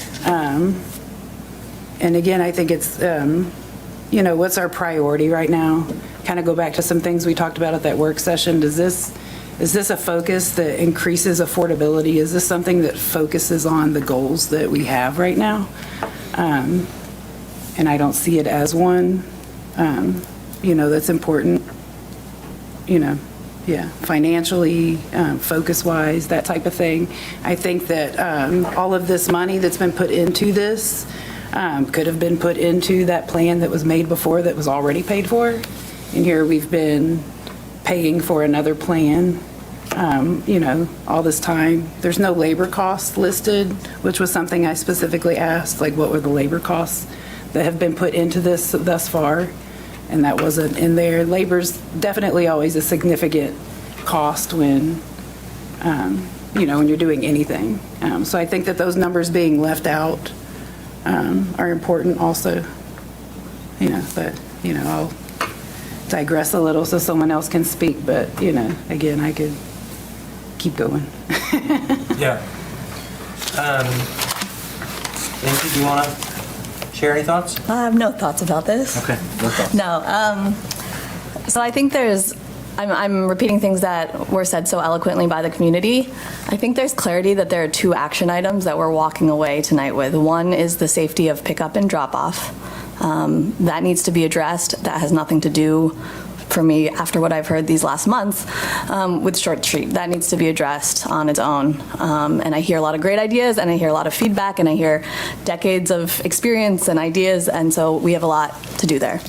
C: And again, I think it's, you know, what's our priority right now? Kind of go back to some things we talked about at that work session. Is this a focus that increases affordability? Is this something that focuses on the goals that we have right now? And I don't see it as one, you know, that's important, you know, yeah, financially, focus-wise, that type of thing. I think that all of this money that's been put into this could have been put into that plan that was made before that was already paid for. And here we've been paying for another plan, you know, all this time. There's no labor costs listed, which was something I specifically asked, like what were the labor costs that have been put into this thus far, and that wasn't in there. Labor's definitely always a significant cost when, you know, when you're doing anything. So I think that those numbers being left out are important also, you know, but, you know, I'll digress a little so someone else can speak, but, you know, again, I could keep going.
A: Yeah. Lindsay, do you want to share any thoughts?
K: I have no thoughts about this.
A: Okay, no thoughts.
K: No. So I think I'm repeating things that were said so eloquently by the community. I think there's clarity that there are two action items that we're walking away tonight with. One is the safety of pickup and drop-off. That needs to be addressed. That has nothing to do, for me, after what I've heard these last months, with Short Street. That needs to be addressed on its own. And I hear a lot of great ideas, and I hear a lot of feedback, and I hear decades of experience and ideas, and so we have a lot to do there.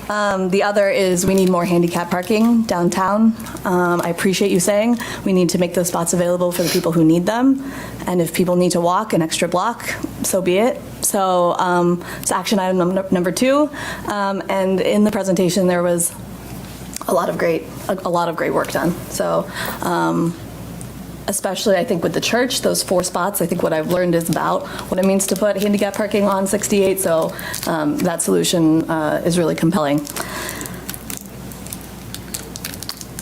K: The other is we need more handicap parking downtown. I appreciate you saying we need to make those spots available for the people who need them. And if people need to walk an extra block, so be it. So it's action item number 2. And in the presentation, there was a lot of great work done. So especially I think with the church, those 4 spots, I think what I've learned is about what it means to put handicap parking on 68. So that solution is really compelling.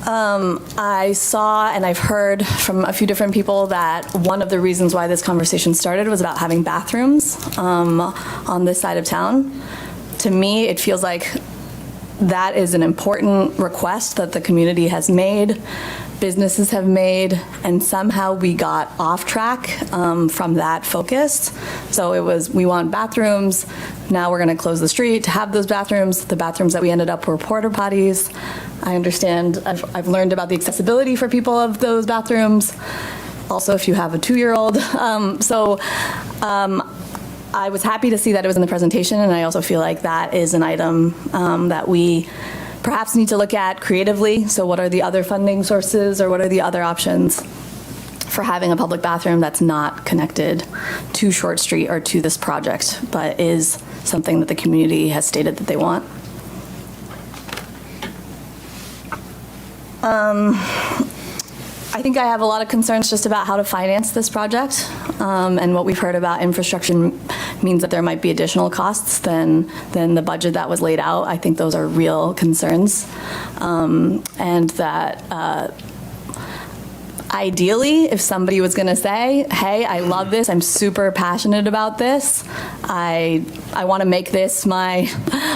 K: I saw and I've heard from a few different people that one of the reasons why this conversation started was about having bathrooms on this side of town. To me, it feels like that is an important request that the community has made, businesses have made, and somehow we got off track from that focus. So it was, we want bathrooms, now we're gonna close the street to have those bathrooms. The bathrooms that we ended up were porta potties. I understand, I've learned about the accessibility for people of those bathrooms. Also, if you have a 2-year-old. I was happy to see that it was in the presentation, and I also feel like that is an item that we perhaps need to look at creatively. So what are the other funding sources, or what are the other options for having a public bathroom that's not connected to Short Street or to this project, but is something that the community has stated that they want? I think I have a lot of concerns just about how to finance this project, and what we've heard about infrastructure means that there might be additional costs than the budget that was laid out. I think those are real concerns, and that ideally, if somebody was going to say, hey, I love this, I'm super passionate about this, I want to make this my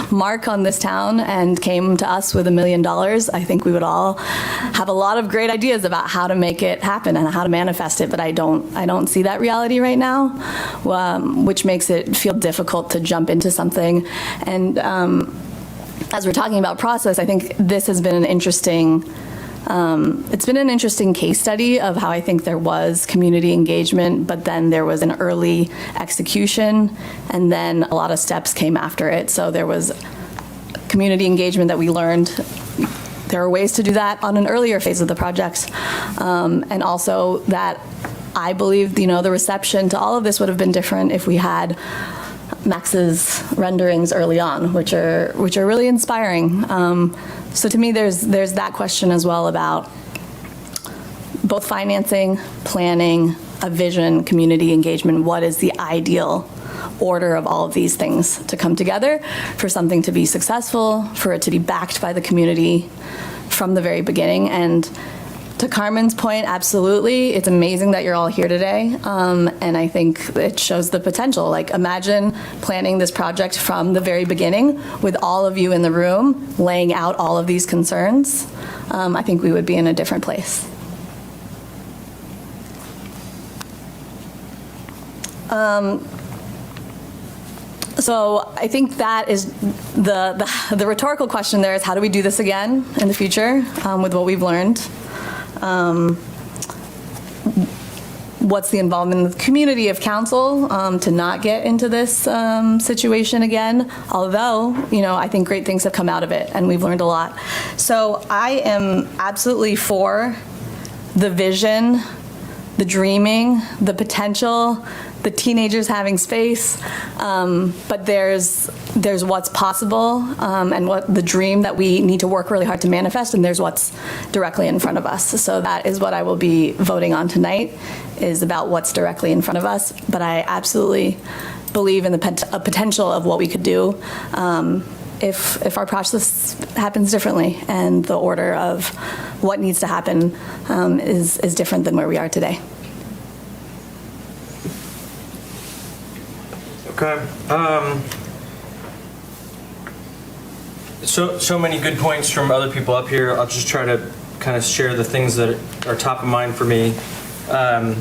K: mark on this town, and came to us with $1 million, I think we would all have a lot of great ideas about how to make it happen and how to manifest it, but I don't see that reality right now, which makes it feel difficult to jump into something. And as we're talking about process, I think this has been an interesting it's been an interesting case study of how I think there was community engagement, but then there was an early execution, and then a lot of steps came after it. So there was community engagement that we learned there are ways to do that on an earlier phase of the project, and also that I believe the reception to all of this would have been different if we had Max's renderings early on, which are really inspiring. So to me, there's that question as well about both financing, planning, a vision, community engagement. What is the ideal order of all of these things to come together for something to be successful, for it to be backed by the community from the very beginning? And to Carmen's point, absolutely. It's amazing that you're all here today. And I think it shows the potential. Like, imagine planning this project from the very beginning with all of you in the room, laying out all of these concerns. I think we would be in a different place. So I think that is the rhetorical question there is, how do we do this again in the future with what we've learned? What's the involvement of the community, of council, to not get into this situation again? Although, I think great things have come out of it, and we've learned a lot. So I am absolutely for the vision, the dreaming, the potential, the teenagers having space, but there's what's possible, and what the dream that we need to work really hard to manifest, and there's what's directly in front of us. So that is what I will be voting on tonight, is about what's directly in front of us. But I absolutely believe in the potential of what we could do if our process happens differently, and the order of what needs to happen is different than where we are today.
A: Okay. So many good points from other people up here. I'll just try to kind of share the things that are top of mind for me. I'm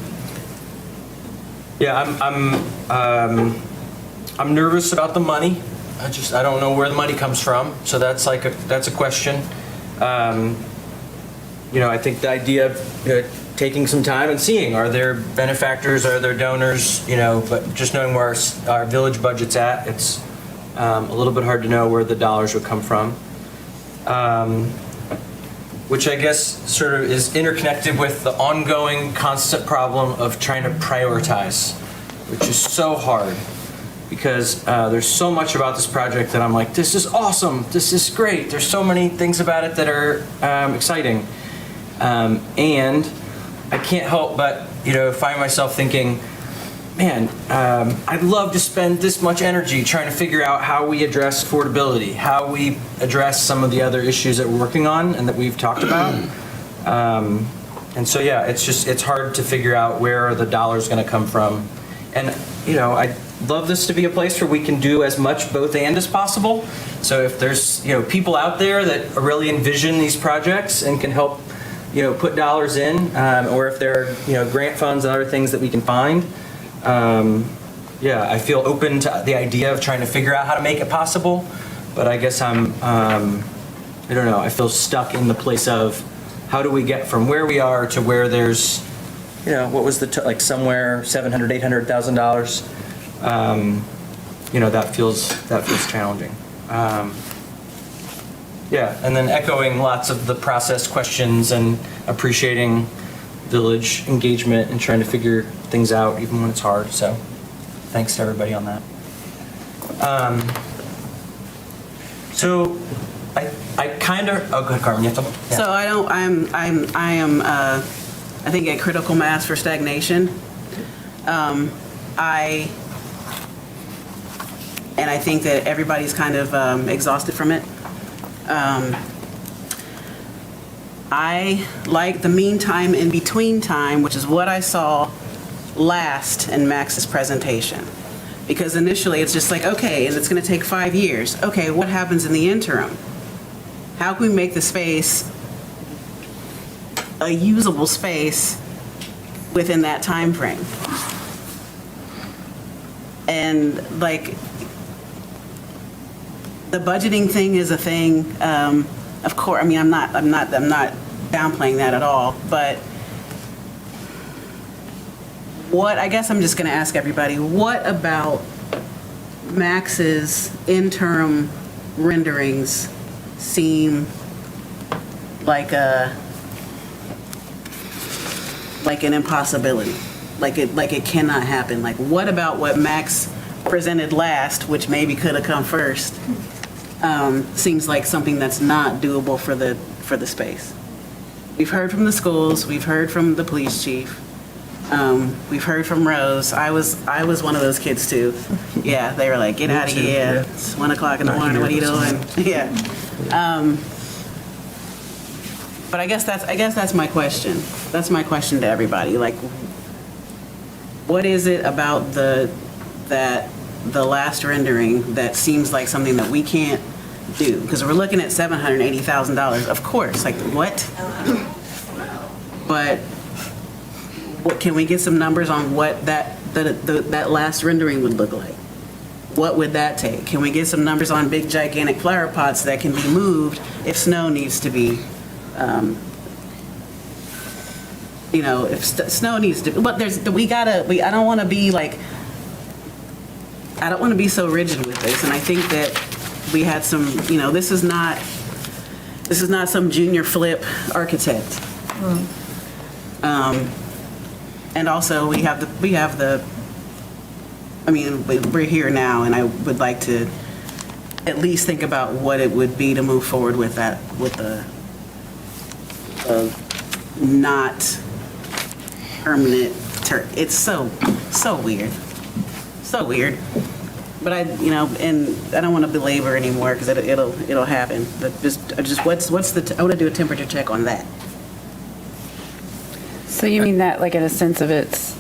A: nervous about the money. I don't know where the money comes from. So that's a question. I think the idea of taking some time and seeing, are there benefactors, are there donors, but just knowing where our village budget's at, it's a little bit hard to know where the dollars would come from. Which I guess sort of is interconnected with the ongoing constant problem of trying to prioritize, which is so hard, because there's so much about this project that I'm like, this is awesome, this is great, there's so many things about it that are exciting. And I can't help but, find myself thinking, man, I'd love to spend this much energy trying to figure out how we address affordability, how we address some of the other issues that we're working on and that we've talked about. And so, yeah, it's hard to figure out where the dollar's going to come from. And, I'd love this to be a place where we can do as much both and as possible. So if there's, people out there that really envision these projects and can help put dollars in, or if there are, grant funds and other things that we can find. I feel open to the idea of trying to figure out how to make it possible, but I guess I don't know, I feel stuck in the place of how do we get from where we are to where there's, what was somewhere $700,000, $800,000 that feels challenging. Yeah, and then echoing lots of the process questions and appreciating village engagement and trying to figure things out even when it's hard. So thanks to everybody on that. So I kind of, oh, go ahead, Carmen. You have to, yeah.
M: So I am, I think, at critical mass for stagnation. I think that everybody's kind of exhausted from it. I like the meantime in between time, which is what I saw last in Max's presentation. Because initially it's just like, okay, and it's going to take 5 years. Okay, what happens in the interim? How can we make the space a usable space within that time frame? And like, the budgeting thing is a thing. Of course, I mean, I'm not downplaying that at all. But I guess I'm just going to ask everybody, what about Max's interim renderings seem like an impossibility? Like it cannot happen? Like, what about what Max presented last, which maybe could have come first, seems like something that's not doable for the space? We've heard from the schools, we've heard from the police chief, we've heard from Rose. I was one of those kids too. Yeah, they were like, get out of here. It's 1 o'clock in the morning. What are you doing? Yeah. But I guess that's my question. That's my question to everybody. Like, what is it about the last rendering that seems like something that we can't do? Because we're looking at $780,000, of course. Like, what? But what, can we get some numbers on what that last rendering would look like? What would that take? Can we get some numbers on big, gigantic flower pots that can be moved if snow needs to be, if snow needs to, but I don't want to be like, I don't want to be so rigid with this. And I think that we had some, this is not some junior flip architect. And also we have the, I mean, we're here now, and I would like to at least think about what it would be to move forward with that, with the not permanent it's so weird. So weird. But I don't want to belabor anymore because it'll happen. But I want to do a temperature check on that.
C: So you mean that, like, in a sense of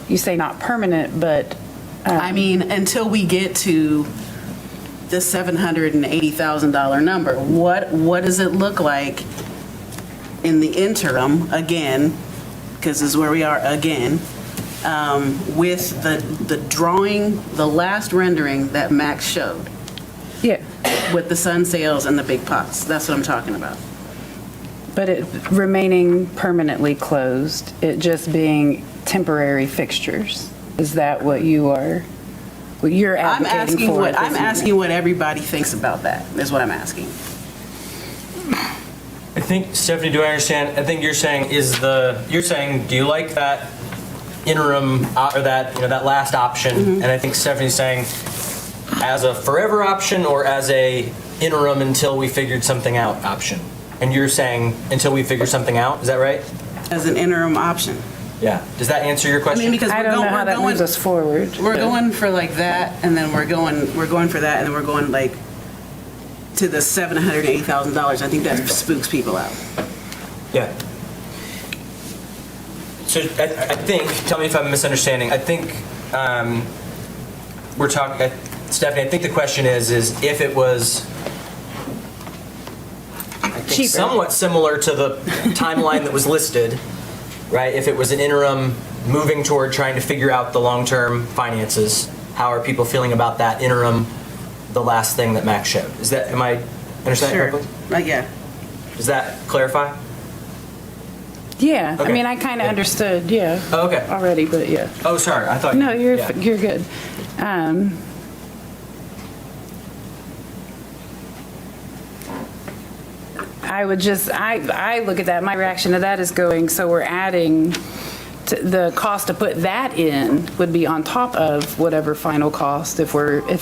C: you say not permanent, but
M: I mean, until we get to the $780,000 number, what does it look like in the interim, again, because this is where we are again, with the drawing, the last rendering that Max showed?
C: Yeah.
M: With the sun sails and the big pots. That's what I'm talking about.
C: But it remaining permanently closed, it just being temporary fixtures. Is that what you're advocating for?
M: I'm asking what everybody thinks about that, is what I'm asking.
A: I think, Stephanie, do I understand? I think you're saying, do you like that interim, or that last option?
M: Mm-hmm.
A: And I think Stephanie's saying, as a forever option or as a interim until we figured something out option? And you're saying until we figure something out, is that right?
M: As an interim option.
A: Yeah. Does that answer your question?
M: I mean, because
C: I don't know how that moves us forward.
M: We're going for like that, and then we're going for that, and then we're going like to the $780,000. I think that spooks people out.
A: Yeah. So I think, tell me if I'm misunderstanding, I think we're talking, Stephanie, I think the question is if it was
C: cheaper,
A: somewhat similar to the timeline that was listed, right? If it was an interim moving toward trying to figure out the long-term finances, how are people feeling about that interim, the last thing that Max showed? Am I understanding correctly?
M: Yeah.
A: Does that clarify?
C: Yeah, I
A: Okay.
C: mean, I kind of understood, yeah.
A: Oh, okay.
C: Already, but yeah.
A: Oh, sorry, I thought.
C: No, you're
A: yeah.
C: you're good. I would just, I look at that, my reaction to that is going, so we're adding, the cost to put that in would be on top of whatever final cost if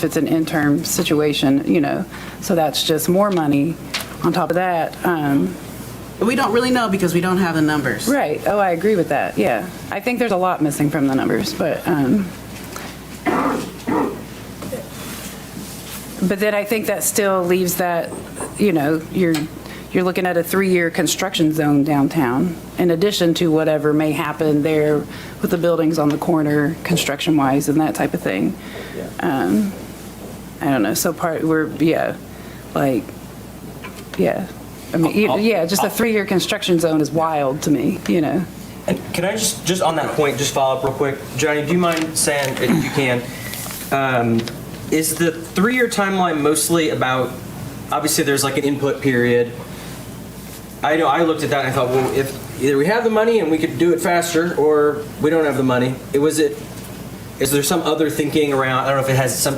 C: it's an interim situation, you know, so that's just more money on top of that.
M: But we don't really know because we don't have the numbers.
C: Right, oh, I agree with that, yeah. I think there's a lot missing from the numbers, but then I think that still leaves that, you know, you're looking at a 3-year construction zone downtown, in addition to whatever may happen there with the buildings on the corner, construction-wise, and that type of thing. I don't know, so I mean, yeah, just a 3-year construction zone is wild to me, you know?
A: And can I just on that point, just follow up real quick? Johnny, do you mind saying, if you can, is the 3-year timeline mostly about, obviously there's like an input period. I know I looked at that and I thought, well, if either we have the money and we could do it faster, or we don't have the money. Is there some other thinking around, I don't know if it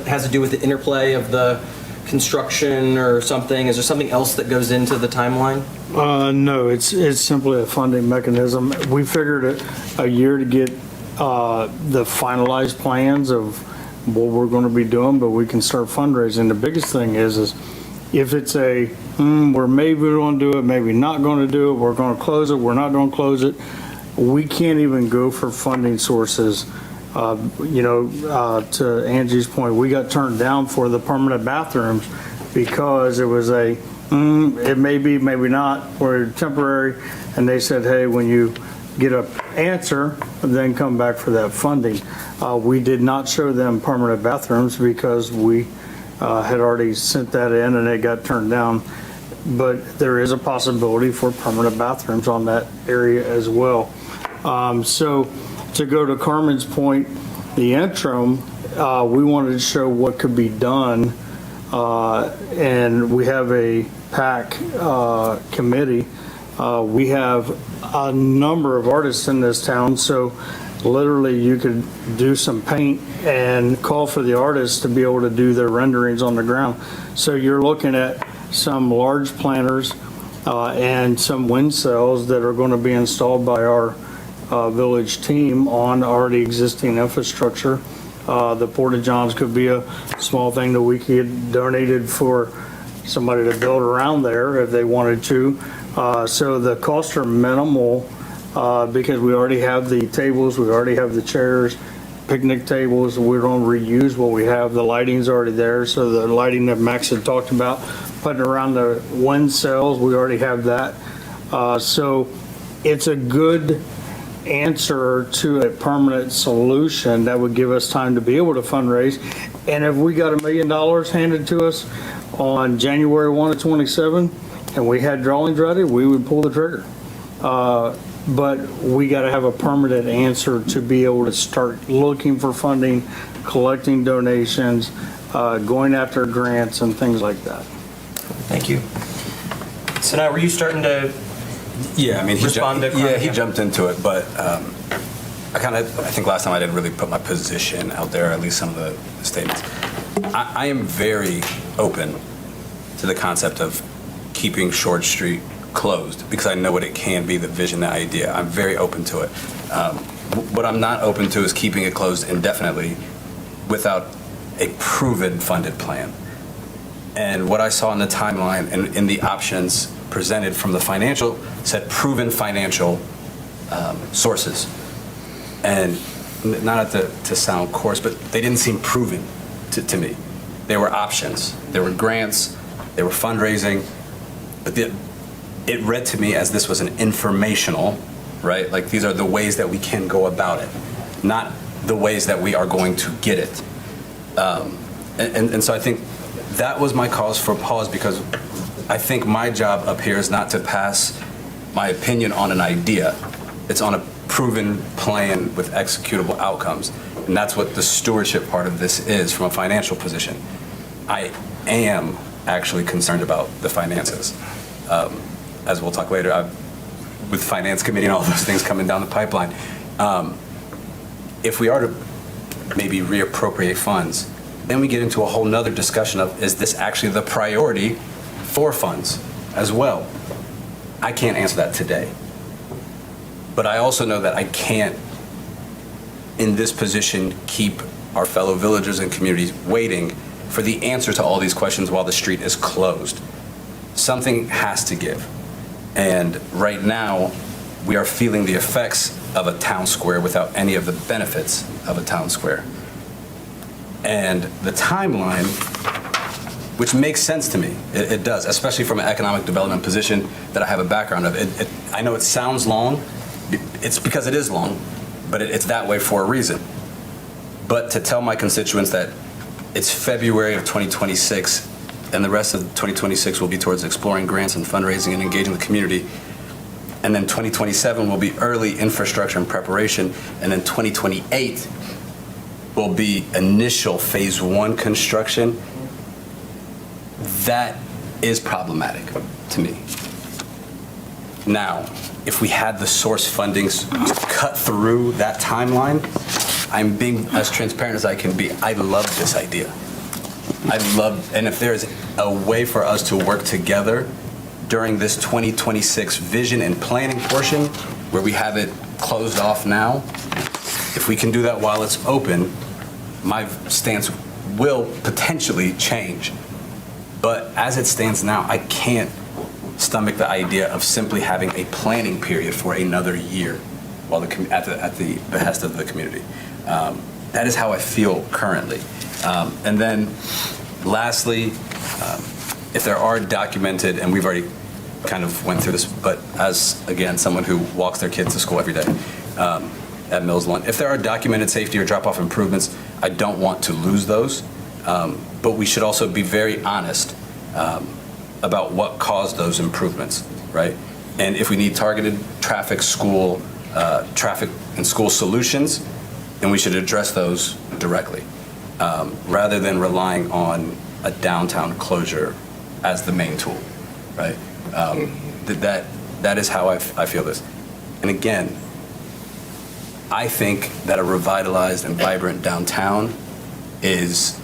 A: has to do with the interplay of the construction or something? Is there something else that goes into the timeline?
E: No, it's simply a funding mechanism. We figured a year to get the finalized plans of what we're going to be doing, but we can start fundraising. The biggest thing is if it's we're maybe going to do it, maybe not going to do it, we're going to close it, we're not going to close it, we can't even go for funding sources. To Angie's point, we got turned down for the permanent bathrooms because it was it may be, maybe not, we're temporary, and they said, hey, when you get an answer, then come back for that funding. We did not show them permanent bathrooms because we had already sent that in and it got turned down. But there is a possibility for permanent bathrooms on that area as well. So to go to Carmen's point, the interim, we wanted to show what could be done. And we have a PAC committee. We have a number of artists in this town, so literally you could do some paint and call for the artists to be able to do their renderings on the ground. So you're looking at some large planters and some wind cells that are going to be installed by our village team on already existing infrastructure. The porta-johns could be a small thing that we could donated for somebody to build around there if they wanted to. So the costs are minimal because we already have the tables, we already have the chairs, picnic tables. We're going to reuse what we have. The lighting's already there. So the lighting that Max had talked about, putting around the wind cells, we already have that. So it's a good answer to a permanent solution that would give us time to be able to fundraise. And if we got $1 million handed to us on January 1 of 27 and we had drawings ready, we would pull the trigger. But we got to have a permanent answer to be able to start looking for funding, collecting donations, going after grants and things like that.
A: Thank you. So now, were you starting to
D: Yeah, I mean,
A: respond to Carmen?
D: he jumped into it, but I think last time I didn't really put my position out there, at least some of the statements. I am very open to the concept of keeping Short Street closed because I know what it can be, the vision, the idea. I'm very open to it. What I'm not open to is keeping it closed indefinitely without a proven funded plan. And what I saw in the timeline and in the options presented from the financial said proven financial sources. And not to sound coarse, but they didn't seem proven to me. They were options. There were grants. They were fundraising. But it read to me as this was an informational, right? Like these are the ways that we can go about it, not the ways that we are going to get it. And so I think that was my cause for pause because I think my job up here is not to pass my opinion on an idea. It's on a proven plan with executable outcomes. And that's what the stewardship part of this is from a financial position. I am actually concerned about the finances. As we'll talk later, with Finance Committee and all those things coming down the pipeline. If we are to maybe reappropriate funds, then we get into a whole nother discussion of, is this actually the priority for funds as well? I can't answer that today. But I also know that I can't, in this position, keep our fellow villagers and communities waiting for the answer to all these questions while the street is closed. Something has to give. And right now, we are feeling the effects of a town square without any of the benefits of a town square. And the timeline, which makes sense to me, it does, especially from an economic development position that I have a background of. I know it sounds long, it's because it is long, but it's that way for a reason. But to tell my constituents that it's February of 2026 and the rest of 2026 will be towards exploring grants and fundraising and engaging the community, and then 2027 will be early infrastructure and preparation, and then 2028 will be initial phase 1 construction, that is problematic to me. Now, if we had the source fundings cut through that timeline, I'm being as transparent as I can be. I love this idea. And if there's a way for us to work together during this 2026 vision and planning portion where we have it closed off now, if we can do that while it's open, my stance will potentially change. But as it stands now, I can't stomach the idea of simply having a planning period for another year while at the behest of the community. That is how I feel currently. And then lastly, if there are documented, and we've already kind of went through this, but as, again, someone who walks their kids to school every day at Mills Lawn, if there are documented safety or drop-off improvements, I don't want to lose those. But we should also be very honest about what caused those improvements, right? And if we need targeted traffic and school solutions, then we should address those directly, rather than relying on a downtown closure as the main tool, right? That is how I feel this. And again, I think that a revitalized and vibrant downtown is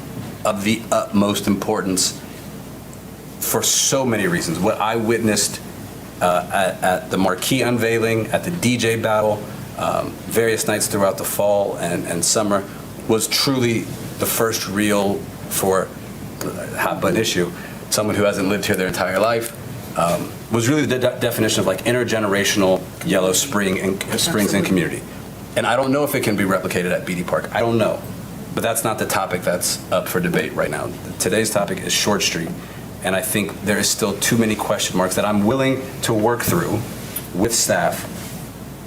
D: of the utmost importance for so many reasons. What I witnessed at the marquee unveiling, at the DJ battle, various nights throughout the fall and summer, was truly the first real, for a hot button issue, someone who hasn't lived here their entire life, was really the definition of like intergenerational Yellow Springs and community. And I don't know if it can be replicated at Beatty Park. I don't know. But that's not the topic that's up for debate right now. Today's topic is Short Street. And I think there is still too many question marks that I'm willing to work through with staff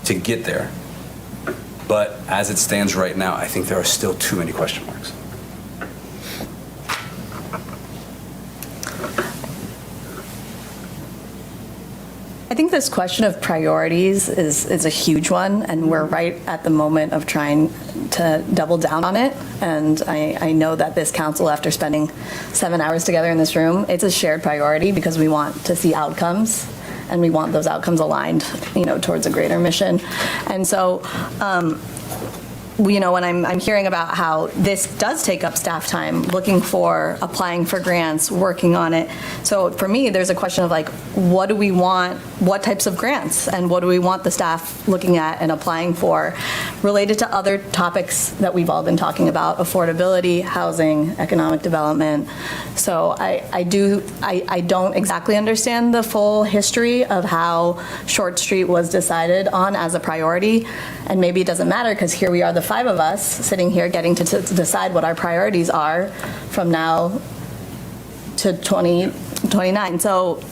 D: to get there. But as it stands right now, I think there are still too many question marks.
K: I think this question of priorities is a huge one, and we're right at the moment of trying to double down on it. And I know that this council, after spending 7 hours together in this room, it's a shared priority because we want to see outcomes, and we want those outcomes aligned, towards a greater mission. And so, when I'm hearing about how this does take up staff time, applying for grants, working on it. So for me, there's a question of like, what do we want, what types of grants, and what do we want the staff looking at and applying for related to other topics that we've all been talking about: affordability, housing, economic development. So I don't exactly understand the full history of how Short Street was decided on as a priority, and maybe it doesn't matter because here we are, the 5 of us sitting here getting to decide what our priorities are from now to 2029. So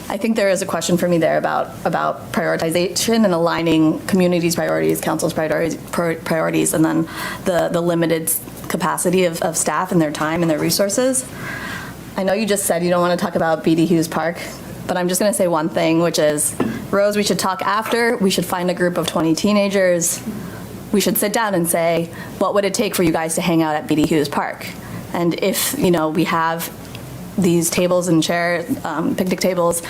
K: I think there is a question for me there about prioritization and aligning community's priorities, council's priorities, and then the limited capacity of staff and their time and their resources. I know you just said you don't want to talk about B.D. Hughes Park, but I'm just going to say one thing, which is, Rose, we should talk after. We should find a group of 20 teenagers. We should sit down and say, what would it take for you guys to hang out at B.D. Hughes Park? And if, we have these tables and chairs, picnic tables,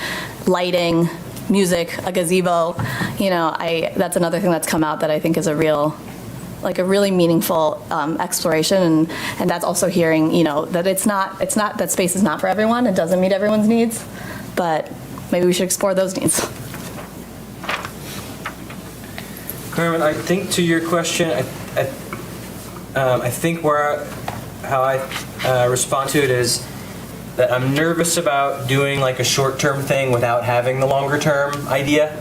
K: lighting, music, a gazebo. That's another thing that's come out that I think is a really meaningful exploration, and that's also hearing, that it's not that space is not for everyone. It doesn't meet everyone's needs, but maybe we should explore those needs.
A: Carmen, I think to your question, I think how I respond to it is that I'm nervous about doing like a short-term thing without having the longer-term idea.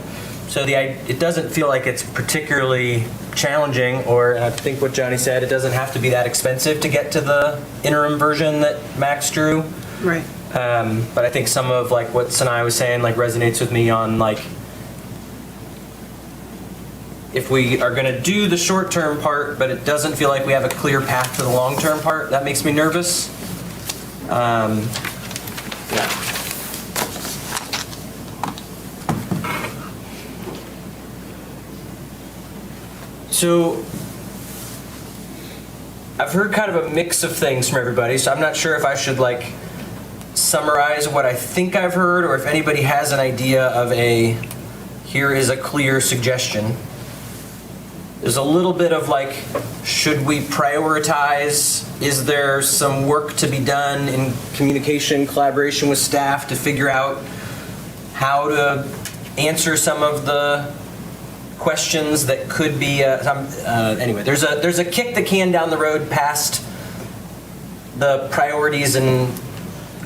A: So it doesn't feel like it's particularly challenging, or I think what Johnny said, it doesn't have to be that expensive to get to the interim version that Max drew.
M: Right.
A: But I think some of like what Sanai was saying like resonates with me on like, if we are going to do the short-term part, but it doesn't feel like we have a clear path to the long-term part, that makes me nervous. Yeah. So I've heard kind of a mix of things from everybody, so I'm not sure if I should like summarize what I think I've heard, or if anybody has an idea of here is a clear suggestion. There's a little bit of like, should we prioritize? Is there some work to be done in communication, collaboration with staff to figure out how to answer some of the questions that could be, anyway, there's a kick the can down the road past the priorities and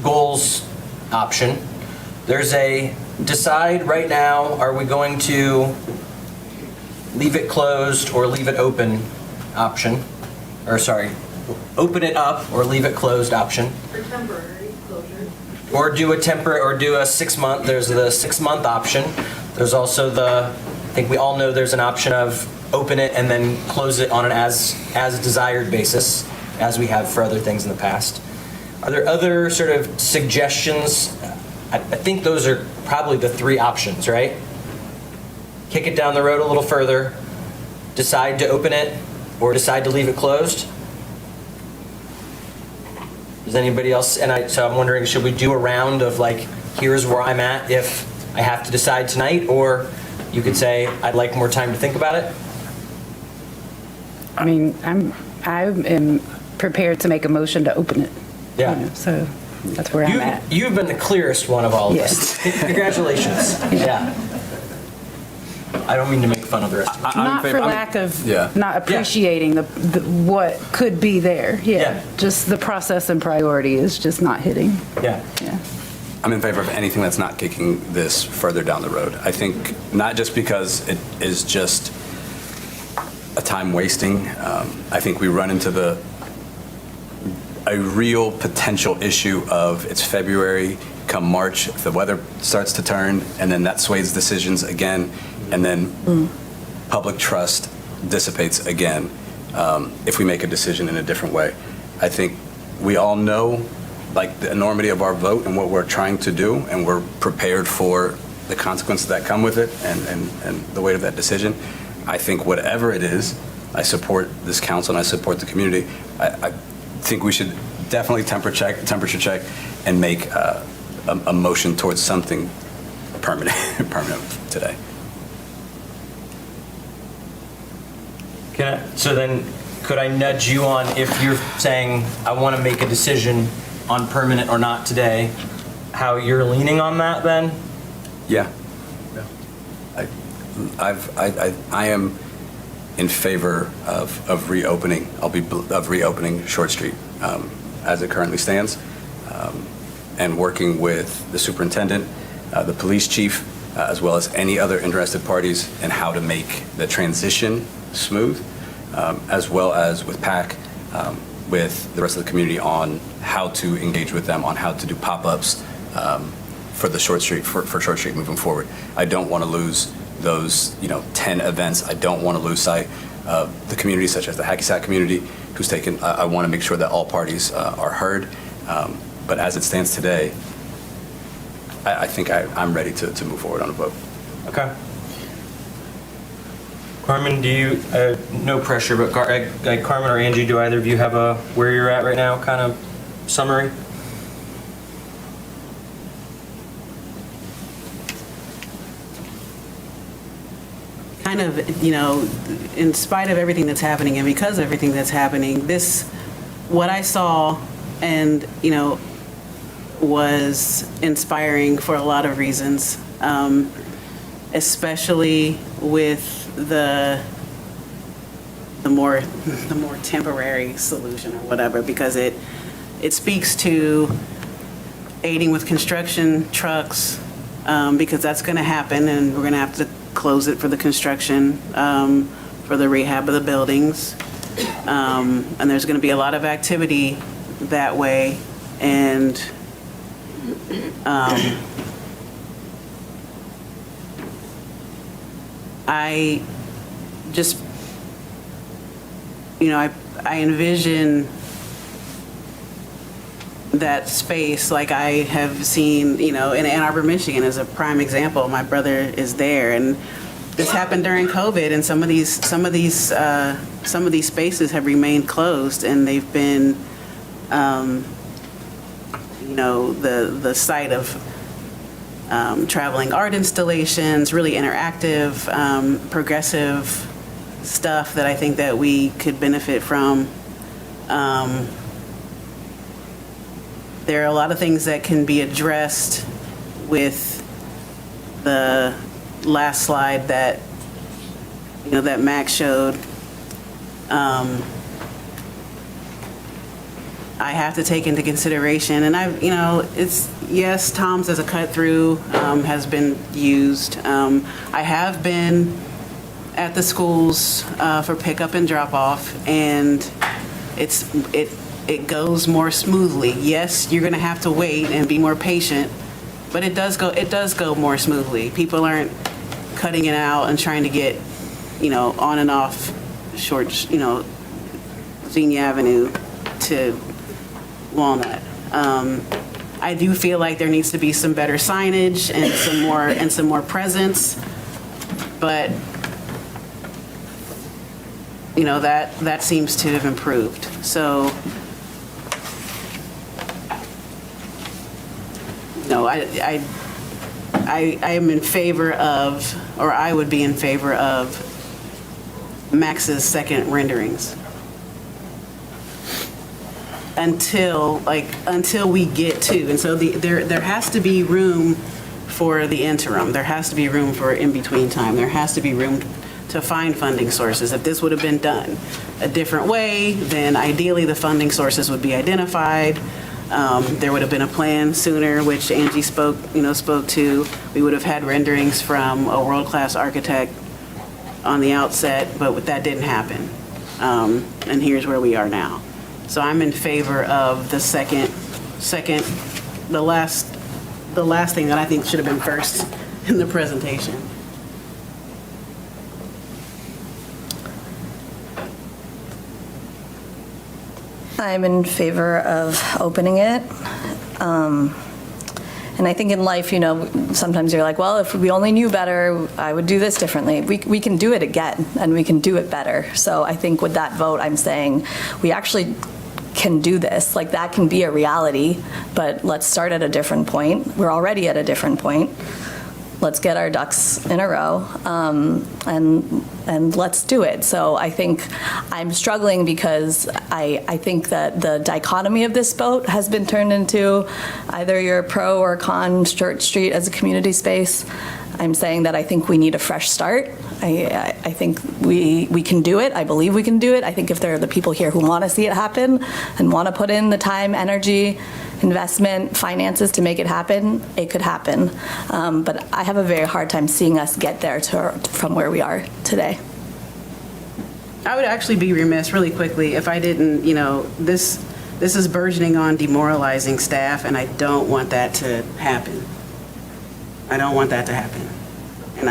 A: goals option. There's a decide right now, are we going to leave it closed or leave it open option, or sorry, open it up or leave it closed option.
U: For temporary closure.
A: Or do a 6 month, there's the 6 month option. There's also I think we all know there's an option of open it and then close it on an as desired basis, as we have for other things in the past. Are there other sort of suggestions? I think those are probably the three options, right? Kick it down the road a little further, decide to open it, or decide to leave it closed. Does anybody else, so I'm wondering, should we do a round of like, here's where I'm at if I have to decide tonight, or you could say, I'd like more time to think about it?
C: I mean, I am prepared to make a motion to open it.
A: Yeah.
C: So that's where I'm at.
A: You've been the clearest one of all of
C: Yes.
A: us. Congratulations. Yeah. I don't mean to make fun of the rest of you.
C: Not for lack of not appreciating the what could be there. Yeah. Just the process and priority is just not hitting.
A: Yeah.
D: I'm in favor of anything that's not kicking this further down the road. I think not just because it is just a time wasting. I think we run into a real potential issue of it's February, come March, if the weather starts to turn, and then that sways decisions again, and then public trust dissipates again if we make a decision in a different way. I think we all know like the enormity of our vote and what we're trying to do, and we're prepared for the consequences that come with it and the weight of that decision. I think whatever it is, I support this council and I support the community. I think we should definitely temperature check and make a motion towards something permanent today.
A: So then, could I nudge you on if you're saying, I want to make a decision on permanent or not today, how you're leaning on that then?
D: Yeah. I am in favor of reopening. Of reopening Short Street as it currently stands, and working with the superintendent, the police chief, as well as any other interested parties in how to make the transition smooth, as well as with PAC, with the rest of the community on how to engage with them on how to do pop-ups for the Short Street for Short Street moving forward. I don't want to lose those 10 events. I don't want to lose sight of the community, such as the Hacky Sack community, who's taken. I want to make sure that all parties are heard. But as it stands today, I think I'm ready to move forward on a vote.
A: Okay. Carmen, do you, no pressure, but like Carmen or Angie, do either of you have a where you're at right now kind of summary?
M: kind of, in spite of everything that's happening and because of everything that's happening, what I saw and, was inspiring for a lot of reasons, especially with the more temporary solution or whatever, because it speaks to aiding with construction trucks, because that's going to happen, and we're going to have to close it for the construction, for the rehab of the buildings. And there's going to be a lot of activity that way. And I just, I envision that space like I have seen, in Ann Arbor, Michigan as a prime example. My brother is there, and this happened during COVID, and some of these spaces have remained closed, and they've been, the site of traveling art installations, really interactive, progressive stuff that I think that we could benefit from. There are a lot of things that can be addressed with the last slide that that Max showed. I have to take into consideration, and yes, Tom's as a cut through has been used. I have been at the schools for pickup and drop off, and it goes more smoothly. Yes, you're going to have to wait and be more patient, but it does go more smoothly. People aren't cutting it out and trying to get, on and off short, Xenia Avenue to Walnut. I do feel like there needs to be some better signage and some more presence, but that seems to have improved. So, I am in favor of, or I would be in favor of Max's second renderings until we get to, and so there has to be room for the interim. There has to be room for in-between time. There has to be room to find funding sources. If this would have been done a different way, then ideally the funding sources would be identified. There would have been a plan sooner, which Angie spoke to. We would have had renderings from a world-class architect on the outset, but that didn't happen. And here's where we are now. So I'm in favor of the the last thing that I think should have been first in the presentation.
K: I'm in favor of opening it. And I think in life, sometimes you're like, well, if we only knew better, I would do this differently. We can do it again, and we can do it better. So I think with that vote, I'm saying we actually can do this. Like, that can be a reality, but let's start at a different point. We're already at a different point. Let's get our ducks in a row, and let's do it. So I think I'm struggling because I think that the dichotomy of this vote has been turned into either you're pro or con Church Street as a community space. I'm saying that I think we need a fresh start. I think we can do it. I believe we can do it. I think if there are the people here who want to see it happen and want to put in the time, energy, investment, finances to make it happen, it could happen. But I have a very hard time seeing us get there from where we are today.
M: I would actually be remiss really quickly if I didn't, this is burgeoning on demoralizing staff, and I don't want that to happen. I don't want that to happen. And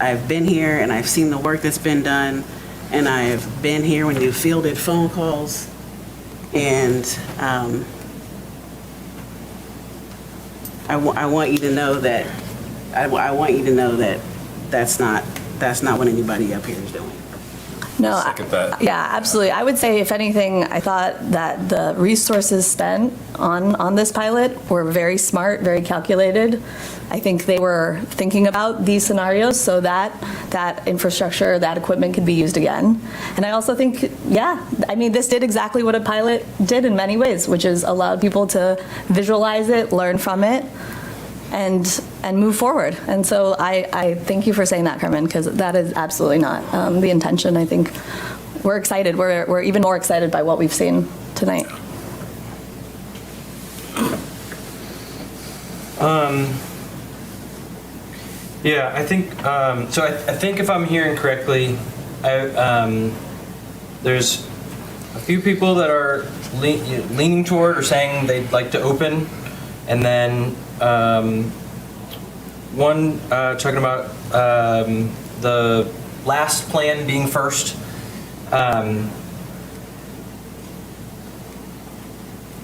M: I've been here, and I've seen the work that's been done, and I've been here when you fielded phone calls, and I want you to know that that's not what anybody up here is doing.
K: No,
D: Second that.
K: yeah, absolutely. I would say, if anything, I thought that the resources spent on this pilot were very smart, very calculated. I think they were thinking about these scenarios so that that infrastructure, that equipment could be used again. And I also think, yeah, I mean, this did exactly what a pilot did in many ways, which is allowed people to visualize it, learn from it, and move forward. And so I thank you for saying that, Carmen, because that is absolutely not the intention. I think we're excited. We're even more excited by what we've seen tonight.
A: Yeah, I think, so I think if I'm hearing correctly, there's a few people that are leaning toward or saying they'd like to open, and then one talking about the last plan being first.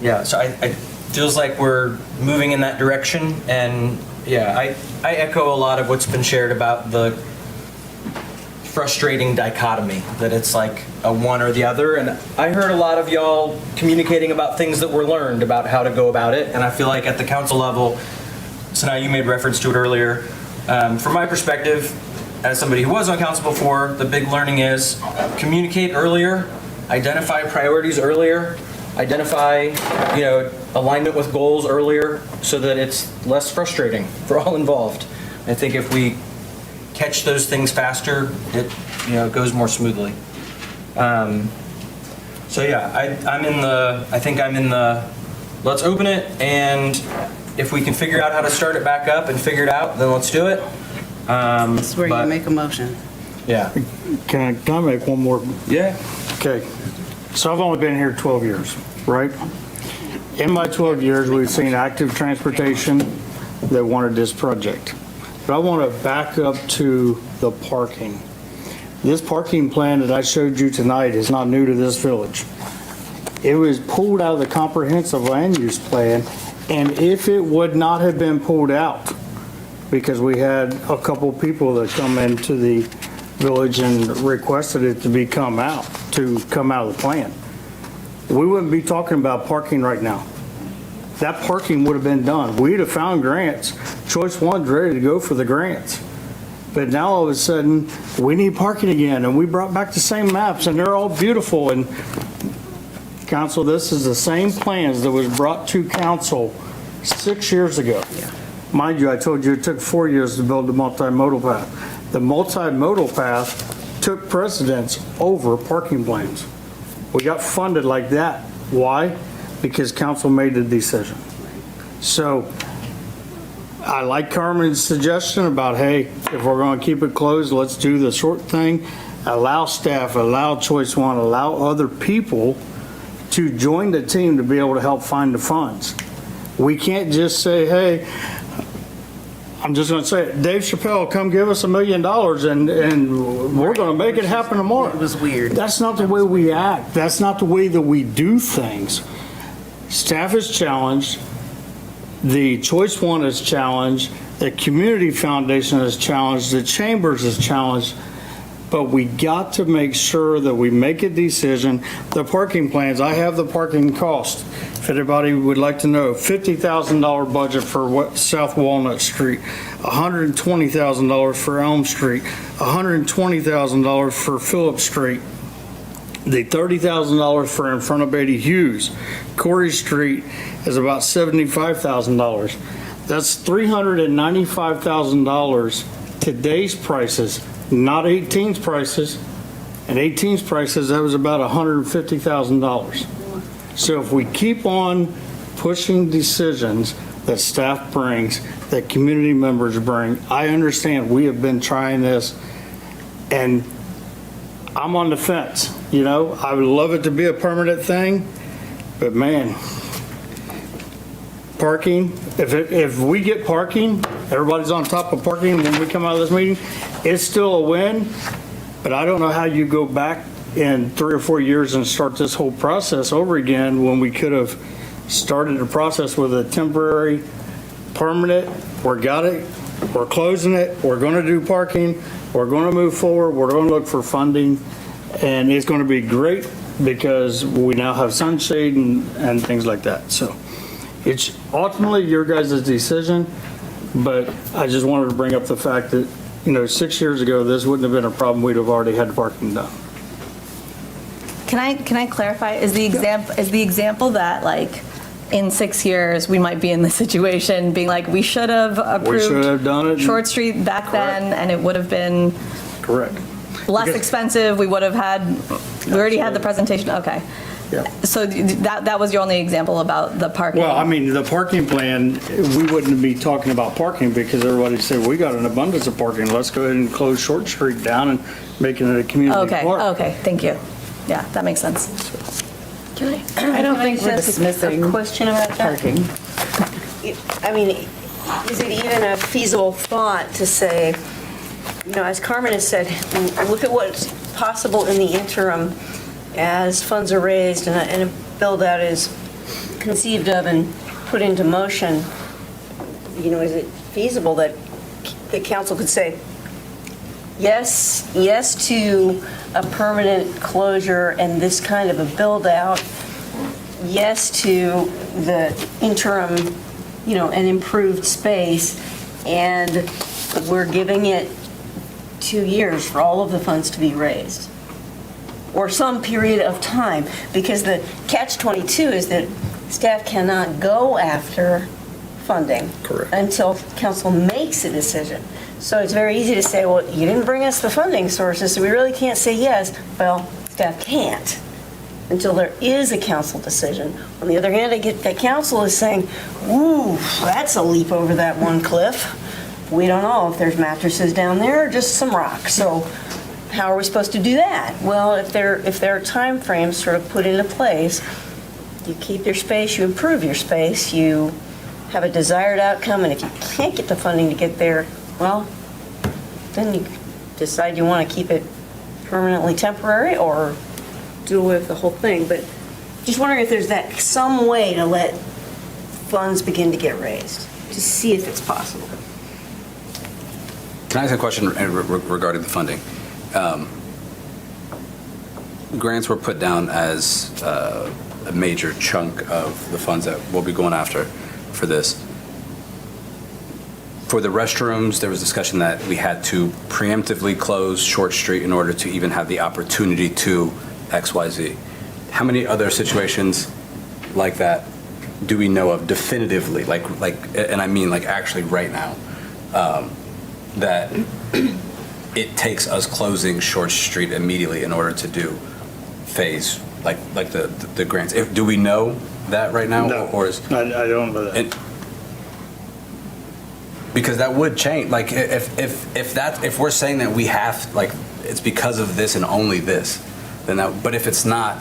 A: Yeah, so I feels like we're moving in that direction, and yeah, I echo a lot of what's been shared about the frustrating dichotomy, that it's like a one or the other. And I heard a lot of y'all communicating about things that were learned about how to go about it, and I feel like at the council level, so now you made reference to it earlier, from my perspective, as somebody who was on council before, the big learning is communicate earlier, identify priorities earlier, identify, alignment with goals earlier, so that it's less frustrating for all involved. I think if we catch those things faster, it goes more smoothly. So yeah, I think I'm in the let's open it, and if we can figure out how to start it back up and figure it out, then let's do it.
M: This is where you make a motion.
A: Yeah.
E: Can I make one more?
A: Yeah.
E: Okay. So I've only been here 12 years, right? In my 12 years, we've seen active transportation that wanted this project. But I want to back up to the parking. This parking plan that I showed you tonight is not new to this village. It was pulled out of the comprehensive land use plan, and if it would not have been pulled out, because we had a couple people that come into the village and requested it to come out of the plan, we wouldn't be talking about parking right now. That parking would have been done. We'd have found grants. Choice One's ready to go for the grants. But now all of a sudden, we need parking again, and we brought back the same maps, and they're all beautiful. And council, this is the same plans that was brought to council 6 years ago. Mind you, I told you it took 4 years to build the multimodal path. The multimodal path took precedence over parking plans. We got funded like that. Why? Because council made the decision. So I like Carmen's suggestion about, hey, if we're going to keep it closed, let's do the short thing. Allow staff, allow Choice One, allow other people to join the team to be able to help find the funds. We can't just say, hey, I'm just going to say it, Dave Chappelle, come give us $1 million and we're going to make it happen tomorrow.
M: It was weird.
E: That's not the way we act. That's not the way that we do things. Staff is challenged. The Choice One is challenged. The Community Foundation is challenged. The Chambers is challenged. But we got to make sure that we make a decision. The parking plans, I have the parking cost. If anybody would like to know, $50,000 budget for South Walnut Street, $120,000 for Elm Street, $120,000 for Phillip Street, the $30,000 for in front of Beatty Hughes. Corey Street is about $75,000. That's $395,000 today's prices, not 18's prices. And 18's prices, that was about $150,000. So if we keep on pushing decisions that staff brings, that community members bring, I understand we have been trying this, and I'm on the fence. I would love it to be a permanent thing, but man, parking, if we get parking, everybody's on top of parking when we come out of this meeting, it's still a win, but I don't know how you go back in 3 or 4 years and start this whole process over again when we could have started the process with a temporary, permanent, we're closing it, we're going to do parking, we're going to move forward, we're going to look for funding. And it's going to be great because we now have sunshade and things like that. So it's ultimately your guys' decision, but I just wanted to bring up the fact that, 6 years ago, this wouldn't have been a problem. We'd have already had the parking done.
K: Can I clarify? Is the example that like in 6 years we might be in this situation, being like we should have approved
E: should have done it.
K: Short Street back then, and it would have been
E: Correct.
K: less expensive. We would have had. We already had the presentation. Okay.
E: Yeah.
K: So that was your only example about the parking.
E: Well, I mean, the parking plan, we wouldn't be talking about parking because everybody said, we got an abundance of parking. Let's go ahead and close Short Street down and make it a community park.
K: Okay. Thank you. Yeah, that makes sense.
C: I don't think we're dismissing
N: a question about that.
C: parking.
N: I mean, is it even a feasible thought to say, as Carmen has said, look at what's possible in the interim as funds are raised and a build-out is conceived of and put into motion? Is it feasible that the council could say, yes to a permanent closure and this kind of a build-out, yes to the interim, an improved space, and we're giving it 2 years for all of the funds to be raised, or some period of time, because the catch-22 is that staff cannot go after funding until council makes a decision. So it's very easy to say, well, you didn't bring us the funding sources, so we really can't say yes. Well, staff can't until there is a council decision. On the other hand, I get that council is saying, ooh, that's a leap over that one cliff. We don't know if there's mattresses down there or just some rock. So how are we supposed to do that? Well, if there are time frames sort of put into place, you keep your space, you improve your space, you have a desired outcome, and if you can't get the funding to get there, well, then you decide you want to keep it permanently temporary or do away with the whole thing. But just wondering if there's some way to let funds begin to get raised, to see if it's possible.
D: Can I ask a question regarding the funding? Grants were put down as a major chunk of the funds that we'll be going after for this. For the restrooms, there was discussion that we had to preemptively close Short Street in order to even have the opportunity to XYZ. How many other situations like that do we know of definitively, and I mean like actually right now, that it takes us closing Short Street immediately in order to do phase, like the grants? Do we know that right now?
E: No,
D: or is,
E: I don't know that.
D: Because that would change, like if we're saying that we have, like, it's because of this and only this, then that, but if it's not,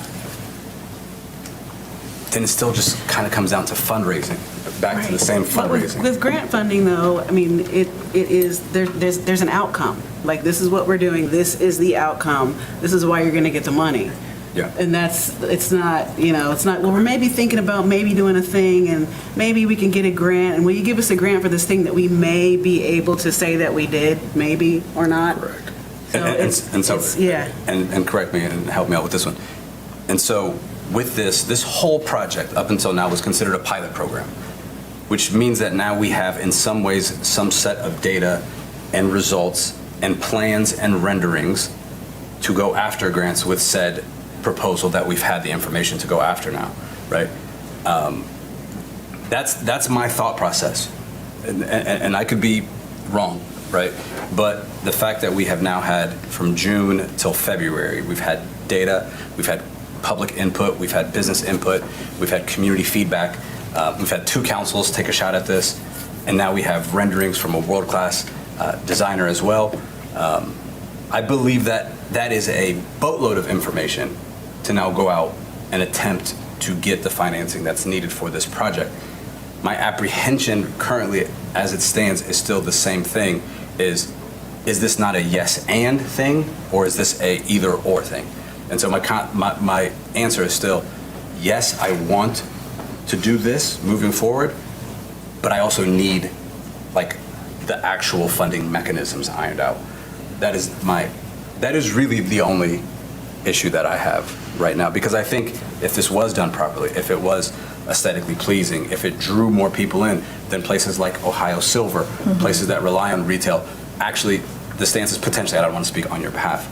D: then it still just kind of comes down to fundraising, back to the same fundraising.
M: With grant funding, though, I mean, it is, there's an outcome. Like, this is what we're doing, this is the outcome, this is why you're going to get the money.
D: Yeah.
M: And it's not, well, we're maybe thinking about maybe doing a thing, and maybe we can get a grant, and will you give us a grant for this thing that we may be able to say that we did, maybe, or not?
D: Correct.
M: So yeah.
D: And correct me and help me out with this one. And so with this whole project up until now was considered a pilot program, which means that now we have in some ways some set of data and results and plans and renderings to go after grants with said proposal that we've had the information to go after now, right? That's my thought process, and I could be wrong, right? But the fact that we have now had from June till February, we've had data, we've had public input, we've had business input, we've had community feedback, we've had 2 councils take a shot at this, and now we have renderings from a world-class designer as well. I believe that is a boatload of information to now go out and attempt to get the financing that's needed for this project. My apprehension currently, as it stands, is still the same thing, is this not a yes and thing, or is this a either or thing? And so my answer is still, yes, I want to do this moving forward, but I also need like the actual funding mechanisms ironed out. That is really the only issue that I have right now, because I think if this was done properly, if it was aesthetically pleasing, if it drew more people in, then places like Ohio Silver, places that rely on retail, actually, the stance is potentially, I don't want to speak on your behalf,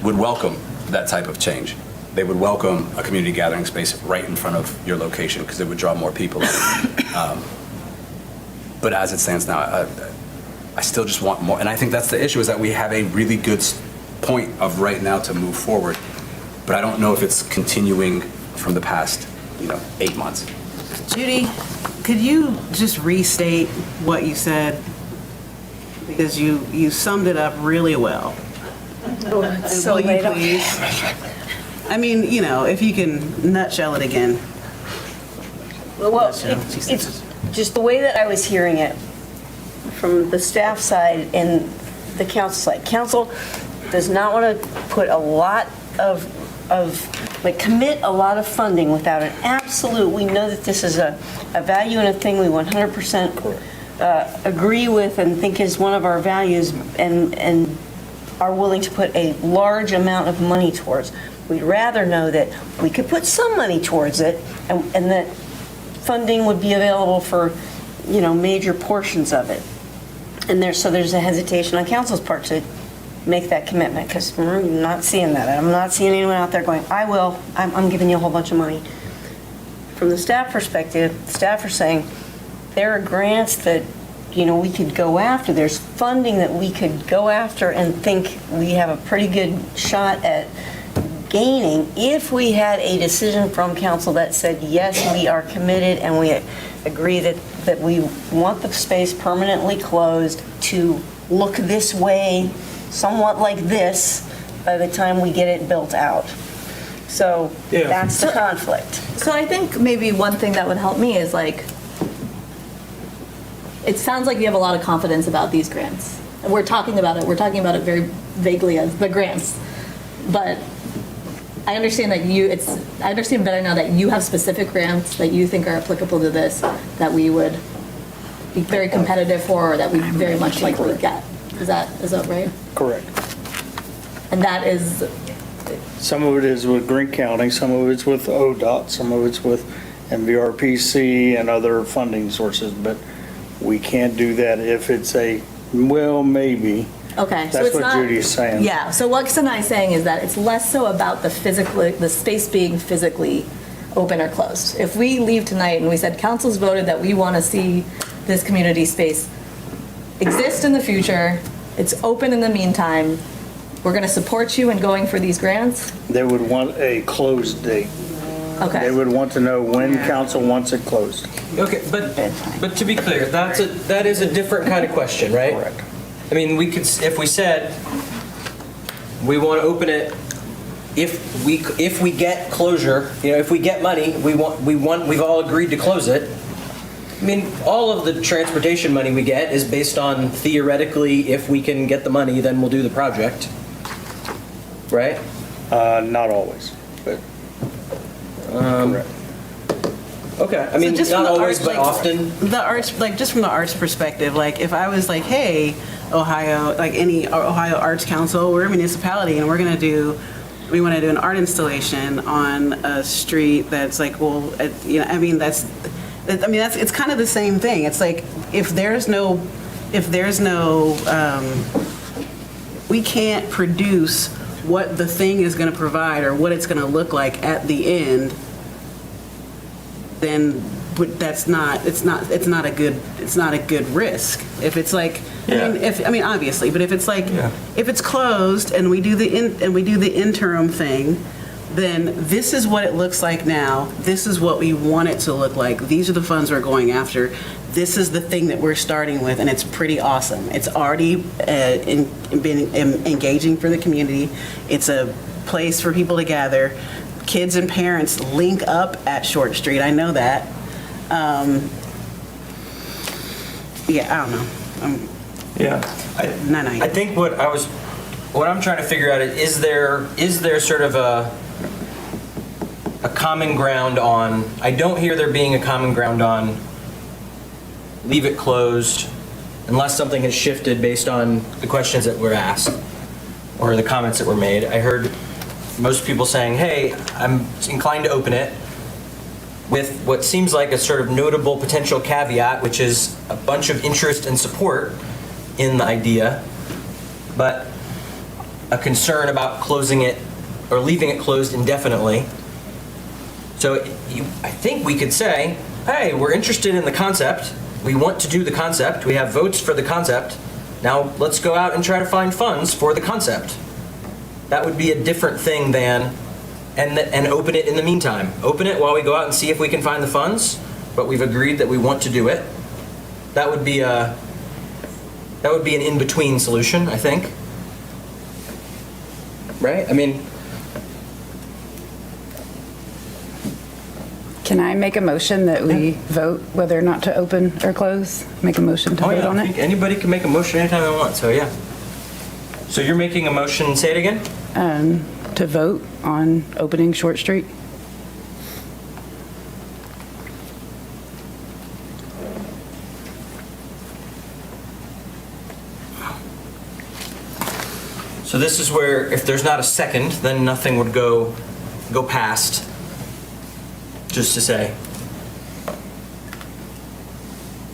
D: would welcome that type of change. They would welcome a community gathering space right in front of your location because it would draw more people in. But as it stands now, I still just want more. And I think that's the issue, is that we have a really good point of right now to move forward. But I don't know if it's continuing from the past, 8 months.
M: Judy, could you just restate what you said? Because you summed it up really well.
N: So
M: Will you
N: late.
M: please? I mean, if you can nutshell it again.
N: Well, it's just the way that I was hearing it from the staff side and the council side. Council does not want to put a lot of commit a lot of funding without an absolute, we know that this is a value and a thing we 100% agree with and think is one of our values and are willing to put a large amount of money towards. We'd rather know that we could put some money towards it and that funding would be available for, major portions of it. And so there's a hesitation on council's part to make that commitment because we're not seeing that. I'm not seeing anyone out there going, I will, I'm giving you a whole bunch of money. From the staff perspective, staff are saying there are grants that, we could go after. There's funding that we could go after and think we have a pretty good shot at gaining if we had a decision from council that said, yes, we are committed and we agree that we want the space permanently closed to look this way, somewhat like this, by the time we get it built out. So that's the conflict.
K: So I think maybe one thing that would help me is it sounds like you have a lot of confidence about these grants. And we're talking about it very vaguely as the grants. But I understand that I understand better now that you have specific grants that you think are applicable to this, that we would be very competitive for, or that we very much likely get. Is that right?
E: Correct.
K: And that is,
E: Some of it is with Green County, some of it's with ODOT, some of it's with MVRPC and other funding sources, but we can't do that if it's maybe.
K: okay. So
E: That's
K: it's
E: what
K: not,
E: Judy's saying.
K: Yeah, so what Sanai's saying is that it's less so about the space being physically open or closed. If we leave tonight and we said council's voted that we want to see this community space exist in the future, it's open in the meantime, we're going to support you in going for these grants?
E: They would want a closed date.
K: Okay.
E: They would want to know when council wants it closed.
A: Okay, but to be clear, that is a different kind of question, right?
E: Correct.
A: I mean, we could, if we said we want to open it, if we get closure, if we get money, we've all agreed to close it. I mean, all of the transportation money we get is based on theoretically, if we can get the money, then we'll do the project, right?
E: Not always, but correct.
A: Okay, I mean, not always, but often.
M: The arts, just from the arts perspective, if I was hey, Ohio, any Ohio Arts Council, we're a municipality and we want to do an art installation on a street that's it's kind of the same thing. It's if there's no, we can't produce what the thing is going to provide or what it's going to look like at the end, then it's not a good risk. If it's obviously, but if it's if it's closed and we do the interim thing, then this is what it looks like now. This is what we want it to look like. These are the funds we're going after. This is the thing that we're starting with, and it's pretty awesome. It's already been engaging for the community. It's a place for people to gather. Kids and parents link up at Short Street. I know that. I don't know.
A: I think what I'm trying to figure out is there sort of a common ground on, I don't hear there being a common ground on leave it closed unless something has shifted based on the questions that were asked or the comments that were made. I heard most people saying, hey, I'm inclined to open it, with what seems like a sort of notable potential caveat, which is a bunch of interest and support in the idea, but a concern about closing it or leaving it closed indefinitely. So I think we could say, hey, we're interested in the concept. We want to do the concept. We have votes for the concept. Now let's go out and try to find funds for the concept. That would be a different thing than, and open it in the meantime. Open it while we go out and see if we can find the funds, but we've agreed that we want to do it. That would be an in-between solution, I think. Right? I mean,
C: Can I make a motion that we vote whether or not to open or close? Make a motion to vote on
A: I
C: it?
A: think anybody can make a motion anytime they want, so yeah. So you're making a motion, say it again?
C: To vote on opening Short Street?
A: So this is where, if there's not a second, then nothing would go past, just to say.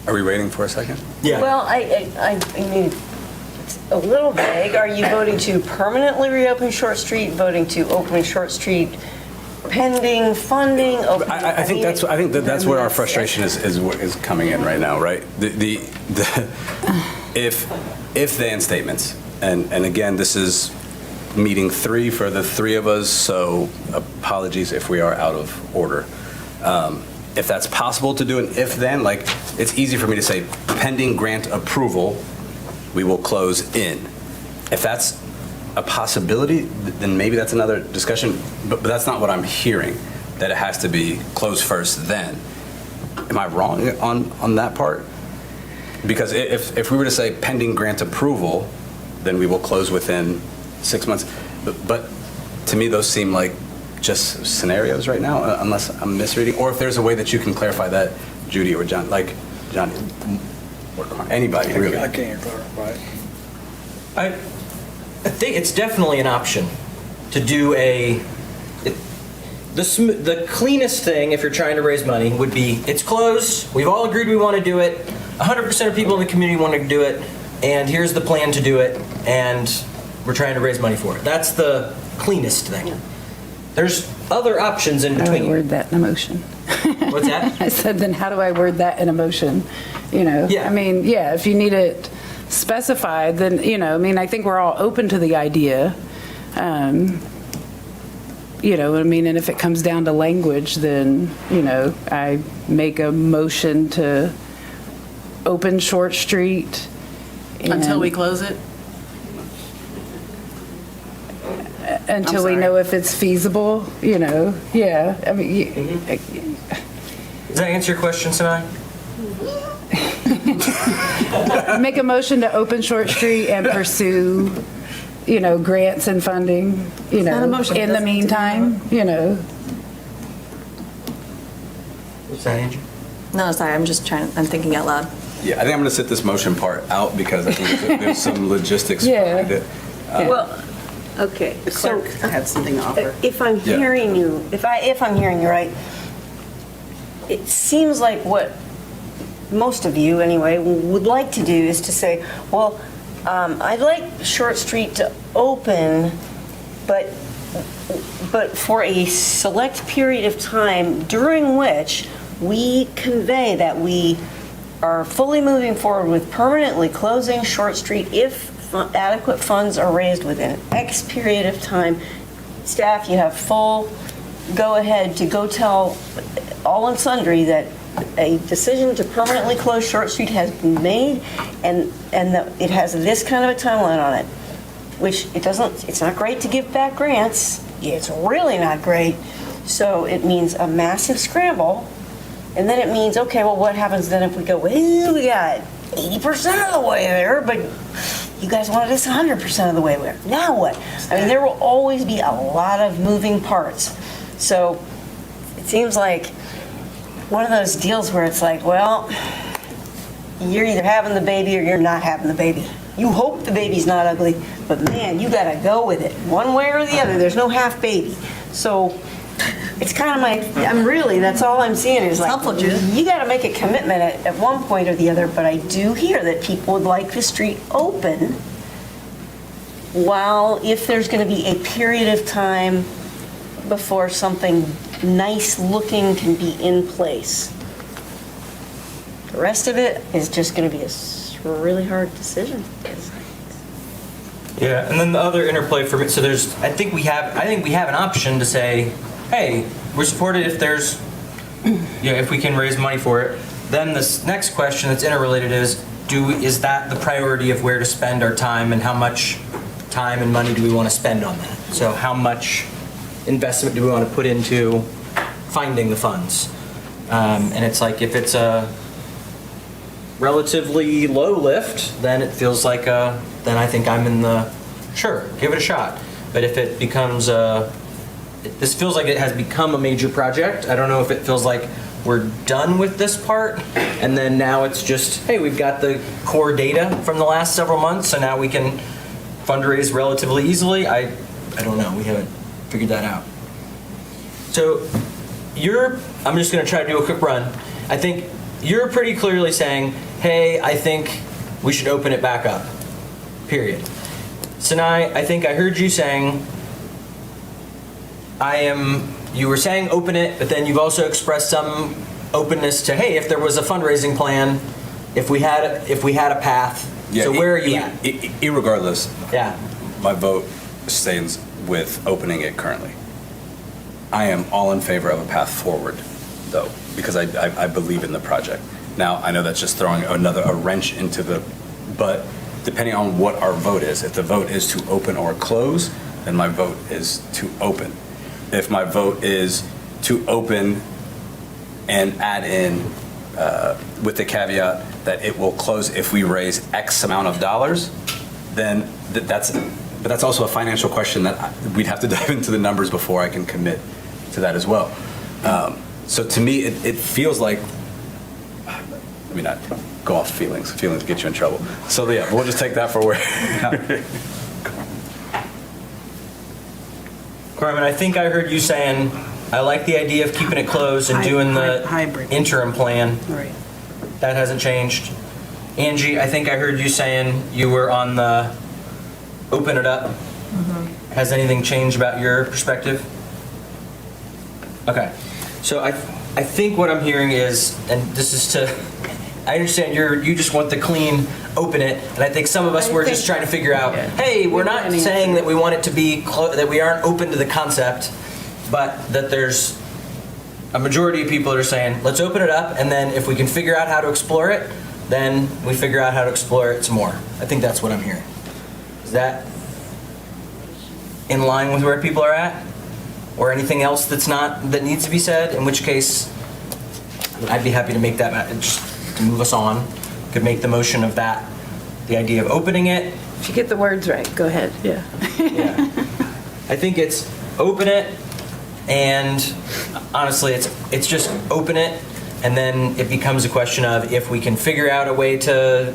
D: Are we waiting for a second?
A: Yeah.
N: Well, I mean, it's a little vague. Are you voting to permanently reopen Short Street, voting to open Short Street pending funding?
D: I think that's where our frustration is coming in right now, right? The if then statements, and again, this is meeting 3 for the 3 of us, so apologies if we are out of order. If that's possible to do an if then, like, it's easy for me to say pending grant approval, we will close in. If that's a possibility, then maybe that's another discussion, but that's not what I'm hearing, that it has to be closed first then. Am I wrong on that part? Because if we were to say pending grant approval, then we will close within 6 months. But to me, those seem like just scenarios right now, unless I'm misreading, or if there's a way that you can clarify that, Judy or John, or anybody really.
E: I can't clarify it.
A: I think it's definitely an option to do the cleanest thing if you're trying to raise money would be, it's closed, we've all agreed we want to do it, 100% of people in the community want to do it, and here's the plan to do it, and we're trying to raise money for it. That's the cleanest thing. There's other options in between.
C: How do I word that in a motion?
A: What's that?
C: I said, then how do I word that in a motion?
A: Yeah.
C: I mean, yeah, if you need it specified, then, I mean, I think we're all open to the idea. I mean, and if it comes down to language, then, I make a motion to open Short Street.
M: Until we close it?
C: Until we know if it's feasible, yeah. I mean,
A: Does that answer your question, Sinai?
C: make a motion to open Short Street and pursue, grants and funding,
K: not a motion.
C: in the meantime,
A: What's that, Angie?
K: No, sorry, I'm thinking out loud.
D: Yeah, I think I'm going to sit this motion part out because I think there's some logistics behind it.
N: Well, okay.
M: The clerk had something to offer.
N: If I'm
D: Yeah.
N: hearing you, if I'm hearing you right, it seems like what most of you, anyway, would like to do is to say, well, I'd like Short Street to open, but for a select period of time during which we convey that we are fully moving forward with permanently closing Short Street if adequate funds are raised within X period of time. Staff, you have full go-ahead to go tell all and sundry that a decision to permanently close Short Street has been made and that it has this kind of a timeline on it, which it's not great to give back grants. It's really not great. So it means a massive scramble. And then it means, okay, well, what happens then if we go, well, we got 80% of the way there, but you guys wanted us 100% of the way there. Now what? I mean, there will always be a lot of moving parts. So it seems like one of those deals where it's like, well, you're either having the baby or you're not having the baby. You hope the baby's not ugly, but man, you gotta go with it, one way or the other. There's no half baby. So it's kind of that's all I'm seeing is like, you gotta make a commitment at one point or the other, but I do hear that people would like the street open while, if there's gonna be a period of time before something nice looking can be in place. The rest of it is just gonna be a really hard decision.
A: Yeah, and then the other interplay for me, so I think we have an option to say, hey, we're supported if there's, if we can raise money for it. Then this next question that's interrelated is that the priority of where to spend our time, and how much time and money do we want to spend on that? So how much investment do we want to put into finding the funds? And it's like, if it's a relatively low lift, then it feels like then I think I'm in the, sure, give it a shot. But if it becomes this feels like it has become a major project. I don't know if it feels like we're done with this part, and then now it's just, hey, we've got the core data from the last several months, so now we can fundraise relatively easily. I don't know. We haven't figured that out. So I'm just going to try to do a quick run. I think you're pretty clearly saying, hey, I think we should open it back up, period. Sinai, I think I heard you saying, you were saying open it, but then you've also expressed some openness to, hey, if there was a fundraising plan, if we had a path.
D: Yeah,
A: so where are you at?
D: Irregardless,
A: yeah,
D: my vote stands with opening it currently. I am all in favor of a path forward, though, because I believe in the project. Now, I know that's just throwing a wrench into but depending on what our vote is, if the vote is to open or close, then my vote is to open. If my vote is to open and add in with the caveat that it will close if we raise X amount of dollars, then that's also a financial question that we'd have to dive into the numbers before I can commit to that as well. So to me, it feels like, let me not go off feelings. Feelings get you in trouble. So yeah, we'll just take that for where.
A: Carmen, I think I heard you saying, I like the idea of keeping it closed and doing the
M: hybrid
A: interim plan.
M: Right.
A: That hasn't changed. Angie, I think I heard you saying you were on the open it up. Has anything changed about your perspective? Okay. So I think what I'm hearing is, and this is I understand you just want the clean open it, and I think some of us were just trying to figure out, hey, we're not saying that we want it to be that we aren't open to the concept, but that there's a majority of people that are saying, let's open it up, and then if we can figure out how to explore it, then we figure out how to explore it some more. I think that's what I'm hearing. Is that in line with where people are at? Or anything else that needs to be said? In which case, I'd be happy to make that, just to move us on. Could make the motion of that, the idea of opening it.
C: If you get the words right, go ahead, yeah.
A: I think it's open it, and honestly, it's just open it, and then it becomes a question of if we can figure out a way to,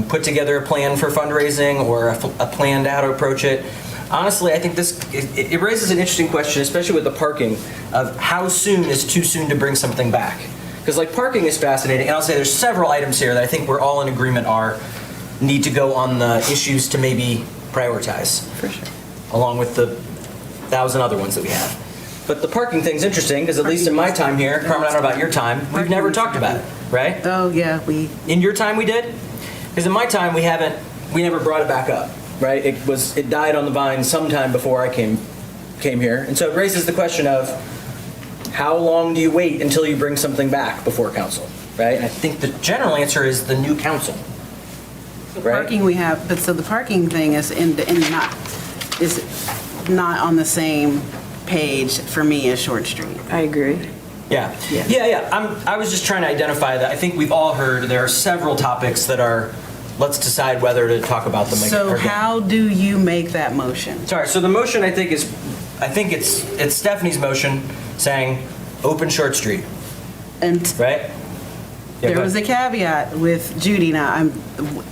A: put together a plan for fundraising or a plan to how to approach it. Honestly, I think it raises an interesting question, especially with the parking, of how soon is too soon to bring something back. Because parking is fascinating, and I'll say there's several items here that I think we're all in agreement need to go on the issues to maybe prioritize.
C: For sure.
A: Along with the 1,000 other ones that we have. But the parking thing's interesting, because at least in my time here, Carmen, I don't know about your time, we've never talked about it, right?
M: Oh, yeah,
A: In your time we did? Because in my time we never brought it back up, right? It died on the vine sometime before I came here. And so it raises the question of, how long do you wait until you bring something back before council, right? And I think the general answer is the new council.
M: The parking we have, but so the parking thing is not on the same page for me as Short Street.
C: I agree.
A: Yeah. I was just trying to identify that. I think we've all heard there are several topics that are, let's decide whether to talk about them.
M: So how do you make that motion?
A: Sorry, so the motion I think it's Stephanie's motion saying open Short Street.
M: And
A: right? Yeah,
M: There
A: go
M: was a
A: ahead.
M: caveat with Judy. Now, I'm,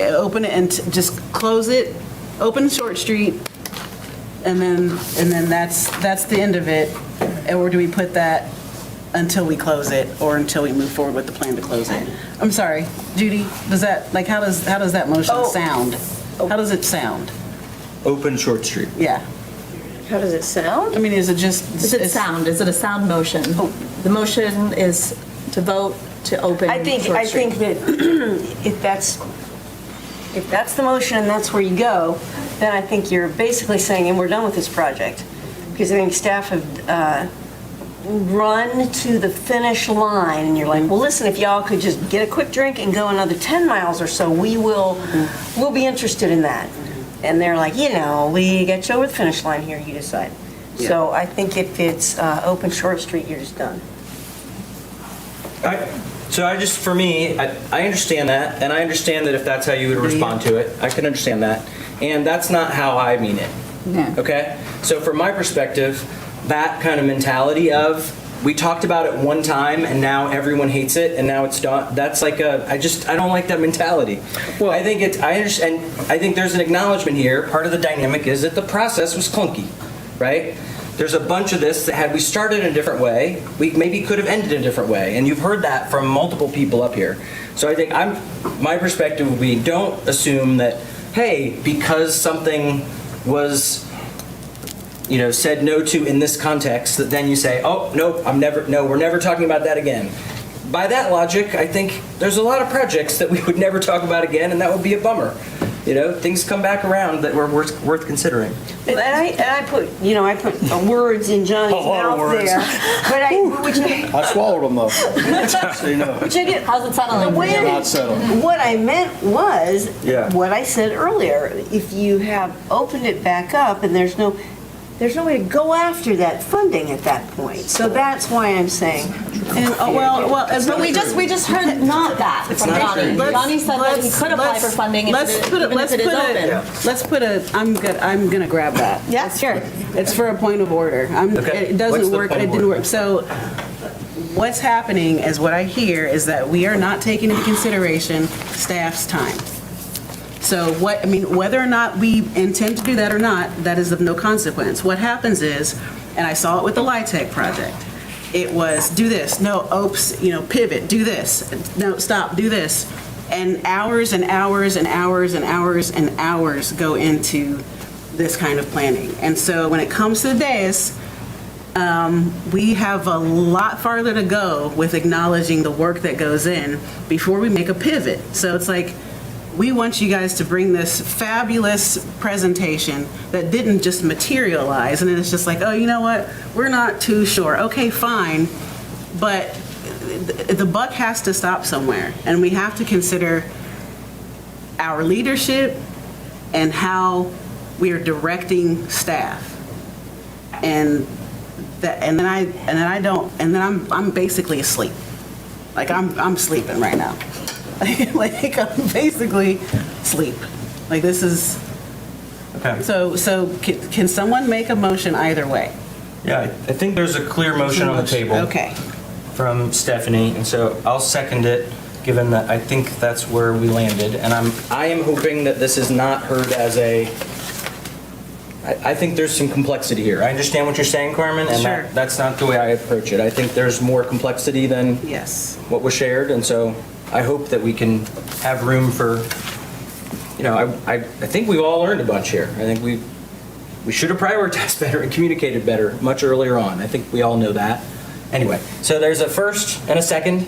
M: open it and just close it, open Short Street, and then that's the end of it. Or do we put that until we close it, or until we move forward with the plan to close it? I'm sorry, Judy, does that, like, how does that motion sound? How does it sound?
A: Open Short Street.
M: Yeah.
N: How does it sound?
M: I mean, is it just?
O: Is it sound? Is it a sound motion? The motion is to vote to open
N: I think
O: Short Street.
N: that if that's the motion and that's where you go, then I think you're basically saying, and we're done with this project. Because I think staff have run to the finish line, and you're like, well, listen, if y'all could just get a quick drink and go another 10 miles or so, we'll be interested in that. And they're like, we get you over the finish line here, you decide.
M: Yeah.
N: So I think if it's open Short Street, you're just done.
A: For me, I understand that, and I understand that if that's how you would respond to it, I can understand that. And that's not how I mean it.
C: Yeah.
A: Okay? So from my perspective, that kind of mentality of, we talked about it one time and now everyone hates it and now it's done, that's like I don't like that mentality. Well, I understand, I think there's an acknowledgement here. Part of the dynamic is that the process was clunky, right? There's a bunch of this that had we started in a different way, we maybe could have ended in a different way. And you've heard that from multiple people up here. So I think my perspective would be, don't assume that, hey, because something was said no to in this context, that then you say, oh, nope, we're never talking about that again. By that logic, I think there's a lot of projects that we would never talk about again, and that would be a bummer. Things come back around that were worth considering.
N: And I put words in Johnny's mouth
E: words.
N: there. But
E: I swallowed them though. So you know.
O: How's it settling?
E: Not settled.
N: What I meant was what I said earlier. If you have opened it back up and there's no way to go after that funding at that point. So that's why I'm saying.
O: But we just heard not that from Johnny. Johnny said that he could apply for funding even if it is open.
M: I'm gonna grab that.
O: Yeah, sure.
M: It's for a point of order.
A: Okay.
M: It doesn't
A: What's the
M: work,
A: point
M: it
A: of
M: didn't
A: order?
M: work. So what's happening is, what I hear is that we are not taking into consideration staff's time. So whether or not we intend to do that or not, that is of no consequence. What happens is, and I saw it with the LIHTC project, it was do this, no, oops, pivot, do this, no, stop, do this. And hours and hours and hours and hours and hours go into this kind of planning. And so when it comes to the dais, we have a lot farther to go with acknowledging the work that goes in before we make a pivot. So it's like, we want you guys to bring this fabulous presentation that didn't just materialize, and then it's just like, oh, you know what? We're not too sure. Okay, fine, but the buck has to stop somewhere, and we have to consider our leadership and how we are directing staff, and then I'm basically asleep. Like I'm sleeping right now. Like I'm basically asleep. Like this is.
A: Okay.
M: So can someone make a motion either way?
A: Yeah, I think there's a clear motion on the table.
M: Okay.
A: From Stephanie, and so I'll second it, given that I think that's where we landed. And I am hoping that this is not heard as I think there's some complexity here. I understand what you're saying, Carmen, and
M: Sure.
A: that's not the way I approach it. I think there's more complexity than
M: Yes.
A: what was shared, and so I hope that we can have room for, I think we've all learned a bunch here. I think we should have prioritized better and communicated better much earlier on. I think we all know that. Anyway, so there's a first and a second.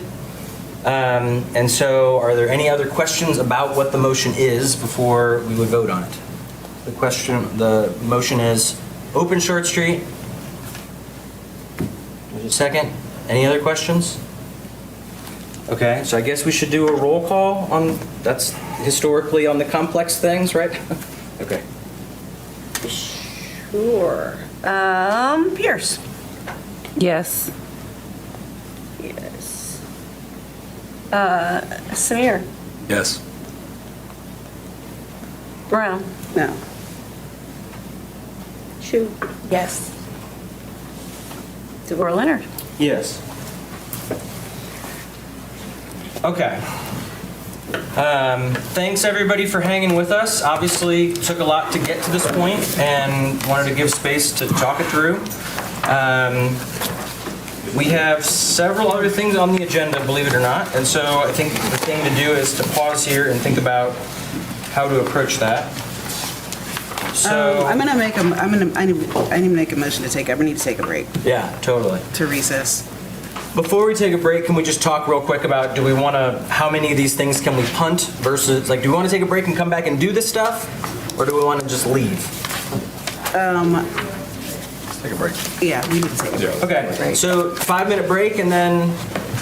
A: And so are there any other questions about what the motion is before we would vote on it? The motion is open Short Street. There's a second. Any other questions? Okay, so I guess we should do a roll call on, that's historically on the complex things, right? Okay.
N: Sure. Pierce.
C: Yes.
N: Yes. Samir.
D: Yes.
N: Brown.
M: No.
N: Shu. Yes. DeVore Leonard.
A: Yes. Okay. Thanks, everybody, for hanging with us. Obviously, took a lot to get to this point and wanted to give space to talk it through. We have several other things on the agenda, believe it or not, and so I think the thing to do is to pause here and think about how to approach that. So
M: I need to make a motion to take, we need to take a break.
A: Yeah, totally.
M: To recess.
A: Before we take a break, can we just talk real quick about, do we want to, how many of these things can we punt versus, like, do we want to take a break and come back and do this stuff? Or do we want to just leave?
D: Let's take a break.
M: Yeah, we need to take a break.
A: Okay, so 5-minute break and then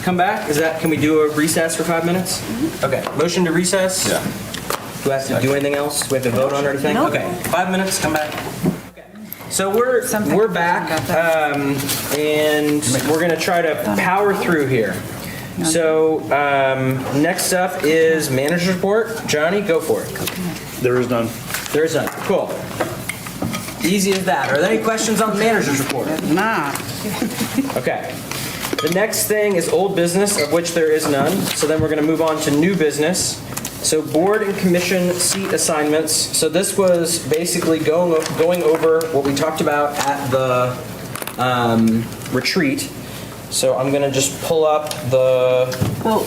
A: come back? Can we do a recess for 5 minutes? Okay, motion to recess?
D: Yeah.
A: Do I have to do anything else? Do we have to vote on or anything?
O: No.
A: Okay, 5 minutes, come back. So we're back, and we're gonna try to power through here. So next up is manager's report. Johnny, go for it.
E: There is none.
A: There is none. Cool. Easy as that. Are there any questions on the manager's report?
M: Nah.
A: Okay. The next thing is old business, of which there is none. So then we're gonna move on to new business. So board and commission seat assignments. So this was basically going over what we talked about at the retreat. So I'm gonna just pull up the.
N: Well,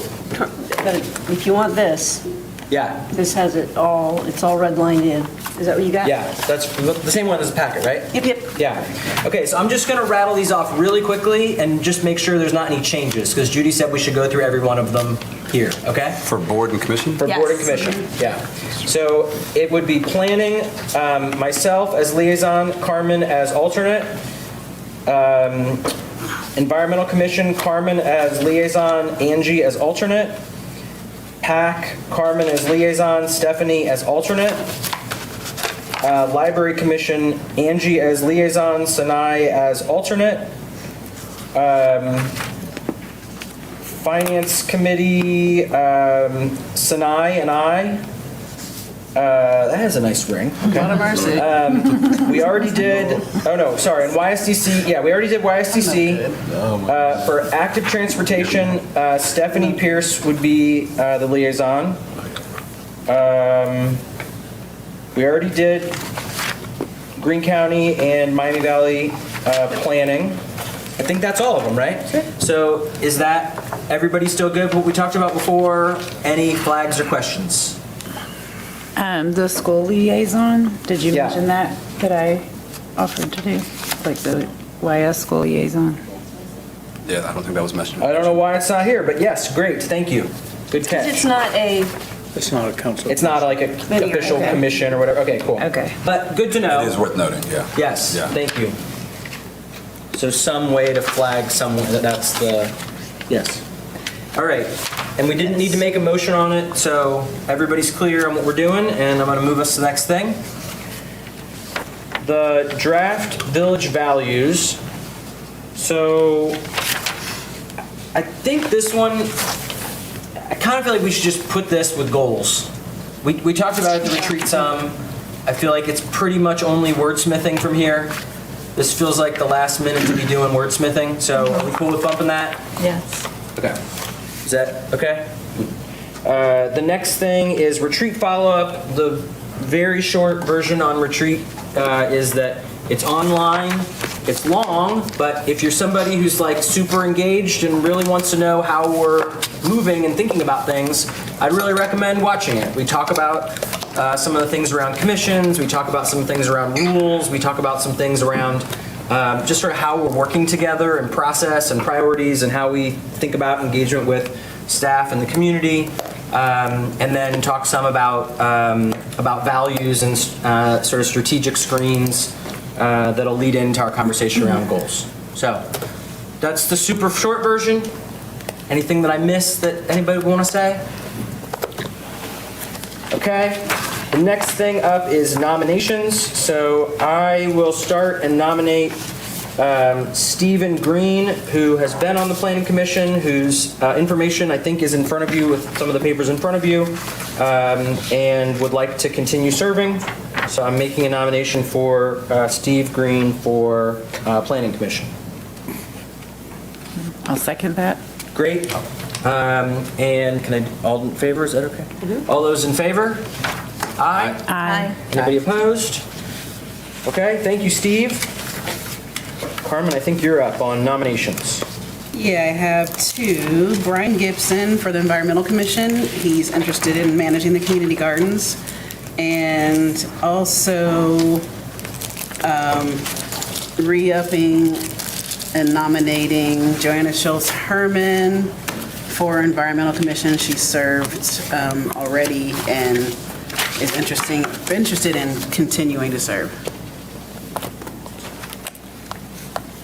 N: if you want this,
A: Yeah.
N: this has it all, it's all redlined in. Is that what you got?
A: Yeah, that's the same one as the packet, right?
N: Yep.
A: Yeah. Okay, so I'm just gonna rattle these off really quickly and just make sure there's not any changes, because Judy said we should go through every one of them here, okay?
D: For board and commission?
A: For board and commission, yeah. So it would be planning, myself as liaison, Carmen as alternate. Environmental Commission, Carmen as liaison, Angie as alternate. PAC, Carmen as liaison, Stephanie as alternate. Library Commission, Angie as liaison, Sanai as alternate. Finance Committee, Sanai and I. That has a nice ring. Okay.
M: What a mercy.
A: We already did, oh no, sorry, and YSDC, yeah, we already did YSDC. For active transportation, Stephanie Pierce would be the liaison. We already did Greene County and Miami Valley planning. I think that's all of them, right? So is that, everybody still good with what we talked about before? Any flags or questions?
C: The school liaison, did you mention that I offered to do? Like the YS school liaison?
D: Yeah, I don't think that was mentioned.
A: I don't know why it's not here, but yes, great, thank you. Good catch.
N: It's not a,
E: It's not a council.
A: It's not like an
N: Committee,
A: official
N: okay.
A: commission or whatever. Okay, cool.
C: Okay.
A: But good to know.
D: It is worth noting, yeah.
A: Yes,
D: Yeah.
A: thank you. So some way to flag someone, that's the, yes. All right, and we didn't need to make a motion on it, so everybody's clear on what we're doing, and I'm gonna move us to the next thing. The draft village values. So I think this one, I kind of feel like we should just put this with goals. We talked about it at the retreat some. I feel like it's pretty much only wordsmithing from here. This feels like the last minute to be doing wordsmithing, so are we cool with bumping that?
K: Yes.
A: Okay. Is that okay? The next thing is retreat follow-up. The very short version on retreat is that it's online, it's long, but if you're somebody who's like super engaged and really wants to know how we're moving and thinking about things, I'd really recommend watching it. We talk about some of the things around commissions, we talk about some things around rules, we talk about some things around just sort of how we're working together and process and priorities and how we think about engagement with staff and the community, and then talk some about values and sort of strategic screens that'll lead into our conversation around goals. So that's the super short version. Anything that I missed that anybody would want to say? Okay. The next thing up is nominations. So I will start and nominate Stephen Green, who has been on the Planning Commission, whose information I think is in front of you with some of the papers in front of you, and would like to continue serving. So I'm making a nomination for Steve Green for Planning Commission.
C: I'll second that.
A: Great. And can I, all in favor, is that okay? All those in favor? Aye.
C: Aye.
A: Anybody opposed? Okay, thank you, Steve. Carmen, I think you're up on nominations.
M: Yeah, I have two. Brian Gibson for the Environmental Commission. He's interested in managing the community gardens. And also re-upping and nominating Joanna Schultz Herman for Environmental Commission. She served already and is interested in continuing to serve.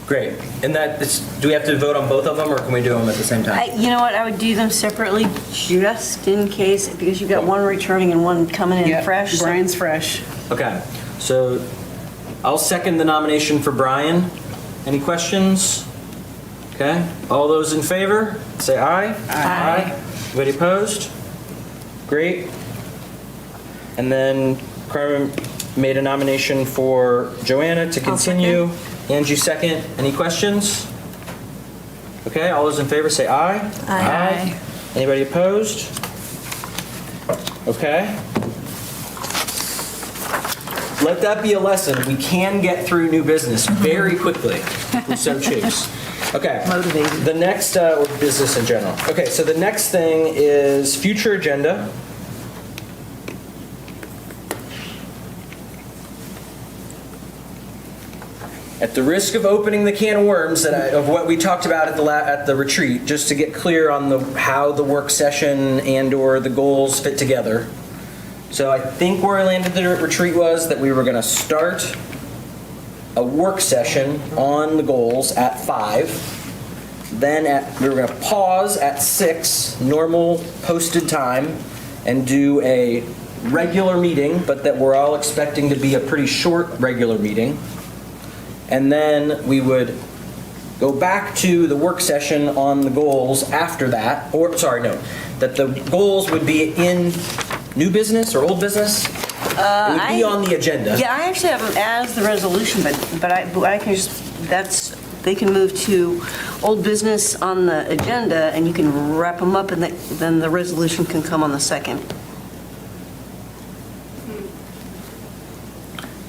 A: Great. And that is, do we have to vote on both of them, or can we do them at the same time?
N: You know what, I would do them separately, just in case, because you've got one returning and one coming in
M: Yep,
N: fresh. so-
M: Brian's fresh.
A: Okay, so I'll second the nomination for Brian. Any questions? Okay, all those in favor, say aye. Aye. Anybody opposed? Great. And then Carmen made a nomination for Joanna to continue. Angie second. Any questions? Okay, all those in favor say aye. Aye. Anybody opposed? Okay. Let that be a lesson. We can get through new business very quickly. if we so choose. Okay. Motivated. The next, or business in general. Okay, so the next thing is future agenda. At the risk of opening the can of worms of what we talked about at the retreat, just to get clear on how the work session and/or the goals fit together. So I think where I landed the retreat was that we were going to start a work session on the goals at 5. Then we were going to pause at 6, normal posted time, and do a regular meeting, but that we're all expecting to be a pretty short regular meeting. And then we would go back to the work session on the goals after that, that the goals would be in new business or old business? It would be on the agenda.
N: Yeah, I actually have them as the resolution, but I can just, they can move to old business on the agenda, and you can wrap them up, and then the resolution can come on the second.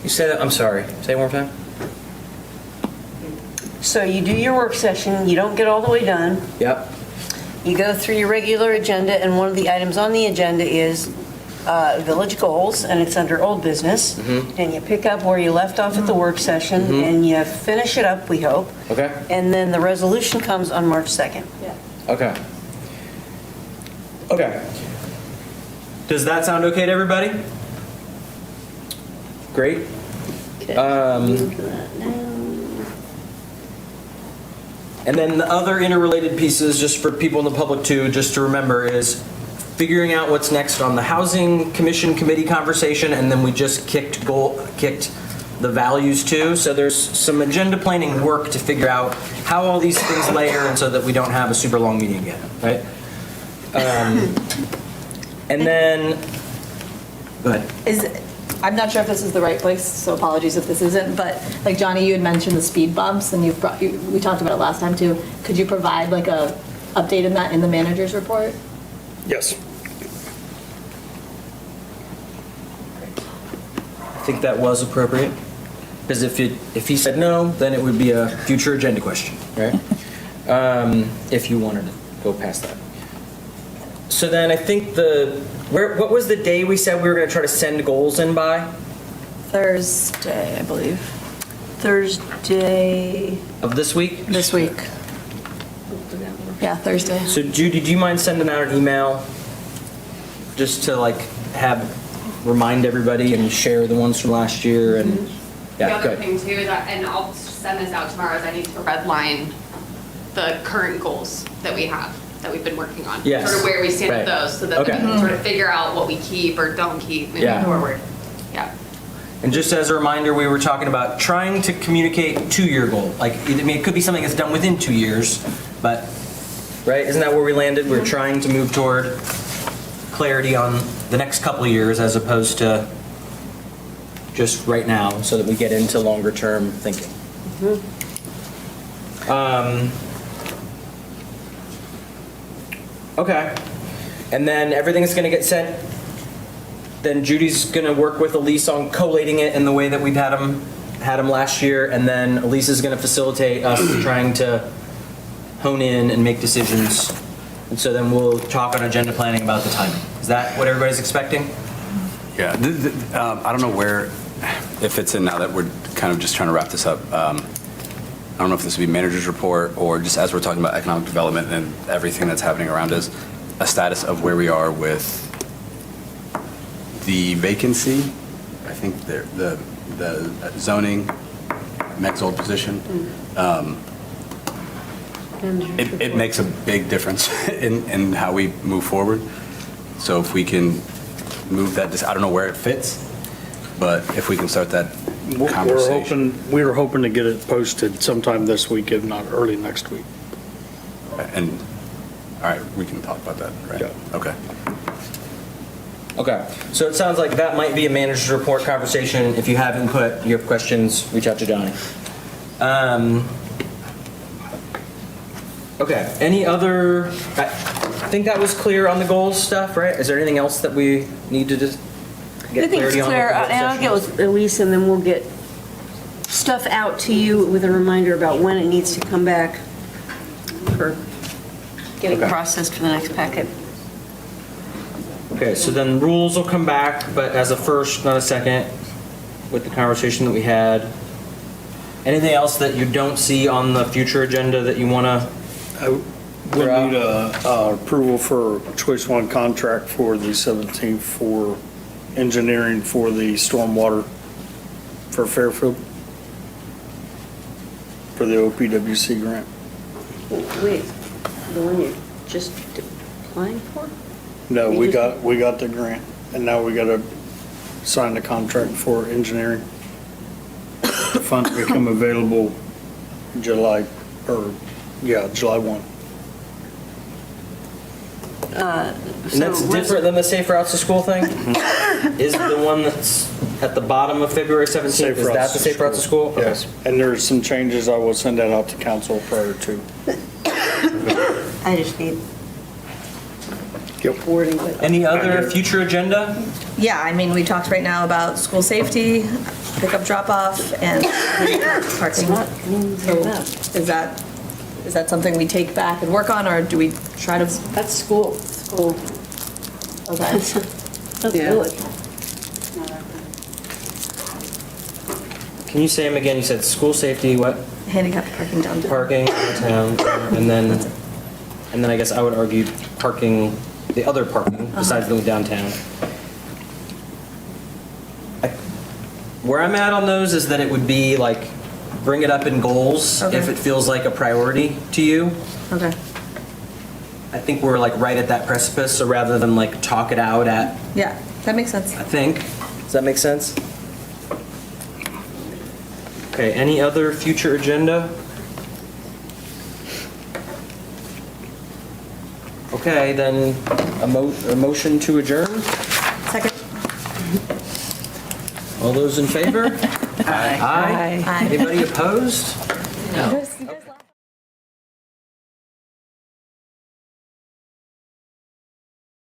A: You said that, I'm sorry, say it one more time.
N: So you do your work session, you don't get all the way done.
A: Yep.
N: You go through your regular agenda, and one of the items on the agenda is village goals, and it's under old business. And you pick up where you left off at the work session, and you finish it up, we hope.
A: Okay.
N: And then the resolution comes on March 2nd.
A: Okay. Okay. Does that sound okay to everybody? Great. And then the other interrelated pieces, just for people in the public too, just to remember, is figuring out what's next on the Housing Commission Committee conversation, and then we just kicked the values too. So there's some agenda planning work to figure out how all these things layer, and so that we don't have a super long meeting again, right? And then, go ahead.
K: I'm not sure if this is the right place, so apologies if this isn't, but like Johnny, you had mentioned the speed bumps, and we talked about it last time too. Could you provide like a update in that in the manager's report?
A: Yes. I think that was appropriate, because if he said no, then it would be a future agenda question, right? If you wanted to go past that. So then I think what was the day we said we were going to try to send goals in by?
K: Thursday, I believe.
N: Thursday.
A: Of this week?
K: This week. Yeah, Thursday.
A: So Judy, do you mind sending out an email just to remind everybody and share the ones from last year? And
P: The other thing too is that, and I'll send this out tomorrow, is I need to redline the current goals that we have, that we've been working on.
A: Yes.
P: Sort of where we stand with
A: Right.
P: those, so that we
A: Okay.
P: can sort of figure out what we keep or don't keep moving forward. Yeah.
A: And just as a reminder, we were talking about trying to communicate 2-year goal. It could be something that's done within 2 years, but, right? Isn't that where we landed? We're trying to move toward clarity on the next couple of years as opposed to just right now, so that we get into longer term thinking. Okay. And then everything's going to get sent. Then Judy's going to work with Elise on collating it in the way that we've had them last year. And then Elise is going to facilitate us trying to hone in and make decisions. And so then we'll talk on agenda planning about the timing. Is that what everybody's expecting?
D: Yeah, I don't know where it fits in now that we're kind of just trying to wrap this up. I don't know if this would be manager's report or just as we're talking about economic development and everything that's happening around us, a status of where we are with the vacancy. I think the zoning, Meg's old position. It makes a big difference in how we move forward. So if we can move that, I don't know where it fits, but if we can start that conversation.
E: We were hoping to get it posted sometime this week, if not early next week.
D: And, all right, we can talk about that, right?
E: Yeah.
D: Okay.
A: Okay. So it sounds like that might be a manager's report conversation. If you have input, you have questions, reach out to Johnny. Okay. Any other, I think that was clear on the goals stuff, right? Is there anything else that we need to just get
N: I think it's
A: clarity on?
N: clear, and I'll get with Elise, and then we'll get stuff out to you with a reminder about when it needs to come back for getting
A: Okay.
N: processed for the next packet.
A: Okay, so then rules will come back, but as a first, not a second, with the conversation that we had. Anything else that you don't see on the future agenda that you want to?
E: We need approval for choice one contract for the 17th for engineering for the stormwater for Fairfield for the OPWC grant.
N: Wait, the one you're just applying for?
E: No, we got the grant, and now we got to sign the contract for engineering. The funds become available July 1.
A: And that's different than the Safe Routes to School thing? Is the one that's at the bottom of February 17th, is that the Safe Routes to School? Okay.
E: Yes, and there's some changes. I will send that out to council prior to.
N: I just need
E: Yep.
N: wording. But
A: Any other future agenda?
K: Yeah, I mean, we talked right now about school safety, pickup drop-off, and parking. So is that something we take back and work on, or do we try to?
N: That's school.
K: Okay.
N: That's village.
A: Can you say them again? You said school safety, what?
K: Handicap parking downtown.
A: Parking downtown, and then I guess I would argue parking, the other parking, besides going downtown. Where I'm at on those is that it would be like, bring it up in goals
K: Okay.
A: if it feels like a priority to you.
K: Okay.
A: I think we're like right at that precipice, so rather than like talk it out at,
K: Yeah, that makes sense.
A: I think. Does that make sense? Okay, any other future agenda? Okay, then a motion to adjourn?
K: Second.
A: All those in favor?
K: Aye.
A: Aye. Anybody opposed?
K: No.